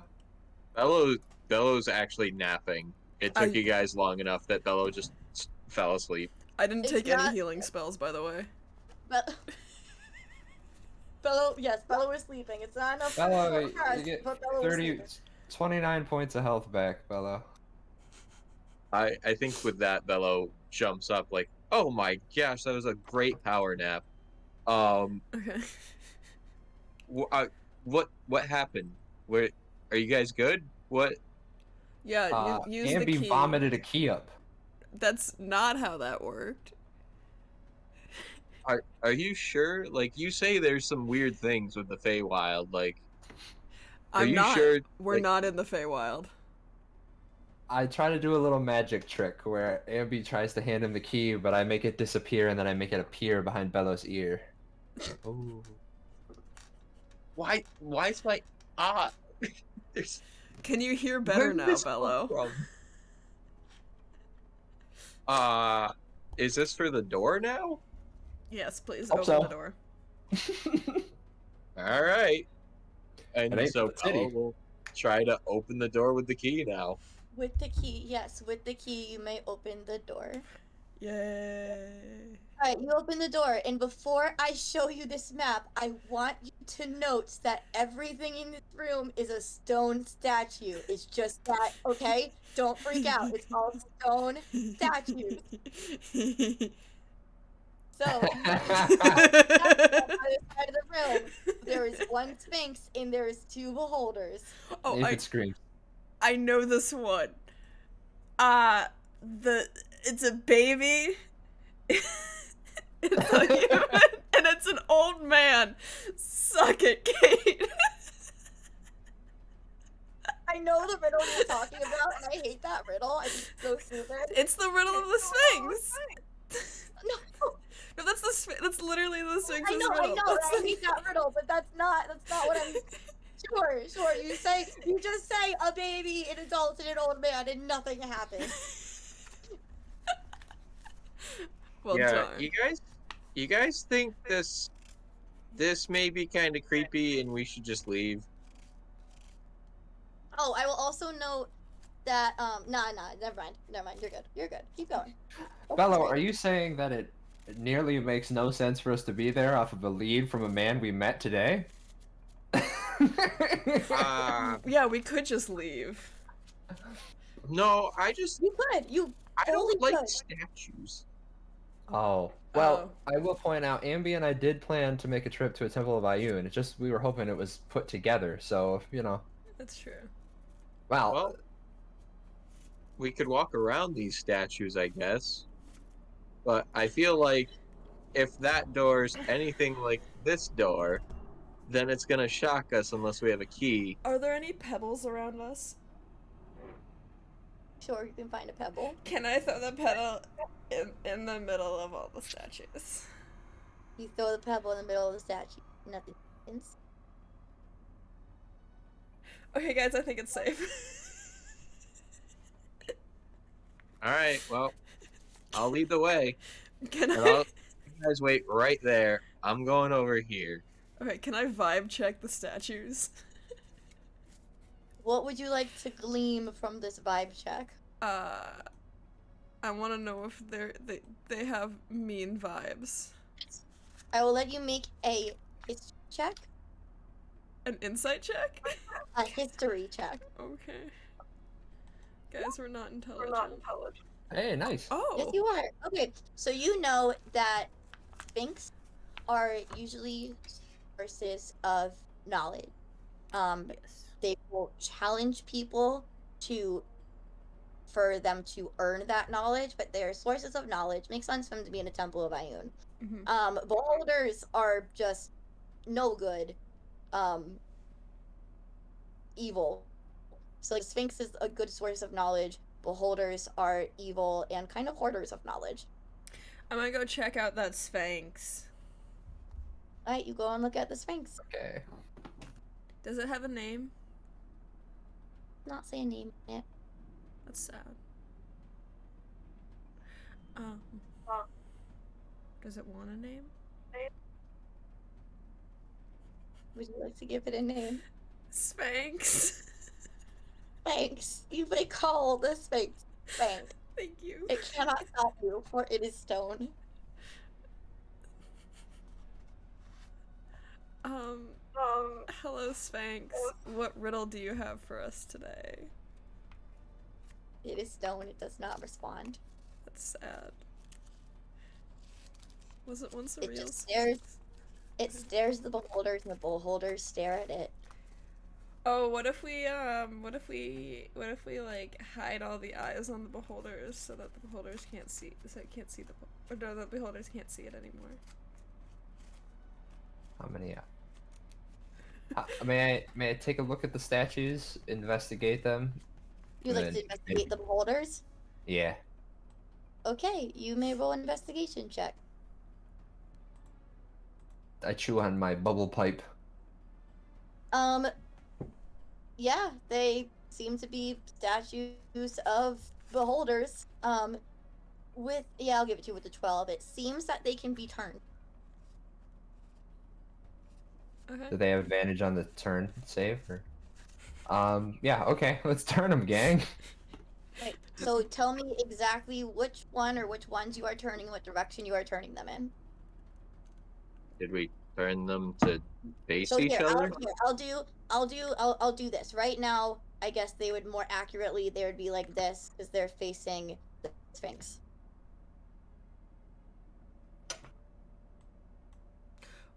Speaker 2: Bellow's actually napping. It took you guys long enough that Bellow just fell asleep.
Speaker 4: I didn't
Speaker 1: It's
Speaker 4: take any
Speaker 1: not-
Speaker 4: healing spells, by the way.
Speaker 1: But Bellow is sleeping. It's not enough
Speaker 3: Bellow,
Speaker 1: for us,
Speaker 3: you get
Speaker 1: but Bellow is
Speaker 3: 30,
Speaker 1: sleeping.
Speaker 3: 29 points of health back, Bellow.
Speaker 2: I think with that, Bellow jumps up like, oh my gosh, that was a great power nap.
Speaker 4: Okay.
Speaker 2: What happened? Where are you guys good? What
Speaker 4: Yeah, use the
Speaker 3: Ambi
Speaker 4: key.
Speaker 3: vomited a key up.
Speaker 4: That's not how that worked.
Speaker 2: are you sure? Like you say, there's some weird things with the Feywild. Like, are
Speaker 4: I'm
Speaker 2: you
Speaker 4: not.
Speaker 2: sure?
Speaker 4: We're
Speaker 2: Like,
Speaker 4: not in the Feywild.
Speaker 3: I try to do a little magic trick where Ambi tries to hand him the key, but I make it disappear and then I make it appear behind Bellow's ear.
Speaker 2: oh, why is my ah? There's,
Speaker 4: Can you hear
Speaker 2: where
Speaker 4: better
Speaker 2: did
Speaker 4: now,
Speaker 2: this come
Speaker 4: Bellow?
Speaker 2: from? Uh, is this for the door now?
Speaker 4: Yes, please
Speaker 3: Hope
Speaker 4: open
Speaker 3: so.
Speaker 4: the door.
Speaker 2: All right.
Speaker 3: It
Speaker 2: And
Speaker 3: ain't
Speaker 2: so
Speaker 3: for the city.
Speaker 2: Bella will try to open the door with the key now.
Speaker 1: With the key, yes, with the key, you may open the door.
Speaker 4: Yay.
Speaker 1: Alright, you open the door, and before I show you this map, I want you to note that everything in this room is a stone statue. It's just that, okay? Don't freak out. It's all stone statues. So, on the side of the room, there is one Sphinx and there is two beholders.
Speaker 4: Oh,
Speaker 3: Naephid screams.
Speaker 4: I know this one. It's a baby. It's a human, and it's an old man. Suck it, Kate.
Speaker 1: I know the riddle you're talking about, and I hate that riddle. I think it's so stupid.
Speaker 4: It's the riddle of the Sphinx.
Speaker 1: No,
Speaker 4: No, that's literally the Sphinx's
Speaker 1: I know,
Speaker 4: riddle. That's
Speaker 1: I hate that riddle, but that's not what I'm. Sure. You just say a baby, an adult, and an old man, and nothing happens.
Speaker 4: Well
Speaker 2: yeah,
Speaker 4: done.
Speaker 2: you guys think this may be kind of creepy and we should just leave?
Speaker 1: Oh, I will also note that nah, never mind. You're good. Keep going.
Speaker 3: Bellow, are you saying that it nearly makes no sense for us to be there off of a lead from a man we met today?
Speaker 4: Yeah, we could just leave.
Speaker 2: No,
Speaker 1: You could.
Speaker 2: I
Speaker 1: totally
Speaker 2: don't like
Speaker 1: could.
Speaker 2: statues.
Speaker 3: Oh, well, I will point out, Ambi and I did plan to make a trip to a Temple of Iyun. It just, we were hoping it was put together, so, you know.
Speaker 4: That's true.
Speaker 2: Well, we could walk around these statues, I guess. But I feel like if that door's anything like this door, then it's gonna shock us unless we have a key.
Speaker 4: Are there any pebbles around us?
Speaker 1: Sure, you can find a pebble.
Speaker 4: Can I throw the pebble in the middle of all the statues?
Speaker 1: You throw the pebble in the middle of the statue. Nothing happens.
Speaker 4: Okay, guys, I think it's safe.
Speaker 2: All right, well, I'll lead the way.
Speaker 4: Can
Speaker 2: And
Speaker 4: I?
Speaker 2: you guys wait right there. I'm going over here.
Speaker 4: Okay, can I vibe check the statues?
Speaker 1: What would you like to glean from this vibe check?
Speaker 4: I want to know if they have mean vibes.
Speaker 1: I will let you make a history check.
Speaker 4: An insight check?
Speaker 1: A history check.
Speaker 4: Okay. Guys, we're not intelligent.
Speaker 3: Hey, nice.
Speaker 4: Oh.
Speaker 1: Yes, you are. Okay, so you know that Sphinx are usually sources of knowledge.
Speaker 4: Yes.
Speaker 1: They will challenge people for them to earn that knowledge, but they're sources of knowledge. Makes sense for them to be in a Temple of Iyun.
Speaker 4: Mm-hmm.
Speaker 1: Beholders are just no good. Evil. So like Sphinx is a good source of knowledge. Beholders are evil and kind of hoarders of knowledge.
Speaker 4: I'm gonna go check out that Sphinx.
Speaker 1: Alright, you go and look at the Sphinx.
Speaker 3: Okay.
Speaker 4: Does it have a name?
Speaker 1: Not say a name yet.
Speaker 4: That's sad. Does it want a name?
Speaker 1: Would you like to give it a name?
Speaker 4: Sphinx.
Speaker 1: Sphinx. You may call the Sphinx Sphinx.
Speaker 4: Thank you.
Speaker 1: It cannot stop you, for it is stone.
Speaker 4: Hello, Sphinx. What riddle do you have for us today?
Speaker 1: It is stone. It does not respond.
Speaker 4: That's sad. Was it once a
Speaker 1: It
Speaker 4: real
Speaker 1: just stares.
Speaker 4: Sphinx?
Speaker 1: It stares at the beholders, and the beholders stare at it.
Speaker 4: Oh, what if we like hide all the eyes on the beholders so that the beholders can't see, or no, the beholders can't see it anymore.
Speaker 3: How many? May I take a look at the statues, investigate them?
Speaker 1: You like
Speaker 3: Then
Speaker 1: to investigate the beholders?
Speaker 3: Yeah.
Speaker 1: Okay, you may roll an investigation check.
Speaker 3: I chew on my bubble pipe.
Speaker 1: Yeah, they seem to be statues of beholders. I'll give it to you with the 12. It seems that they can be turned.
Speaker 4: Okay.
Speaker 3: Do they have advantage on the turn save? Or... Yeah, okay, let's turn them, gang.
Speaker 1: Right. So tell me exactly which one or which ones you are turning, what direction you are turning them in.
Speaker 2: Did we turn them to face
Speaker 1: So
Speaker 2: each
Speaker 1: here,
Speaker 2: other?
Speaker 1: I'll do this. Right now, I guess they would more accurately, they would be like this, because they're facing the Sphinx.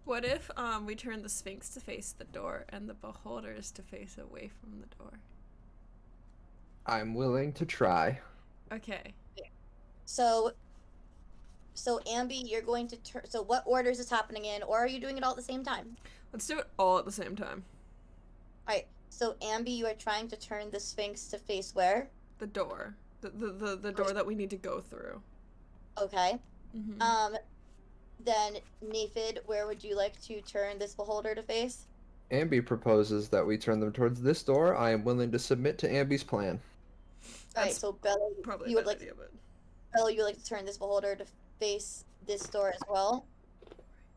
Speaker 4: What if we turn the Sphinx to face the door and the beholders to face away from the door?
Speaker 3: I'm willing to try.
Speaker 4: Okay.
Speaker 1: So Ambi, you're going to turn. So what order is this happening in, or are you doing it all at the same time?
Speaker 4: Let's do it all at the same time.
Speaker 1: All right. So Ambi, you are trying to turn the Sphinx to face where?
Speaker 4: The door. The door that we need to go through.
Speaker 1: Okay.
Speaker 4: Mm-hmm.
Speaker 1: Then Naephid, where would you like to turn this beholder to face?
Speaker 3: Ambi proposes that we turn them towards this door. I am willing to submit to Ambi's plan.
Speaker 1: All right.
Speaker 4: That's
Speaker 1: So Bellow,
Speaker 4: probably
Speaker 1: you
Speaker 4: a
Speaker 1: would
Speaker 4: bad
Speaker 1: like
Speaker 4: idea, but
Speaker 1: Bellow, you would like to turn this beholder to face this door as well.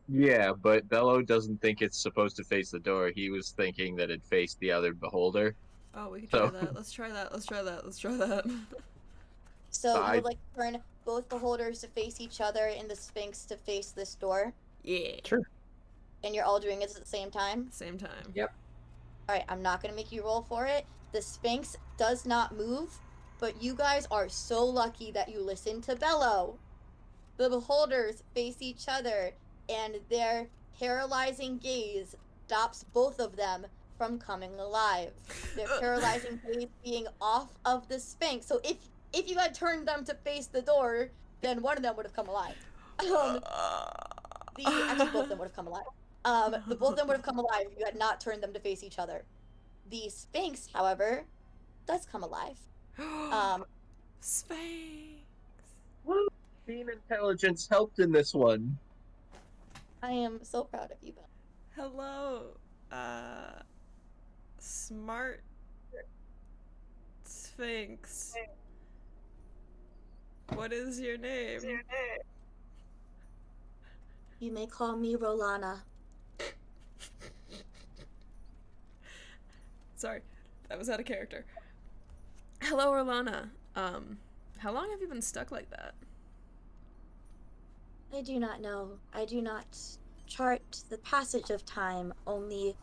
Speaker 2: Yeah, but Bellow doesn't think it's supposed to face the door. He was thinking that it faced the other beholder.
Speaker 4: oh, we could try
Speaker 2: So
Speaker 4: that. Let's try that. Let's try that. Let's try that.
Speaker 1: So you
Speaker 2: I
Speaker 1: would like to turn both beholders to face each other and the Sphinx to face this door,
Speaker 4: Yeah.
Speaker 3: Sure.
Speaker 1: and you're all doing it at the same time.
Speaker 4: Same time.
Speaker 3: Yep.
Speaker 1: All right, I'm not gonna make you roll for it. The Sphinx does not move, but you guys are so lucky that you listened to Bellow. The beholders face each other, and their paralyzing gaze stops both of them from coming alive. Their paralyzing gaze being off of the Sphinx. So if you had turned them to face the door, then one of them would have come alive. Actually, both of them would have come alive. But both of them would have come alive if you had not turned them to face each other. The Sphinx, however, does come alive.
Speaker 4: Sphinx.
Speaker 2: Woo! Team intelligence helped in this one.
Speaker 1: I am so proud of you, Belle.
Speaker 4: Hello. Smart Sphinx. What is your name?
Speaker 1: You may call me Rolana.
Speaker 4: Sorry, that was out of character. Hello, Orlana. How long have you been stuck like that?
Speaker 1: I do not know. I do not chart the passage of time, only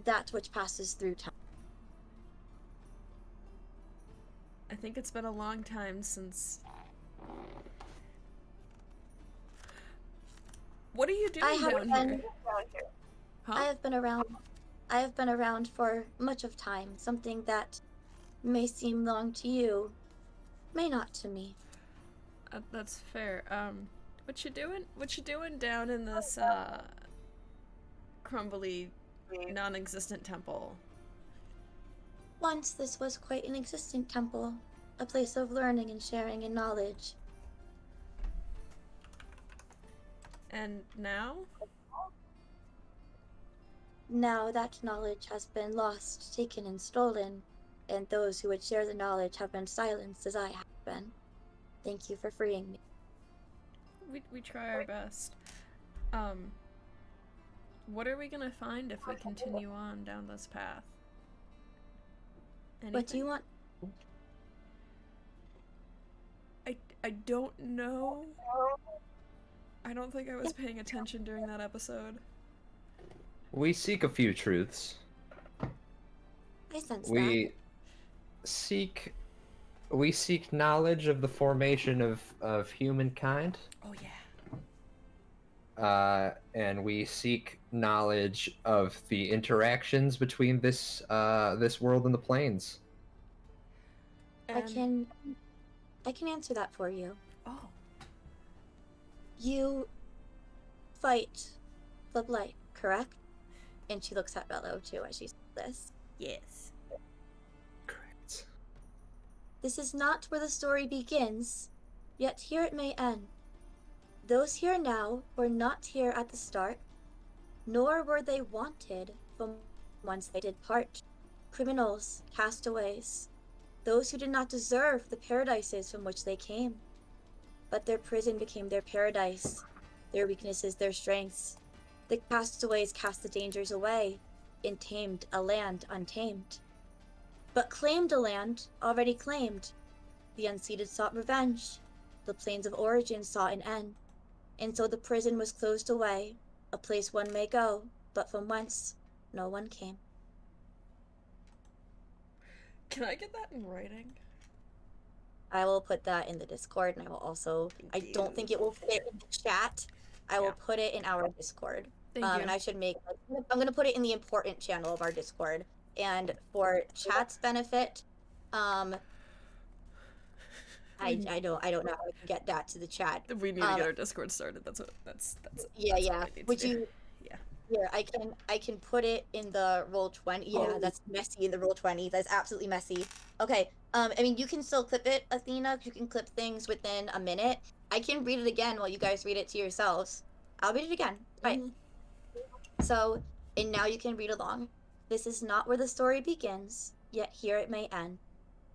Speaker 1: that which passes through time.
Speaker 4: I think it's been a long time since... What are you doing
Speaker 1: I have
Speaker 4: down
Speaker 1: been,
Speaker 4: here? Huh?
Speaker 1: I have been around. I have been around for much of time. Something that may seem long to you, may not to me.
Speaker 4: That's fair. What you doing? What you doing down in this crumbly, non-existent temple?
Speaker 1: Once this was quite an existent temple, a place of learning and sharing and knowledge.
Speaker 4: And now?
Speaker 1: Now that knowledge has been lost, taken, and stolen, and those who would share the knowledge have been silenced as I have been. Thank you for freeing me.
Speaker 4: We try our best. What are we gonna find if we continue on down this path?
Speaker 1: What do you want?
Speaker 4: I don't know. I don't think I was paying attention during that episode.
Speaker 3: We seek a few truths.
Speaker 1: I sense that.
Speaker 3: Seek we seek knowledge of the formation of humankind.
Speaker 4: Oh yeah.
Speaker 3: And we seek knowledge of the interactions between this world and the planes.
Speaker 1: I
Speaker 4: And
Speaker 1: can answer that for you.
Speaker 4: oh,
Speaker 1: You fight the blight, correct? And she looks at Bellow too as she says this.
Speaker 5: Yes.
Speaker 3: Correct.
Speaker 1: This is not where the story begins, yet here it may end. Those here now were not here at the start, nor were they wanted from whence they did part. Criminals, castaways, those who did not deserve the paradises from which they came. But their prison became their paradise, their weaknesses their strengths. The castaways cast the dangers away, and tamed a land untamed. But claimed a land already claimed. The unseated sought revenge. The plains of origin sought an end. And so the prison was closed away, a place one may go, but from whence no one came.
Speaker 4: can I get that in writing?
Speaker 1: I will put that in the Discord, and I will also, I don't think it will fit in the chat. I will put it in our Discord.
Speaker 4: Thank you.
Speaker 1: And I should make, I'm going to put it in the important channel of our Discord. And for chat's benefit, I don't know how I can get that to the chat.
Speaker 4: We need to get our Discord started. That's
Speaker 1: Yeah.
Speaker 4: what we need
Speaker 1: Would
Speaker 4: to do.
Speaker 1: you?
Speaker 4: Yeah.
Speaker 1: Here, I can put it in the Roll20. Yeah,
Speaker 4: Oh.
Speaker 1: that's messy in the Roll20. That's absolutely messy. Okay. I mean, you can still clip it, Athena. You can clip things within a minute. I can read it again while you guys read it to yourselves. I'll read it again. Right. So, and now you can read along. This is not where the story begins, yet here it may end.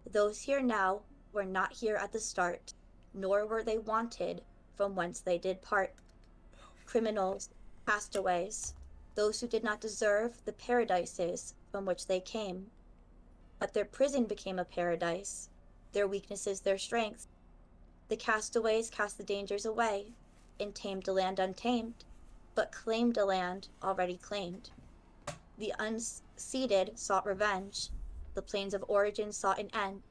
Speaker 1: Those here now were not here at the start, nor were they wanted from whence they did part. Criminals, castaways, those who did not deserve the paradises from which they came. But their prison became a paradise, their weaknesses their strengths. The castaways cast the dangers away, and tamed a land untamed, but claimed a land already claimed. The unseated sought revenge, the plains of origin sought an end,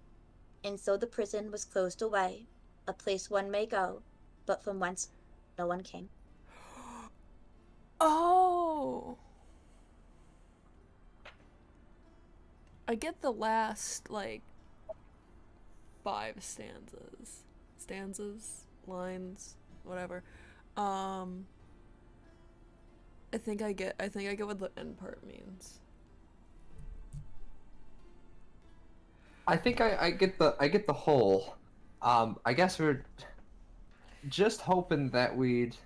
Speaker 1: and so the prison was closed away, a place one may go, but from whence no one came.
Speaker 4: Oh. I get the last like 5 stanzas, lines, whatever. I think I get what the end part means.
Speaker 3: I think I get the whole. I guess we're just hoping that we'd.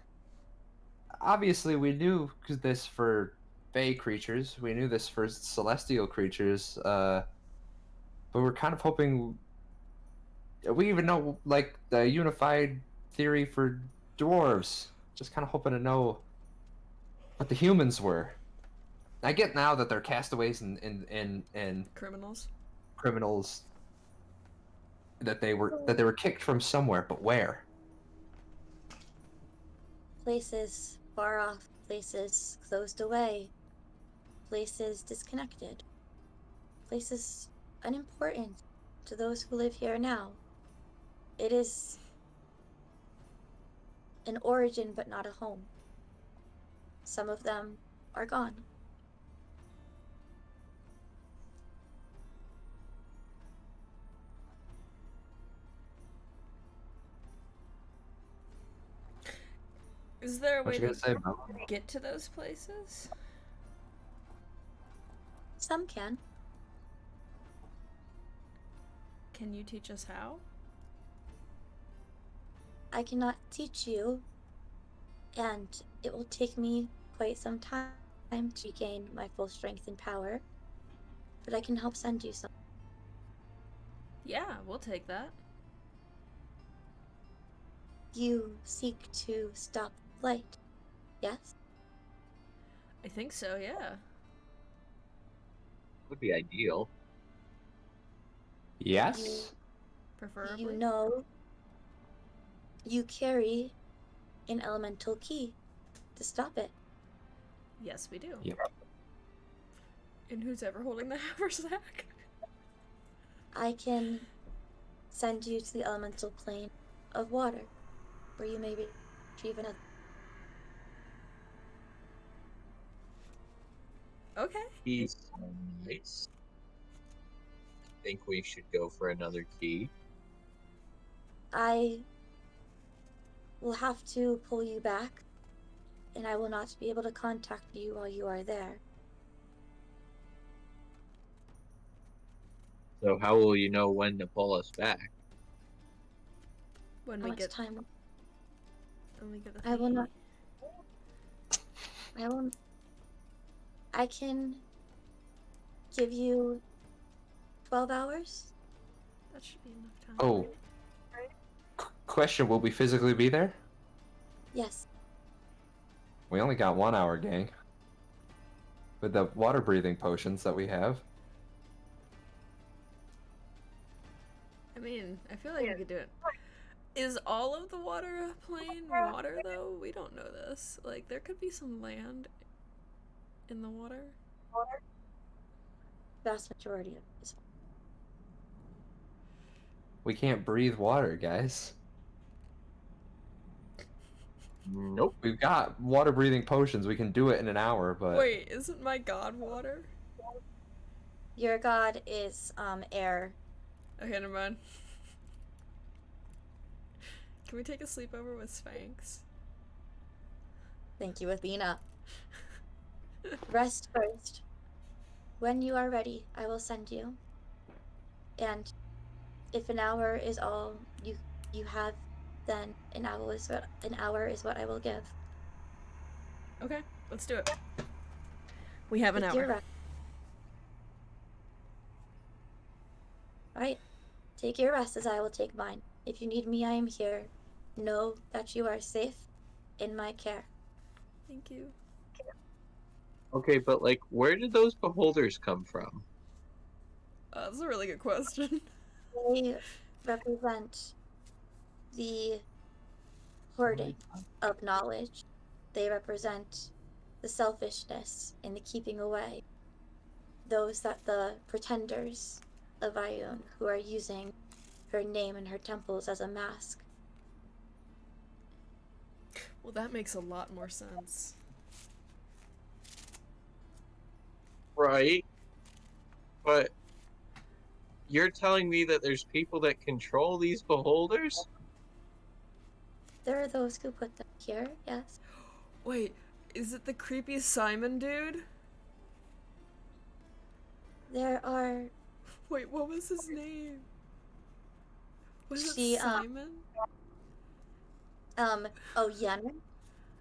Speaker 3: Obviously, we knew this for Fey creatures. We knew this for celestial creatures. But we're kind of hoping. We even know like the unified theory for dwarves. Just kind of hoping to know what the humans were. I get now that they're castaways and
Speaker 4: Criminals.
Speaker 3: criminals. That they were kicked from somewhere, but where?
Speaker 1: Places far off, places closed away, places disconnected, places unimportant to those who live here now. It is an origin but not a home. Some of them are gone.
Speaker 4: Is there a
Speaker 3: What
Speaker 4: way
Speaker 3: you gonna
Speaker 4: to
Speaker 3: say, Mel?
Speaker 4: get to those places?
Speaker 1: Some can.
Speaker 4: Can you teach us how?
Speaker 1: I cannot teach you, and it will take me quite some time to regain my full strength and power, but I can help send you some.
Speaker 4: Yeah, we'll take that.
Speaker 1: You seek to stop flight, yes?
Speaker 4: I think so, yeah.
Speaker 2: Would be ideal.
Speaker 3: Yes.
Speaker 4: Preferably.
Speaker 1: You know, you carry an elemental key to stop it.
Speaker 5: Yes, we do.
Speaker 3: Yep.
Speaker 4: And who's ever holding the haversack?
Speaker 1: I can send you to the elemental plane of water, where you may retrieve another.
Speaker 4: Okay.
Speaker 2: He's so nice. I think we should go for another key.
Speaker 1: I will have to pull you back, and I will not be able to contact you while you are there.
Speaker 2: So how will you know when to pull us back?
Speaker 4: When
Speaker 1: How
Speaker 4: we
Speaker 1: much
Speaker 4: get
Speaker 1: time?
Speaker 5: The
Speaker 1: I will
Speaker 5: thingy.
Speaker 1: not. I will. I can give you 12 hours.
Speaker 5: That should be enough time.
Speaker 3: Oh. Question, will we physically be there?
Speaker 1: Yes.
Speaker 3: We only got 1 hour, gang. With the water breathing potions that we have.
Speaker 5: I mean, I feel like we could do it. Is all of the water plane water, though? We don't know this. Like, there could be some land in the water.
Speaker 1: Vast majority of it is.
Speaker 3: We can't breathe water, guys.
Speaker 2: Nope.
Speaker 3: We've got water breathing potions. We can do it in an hour, but
Speaker 4: Wait, isn't my god water?
Speaker 1: Your god is air.
Speaker 4: Okay, never mind. Can we take a sleepover with Sphinx?
Speaker 1: Thank you, Athena. Rest first. When you are ready, I will send you. And if an hour is all you have, then an hour is what I will give.
Speaker 4: Okay, let's do it. We have an
Speaker 1: Take your
Speaker 4: hour.
Speaker 1: rest. Alright. Take your rest as I will take mine. If you need me, I am here. Know that you are safe in my care.
Speaker 4: Thank you.
Speaker 2: Okay, but like, where did those beholders come from?
Speaker 4: That's a really good question.
Speaker 1: They represent the hoarding of knowledge. They represent the selfishness and the keeping away. Those that the pretenders of Ayun, who are using her name and her temples as a mask.
Speaker 4: Well, that makes a lot more sense.
Speaker 2: Right. But you're telling me that there's people that control these beholders?
Speaker 1: There are those who put them here, yes.
Speaker 4: Wait, is it the creepy Simon dude?
Speaker 1: There are
Speaker 4: Wait, what was his name? Was
Speaker 1: She,
Speaker 4: it Simon?
Speaker 1: oh,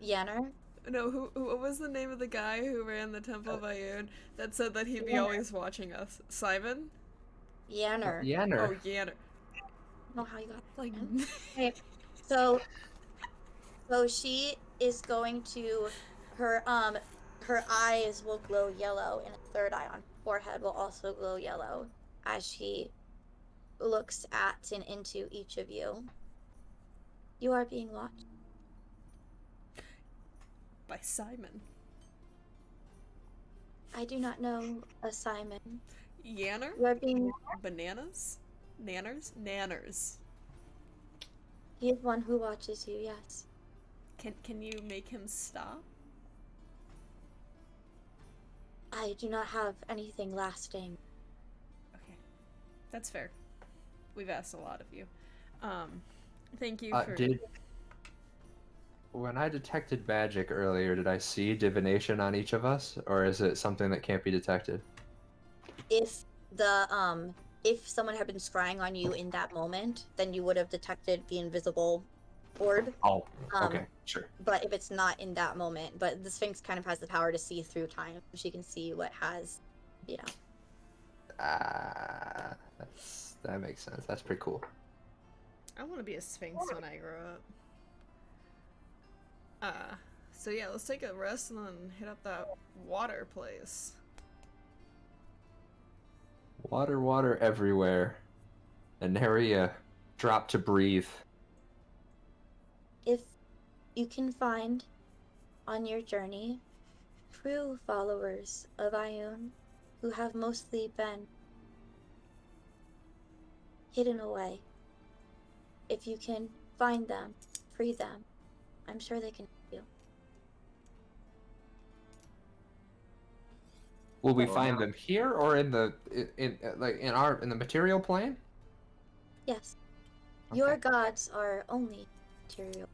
Speaker 1: Yenner.
Speaker 4: No, what was the name of the guy who ran the Temple of Ayun that said that he'd be always watching us? Simon?
Speaker 1: Yenner.
Speaker 3: Yanner.
Speaker 4: Oh, Yanner.
Speaker 1: I don't know how you got
Speaker 4: Like,
Speaker 1: Okay, so she is going to her eyes will glow yellow, and a third eye on her forehead will also glow yellow as she looks at and into each of you. You are being watched.
Speaker 4: by Simon.
Speaker 1: I do not know a Simon.
Speaker 4: Yanner?
Speaker 1: You are being.
Speaker 4: Bananas? Nanners? Nanners.
Speaker 1: He is one who watches you. Yes.
Speaker 4: Can you make him stop?
Speaker 1: I do not have anything lasting.
Speaker 4: Okay. That's fair. We've asked a lot of you. Thank you for...
Speaker 3: When I detected magic earlier, did I see divination on each of us, or is it something that can't be detected?
Speaker 1: If someone had been scrying on you in that moment, then you would have detected the invisible orb.
Speaker 3: Oh, okay, sure.
Speaker 1: But if it's not in that moment, but the Sphinx kind of has the power to see through time. She can see what has,
Speaker 3: That makes sense. That's pretty cool.
Speaker 4: I want to be a Sphinx when I grow up. So yeah, let's take a rest and then hit up that water place.
Speaker 3: Water everywhere. And nary a drop to breathe.
Speaker 1: If you can find on your journey true followers of Ioun who have mostly been hidden away. If you can find them, free them, I'm sure they can help you.
Speaker 3: Will we
Speaker 2: Well,
Speaker 3: find
Speaker 2: now-
Speaker 3: them here or in the in the material plane?
Speaker 1: Yes,
Speaker 3: Okay.
Speaker 1: your gods are only material.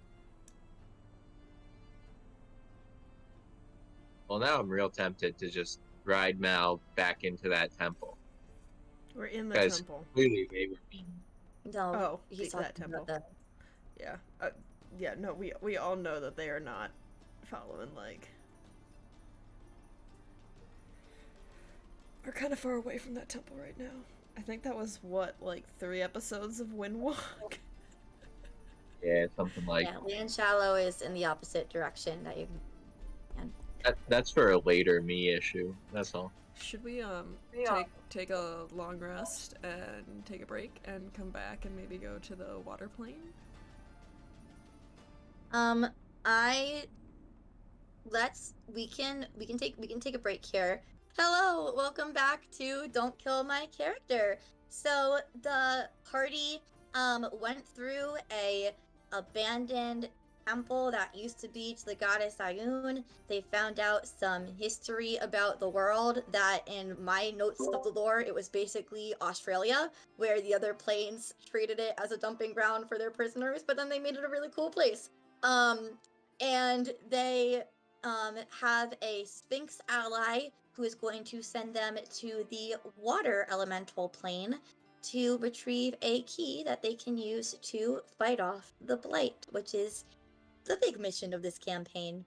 Speaker 2: Well, now I'm real tempted to just ride Mal back into that temple.
Speaker 5: We're in the
Speaker 2: Because
Speaker 5: temple.
Speaker 2: clearly they were being.
Speaker 1: No,
Speaker 5: Oh,
Speaker 1: he's
Speaker 5: that
Speaker 1: talking
Speaker 5: temple.
Speaker 1: about
Speaker 5: Yeah. Yeah, no, we all know that they are not following, like... We're kind of far away from that temple right now. I think that was, what, like 3 episodes of Windwalk?
Speaker 2: Yeah, something like
Speaker 1: yeah, Land Shallow is in the opposite direction that you can.
Speaker 2: that. That's for a later me issue. That's all.
Speaker 5: Should we, take a long rest and take a break and come back and maybe go to the water plane?
Speaker 1: I we can take a break here. Hello, welcome back to Don't Kill My Character. So the party went through a abandoned temple that used to be to the goddess Ioun. They found out some history about the world that in my notes of the lore it was basically Australia, where the other planes treated it as a dumping ground for their prisoners, but then they made it a really cool place. And they have a Sphinx ally who is going to send them to the water elemental plane to retrieve a key that they can use to fight off the Blight, which is the big mission of this campaign.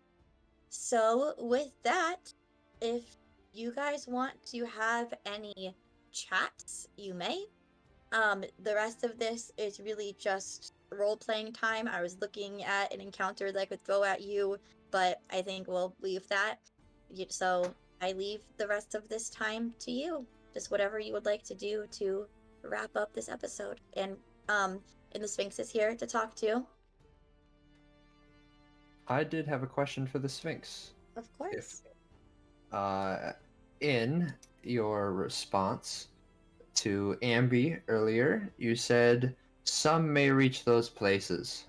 Speaker 1: So, with that, if you guys want to have any chats, you may. The rest of this is really just role-playing time. I was looking at an encounter that I could throw at you, but I think we'll leave that. So I leave the rest of this time to you. Just whatever you would like to do to wrap up this episode. And the Sphinx is here to talk to.
Speaker 3: I did have a question for the Sphinx.
Speaker 1: Of course.
Speaker 3: In your response to Ambi earlier, you said some may reach those places.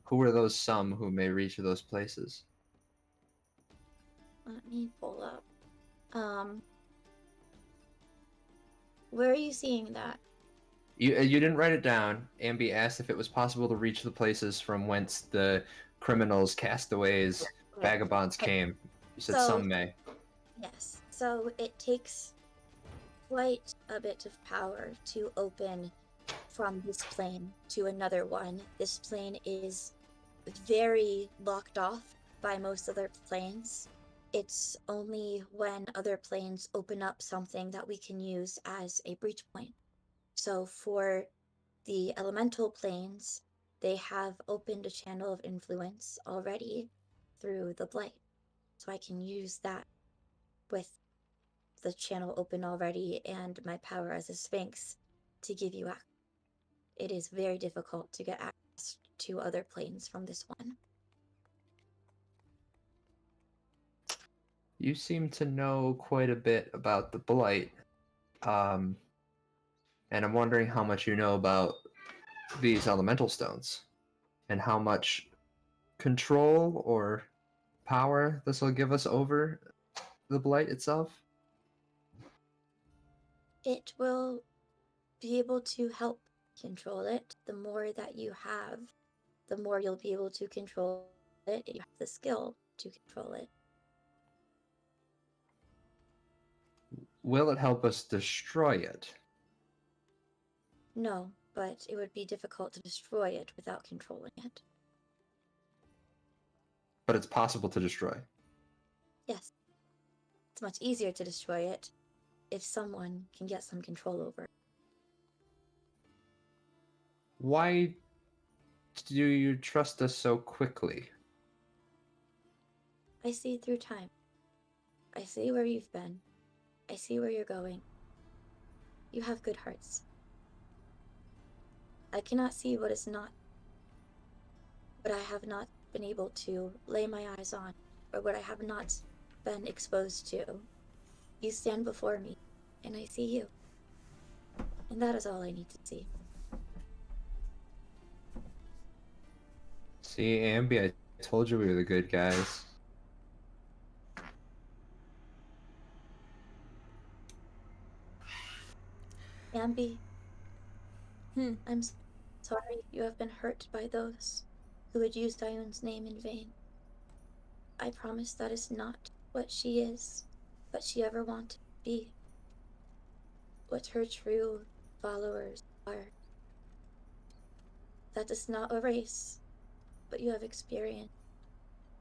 Speaker 3: Who are those some who may reach those places?
Speaker 1: Let me pull up. Where are you seeing that?
Speaker 3: You didn't write it down. Ambi asked if it was possible to reach the places from whence the criminals, castaways, vagabonds came. You said
Speaker 1: So-
Speaker 3: some may.
Speaker 1: Yes. So it takes quite a bit of power to open from this plane to another one. This plane is very locked off by most other planes. It's only when other planes open up something that we can use as a breach point. So for the elemental planes, they have opened a channel of influence already through the Blight. So I can use that with the channel open already and my power as a Sphinx to give you access. It is very difficult to get access to other planes from this one.
Speaker 3: You seem to know quite a bit about the Blight. And I'm wondering how much you know about these elemental stones and how much control or power this will give us over the Blight itself.
Speaker 1: It will be able to help control it. The more that you have, the more you'll be able to control it. You have the skill to control it.
Speaker 3: Will it help us destroy it?
Speaker 1: No, but it would be difficult to destroy it without controlling it.
Speaker 3: But it's possible to destroy.
Speaker 1: Yes. It's much easier to destroy it if someone can get some control over it.
Speaker 3: Why do you trust us so quickly?
Speaker 1: I see through time. I see where you've been. I see where you're going. You have good hearts. I cannot see what is not, what I have not been able to lay my eyes on, or what I have not been exposed to. You stand before me, and I see you. And that is all I need to see.
Speaker 3: See, Ambi, I told you we were the good guys.
Speaker 1: Ambi,
Speaker 4: Hmm.
Speaker 1: I'm sorry you have been hurt by those who would use Dion's name in vain. I promise that is not what she is, what she ever wanted to be, what her true followers are. That does not erase what you have experienced.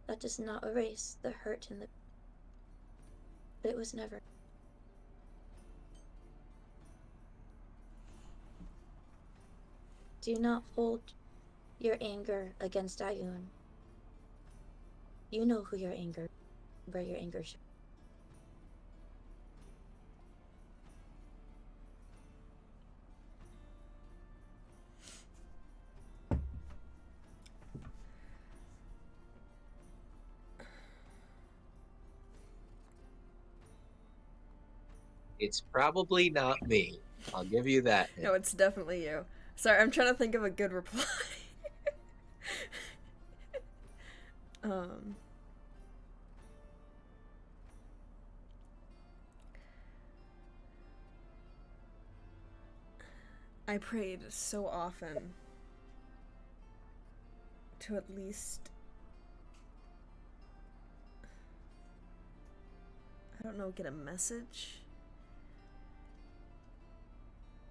Speaker 1: That does not erase the hurt and the... But it was never. Do not hold your anger against Ayun. You know who your anger, where your anger should.
Speaker 2: It's probably not me. I'll give you that.
Speaker 5: No, it's definitely you. Sorry, I'm trying to think of a good reply. um. I prayed so often to at least, I don't know, get a message.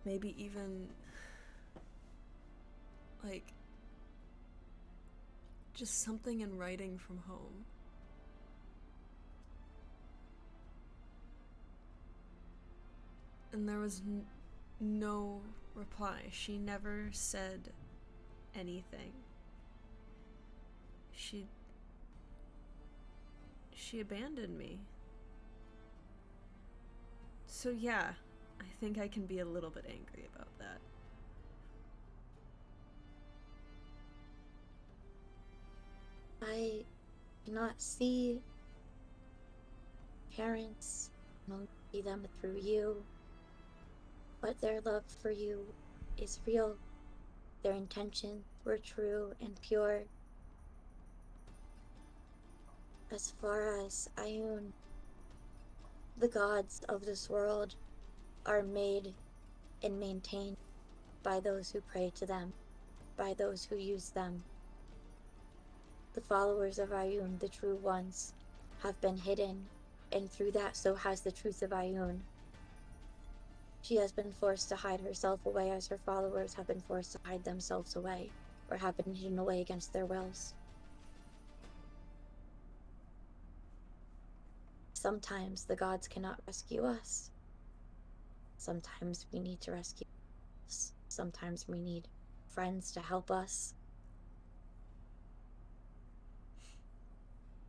Speaker 5: Maybe even, like, just something in writing from home. And there was no reply. She never said anything. She abandoned me. So yeah, I think I can be a little bit angry about that.
Speaker 1: I cannot see parents, I don't see them through you, but their love for you is real. Their intentions were true and pure. As far as Ayun, the gods of this world are made and maintained by those who pray to them, by those who use them. The followers of Ayun, the true ones, have been hidden, and through that so has the truth of Ayun. She has been forced to hide herself away as her followers have been forced to hide themselves away, or have been hidden away against their wills. Sometimes the gods cannot rescue us. Sometimes we need to rescue us. Sometimes we need friends to help us.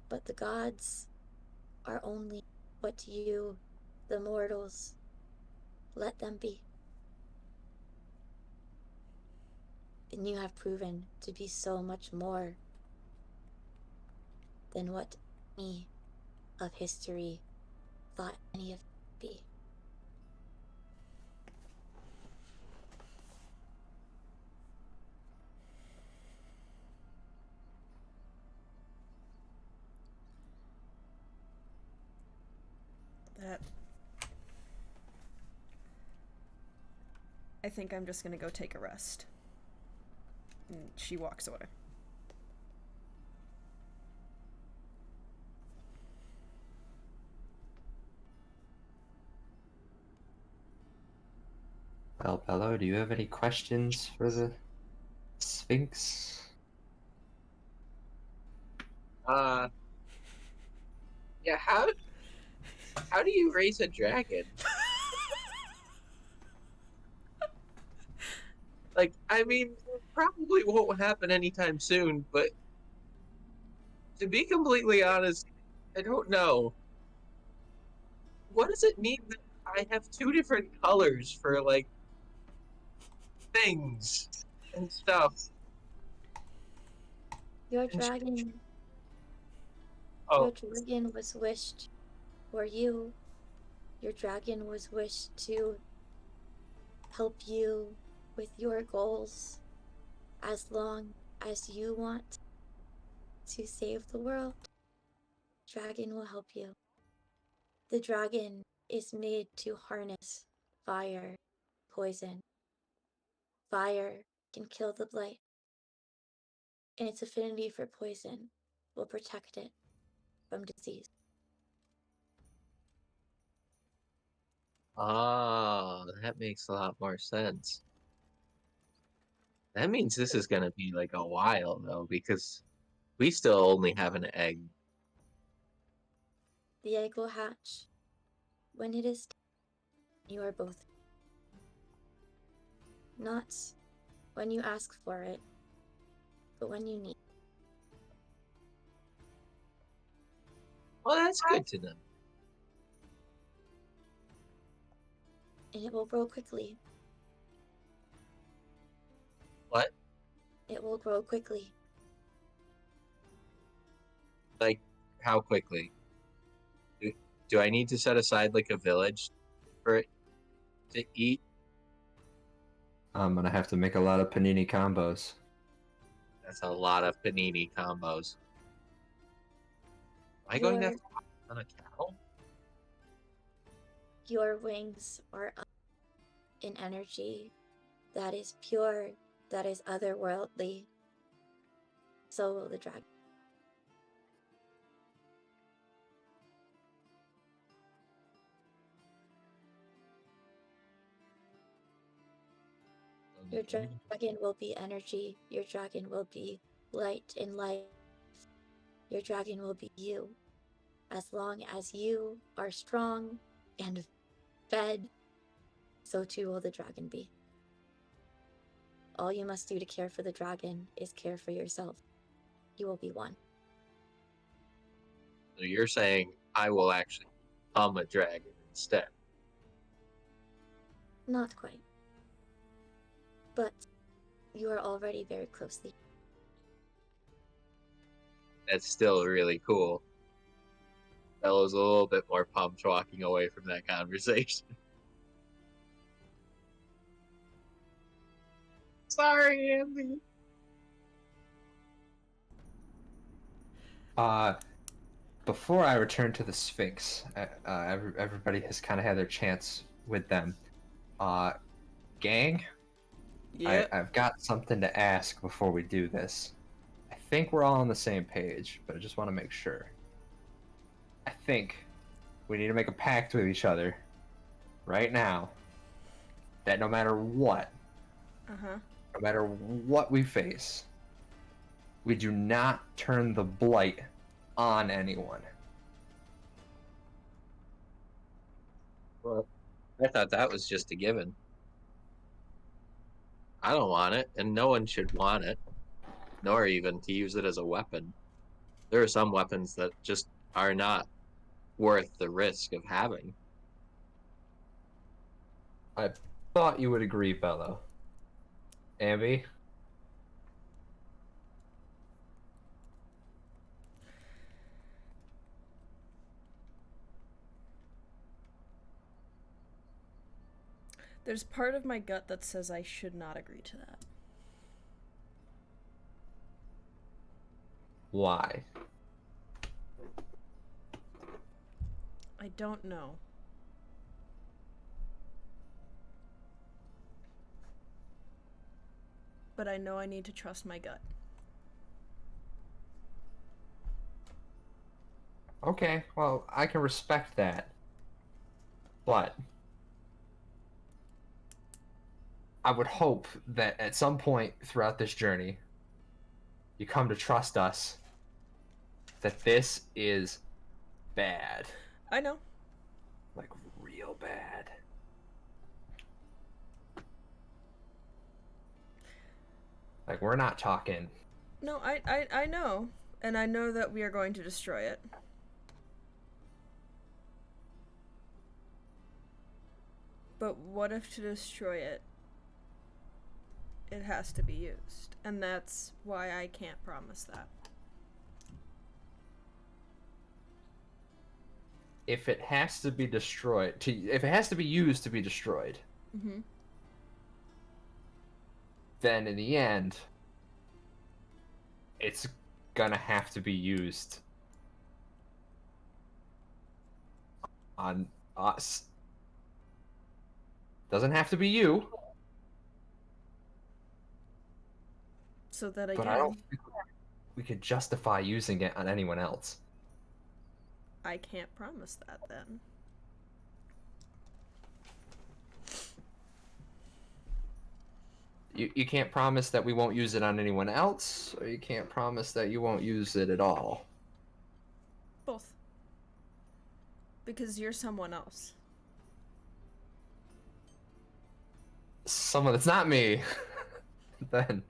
Speaker 1: But the gods are only what you, the mortals, let them be. And you have proven to be so much more than what any of history thought any of it be.
Speaker 5: That. I think I'm just gonna go take a rest. And she walks away.
Speaker 3: Well, Bellow, do you have any questions for the Sphinx?
Speaker 2: Yeah, how do you raise a dragon? Like, I mean, probably won't happen anytime soon, but to be completely honest, I don't know. What does it mean that I have two different colors for, like, things and stuff?
Speaker 1: Your
Speaker 2: And
Speaker 1: dragon,
Speaker 2: oh,
Speaker 1: your dragon was wished for you. Your dragon was wished to help you with your goals as long as you want to save the world. Dragon will help you. The dragon is made to harness fire, poison. Fire can kill the blight, and its affinity for poison will protect it from disease.
Speaker 2: Ah, that makes a lot more sense. That means this is gonna be like a while though, because we still only have an egg.
Speaker 1: The egg will hatch. When it is time, you are both. Not when you ask for it, but when you need.
Speaker 2: Well, that's good to know.
Speaker 1: And it will grow quickly.
Speaker 2: What?
Speaker 1: It will grow quickly.
Speaker 2: Like, how quickly? Do I need to set aside like a village for it to eat?
Speaker 3: I'm gonna have to make a lot of panini combos.
Speaker 2: That's a lot of panini combos. Am I going to have to on a cow?
Speaker 1: Your wings are up in energy that is pure, that is otherworldly. So will the dragon. Your dragon will be energy. Your dragon will be light and life. Your dragon will be you. As long as you are strong and fed, so too will the dragon be. All you must do to care for the dragon is care for yourself. You will be one.
Speaker 2: So you're saying I will actually become a dragon instead?
Speaker 1: Not quite. But you are already very closely.
Speaker 2: That's still really cool. Bellow's a little bit more pumped walking away from that conversation. Sorry, Ambi.
Speaker 3: Before I return to the Sphinx, everybody has kind of had their chance with them. Gang,
Speaker 4: Yep.
Speaker 3: I've got something to ask before we do this. I think we're all on the same page, but I just want to make sure. I think we need to make a pact with each other right now that no matter what,
Speaker 4: Uh-huh.
Speaker 3: no matter what we face, we do not turn the blight on anyone.
Speaker 2: Well, I thought that was just a given. I don't want it, and no one should want it, nor even to use it as a weapon. There are some weapons that just are not worth the risk of having.
Speaker 3: I thought you would agree, Bellow. Ambi?
Speaker 4: There's part of my gut that says I should not agree to that.
Speaker 3: Why?
Speaker 4: I don't know. But I know I need to trust my gut.
Speaker 3: Okay, well, I can respect that. But I would hope that at some point throughout this journey, you come to trust us that this is bad.
Speaker 4: I know.
Speaker 3: Like, real bad. Like, we're not talking.
Speaker 4: No, I know. And I know that we are going to destroy it. But what if to destroy it, it has to be used? And that's why I can't promise that.
Speaker 3: if it has to be destroyed, if it has to be used to be destroyed,
Speaker 4: Mm-hmm.
Speaker 3: then in the end, it's gonna have to be used on us. Doesn't have to be you,
Speaker 5: So that
Speaker 3: but I don't
Speaker 5: again,
Speaker 3: think we could justify using it on anyone else.
Speaker 5: I can't promise that then.
Speaker 3: You can't promise that we won't use it on anyone else, or you can't promise that you won't use it at all.
Speaker 5: Both. Because you're someone else.
Speaker 3: Someone that's not me, then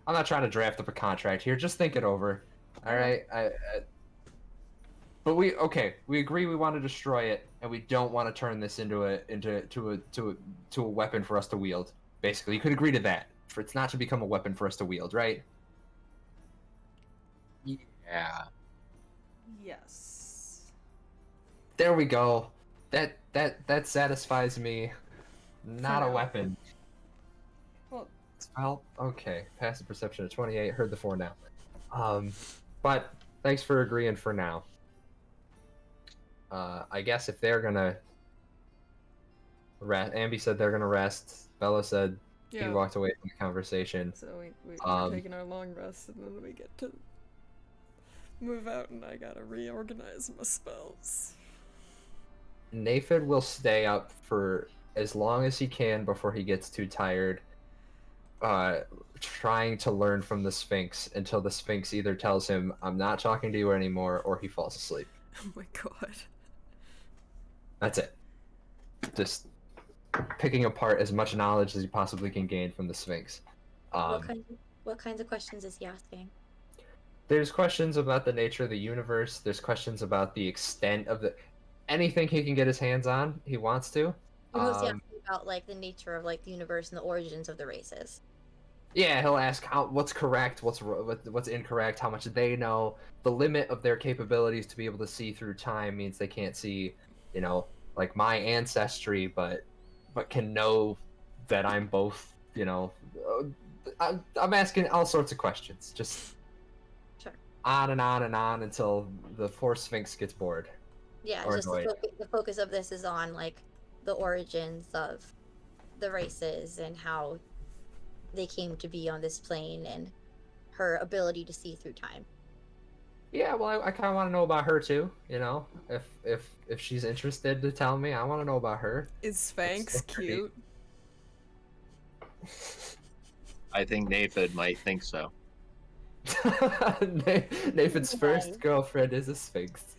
Speaker 3: I'm not trying to draft up a contract here. Just think it over. All right. But we agree we want to destroy it, and we don't want to turn this into a weapon for us to wield. Basically, you could agree to that. For it's not to become a weapon for us to wield, right?
Speaker 2: Yeah.
Speaker 5: Yes.
Speaker 3: There we go. That satisfies me. Not a
Speaker 4: now.
Speaker 3: weapon.
Speaker 4: Well,
Speaker 3: Well, okay. Passive perception of 28. Heard the 4 now. But thanks for agreeing for now. I guess if they're gonna rest, Ambi said they're gonna rest. Bellow said he
Speaker 4: yeah.
Speaker 3: walked away from the conversation.
Speaker 4: So we're
Speaker 3: Um,
Speaker 4: taking our long rest, and then we get to move out, and I gotta reorganize my spells.
Speaker 3: Naephid will stay up for as long as he can before he gets too tired, trying to learn from the Sphinx until the Sphinx either tells him, I'm not talking to you anymore, or he falls asleep.
Speaker 4: Oh my god.
Speaker 3: That's it. Just picking apart as much knowledge as he possibly can gain from the Sphinx.
Speaker 1: What kinds of questions is he asking?
Speaker 3: There's questions about the nature of the universe. There's questions about the extent of the anything he can get his hands on. He wants to.
Speaker 1: You're mostly asking about like the nature of like the universe and the origins of the races.
Speaker 3: Yeah, he'll ask what's correct, what's incorrect, how much they know. The limit of their capabilities to be able to see through time means they can't see, like my ancestry, but can know that I'm both. I'm asking all sorts of questions, just
Speaker 1: Sure.
Speaker 3: on and on and on until the Force Sphinx gets bored.
Speaker 1: Yeah,
Speaker 3: Or
Speaker 1: just
Speaker 3: annoyed.
Speaker 1: the focus of this is on like the origins of the races and how they came to be on this plane and her ability to see through time.
Speaker 3: Yeah, well, I kind of want to know about her too. If she's interested to tell me, I want to know about her.
Speaker 4: Is Sphinx
Speaker 3: What's her
Speaker 4: cute?
Speaker 2: I think Naephid might think so.
Speaker 3: Naephid's first girlfriend is a Sphinx.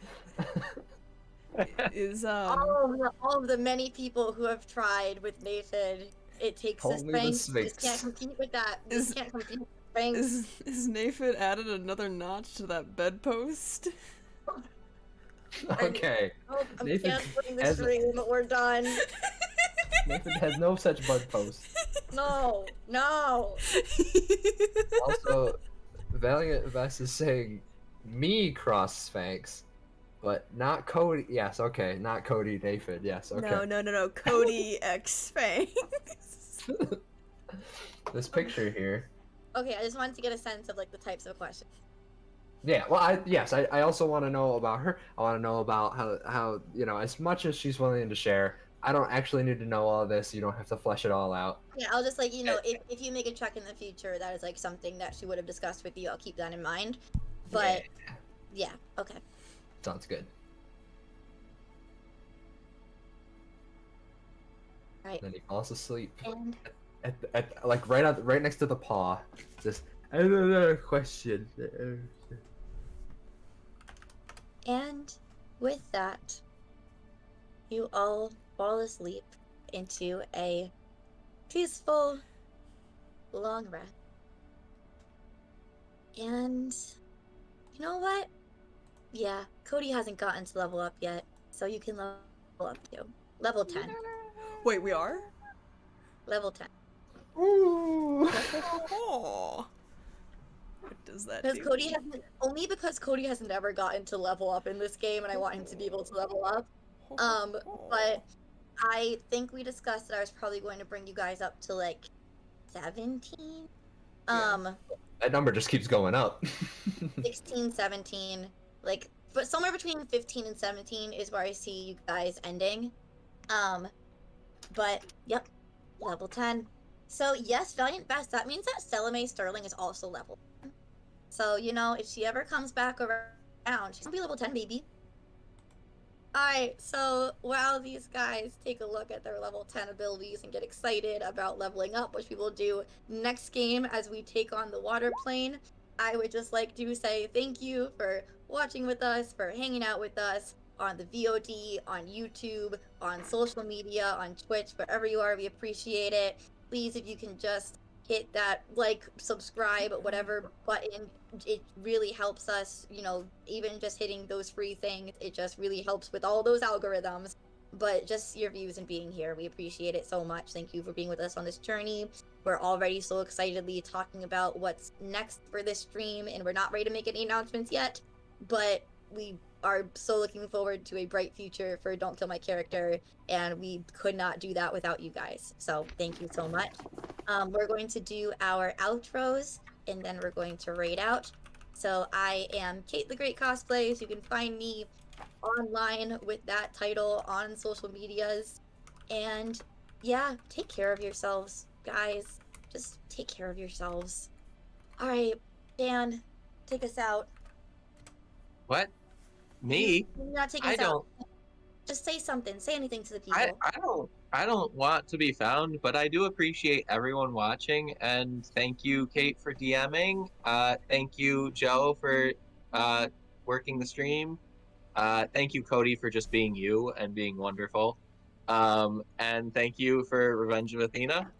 Speaker 4: Is
Speaker 1: All of the many people who have tried with Naephid, it takes a
Speaker 3: Only the
Speaker 1: Sphinx.
Speaker 3: Sphinx.
Speaker 1: Just can't compete with that.
Speaker 4: Is-
Speaker 1: Just can't compete with Sphinx.
Speaker 4: is Naephid added another notch to that bedpost?
Speaker 3: Okay.
Speaker 1: Oh, I'm
Speaker 3: Naephid
Speaker 1: canceling the
Speaker 3: has a-
Speaker 1: stream. We're done.
Speaker 3: Naephid has no such bud post.
Speaker 1: No.
Speaker 3: Also, Valiant Vest is saying me cross Sphinx, but not Cody. Yes, okay, not Cody Naephid. Yes, okay.
Speaker 4: No. Cody X Sphinx.
Speaker 3: This picture here.
Speaker 1: Okay, I just wanted to get a sense of like the types of questions.
Speaker 3: Yeah, well, I also want to know about her. I want to know about how as much as she's willing to share. I don't actually need to know all of this. You don't have to flesh it all out.
Speaker 1: Yeah, I'll just like if you make a check in the future, that is like something that she would have discussed with you. I'll keep that in mind. But yeah okay.
Speaker 3: Sounds good.
Speaker 1: All right.
Speaker 3: Then he falls asleep
Speaker 1: And
Speaker 3: at like right next to the paw. Just another question.
Speaker 1: And with that, you all fall asleep into a peaceful, long rest. And you know what? Yeah, Cody hasn't gotten to level up yet, so you can level up too. Level 10.
Speaker 4: Wait, we are?
Speaker 1: Level 10.
Speaker 3: Ooh.
Speaker 4: Oh. What does that
Speaker 1: Because
Speaker 4: do?
Speaker 1: Cody hasn't, only because Cody has never gotten to level up in this game, and I want him to be able to level up. But I think we discussed that I was probably going to bring you guys up to like 17.
Speaker 3: That number just keeps going up.
Speaker 1: 16, 17, like, but somewhere between 15 and 17 is where I see you guys ending. But yep, level 10. So yes, Valiant Best. That means that Selene Sterling is also level 10. So you know, if she ever comes back around, she's gonna be level 10, baby. Alright, so while these guys take a look at their level 10 abilities and get excited about leveling up, which we will do next game as we take on the water plane, I would just like to say thank you for watching with us, for hanging out with us on the VOD, on YouTube, on social media, on Twitch, wherever you are, we appreciate it. Please, if you can just hit that like, subscribe, whatever button, it really helps us, you know, even just hitting those free things, it just really helps with all those algorithms. But just your views and being here, we appreciate it so much. Thank you for being with us on this journey. We're already so excitedly talking about what's next for this stream, and we're not ready to make any announcements yet, but we are so looking forward to a bright future for Don't Kill My Character, and we could not do that without you guys. So thank you so much. We're going to do our outros, and then we're going to raid out. So I am Kate the Great Cosplays. You can find me online with that title on social medias. And yeah, take care of yourselves, guys. Just take care of yourselves. All right, Dan, take us out.
Speaker 2: What? Me?
Speaker 1: You're not taking
Speaker 2: I
Speaker 1: us
Speaker 2: don't.
Speaker 1: out. Just say something. Say anything to the people.
Speaker 2: I don't want to be found, but I do appreciate everyone watching, and thank you, Kate, for DMing. Thank you, Joe, for working the stream. Thank you, Cody, for just being you and being wonderful. And thank you for Revenge of Athena.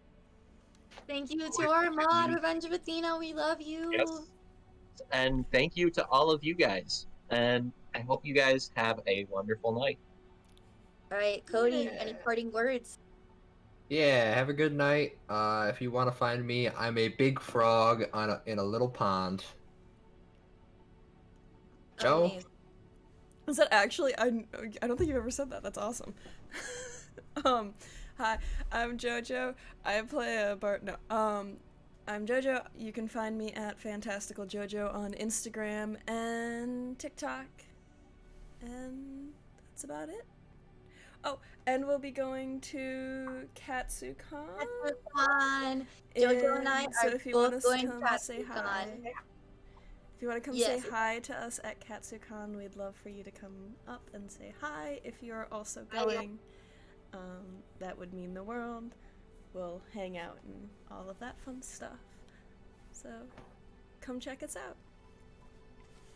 Speaker 1: Thank you to our mod, Revenge of Athena. We love you.
Speaker 2: Yes. And thank you to all of you guys. And I hope you guys have a wonderful night.
Speaker 1: All right, Cody,
Speaker 3: Yeah.
Speaker 1: any parting words?
Speaker 3: Yeah, have a good night. If you want to find me, I'm a big frog in a little pond. Joe?
Speaker 1: Amazing.
Speaker 4: Is that actually? I don't think you've ever said that. That's awesome. Hi, I'm JoJo. I play a Bart. No, I'm JoJo. You can find me at Fantastical JoJo on Instagram and TikTok, and that's about it. Oh, and we'll be going to KatsuCon.
Speaker 1: KatsuCon. JoJo and I
Speaker 4: So
Speaker 1: are
Speaker 4: if you
Speaker 1: both
Speaker 4: want
Speaker 1: going
Speaker 4: to
Speaker 1: to
Speaker 4: come say hi.
Speaker 1: KatsuCon.
Speaker 4: If you want to come
Speaker 1: Yes.
Speaker 4: say hi to us at KatsuCon, we'd love for you to come up and say hi. If you're also going, that would mean the world. We'll hang out and all of that fun stuff. So, come check us out.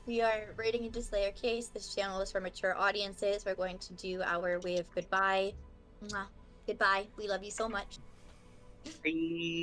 Speaker 1: We are rating into Slayer Case. This channel is for mature audiences. We're going to do our way of goodbye. Mwah. Goodbye. We love you so much.
Speaker 2: Bye.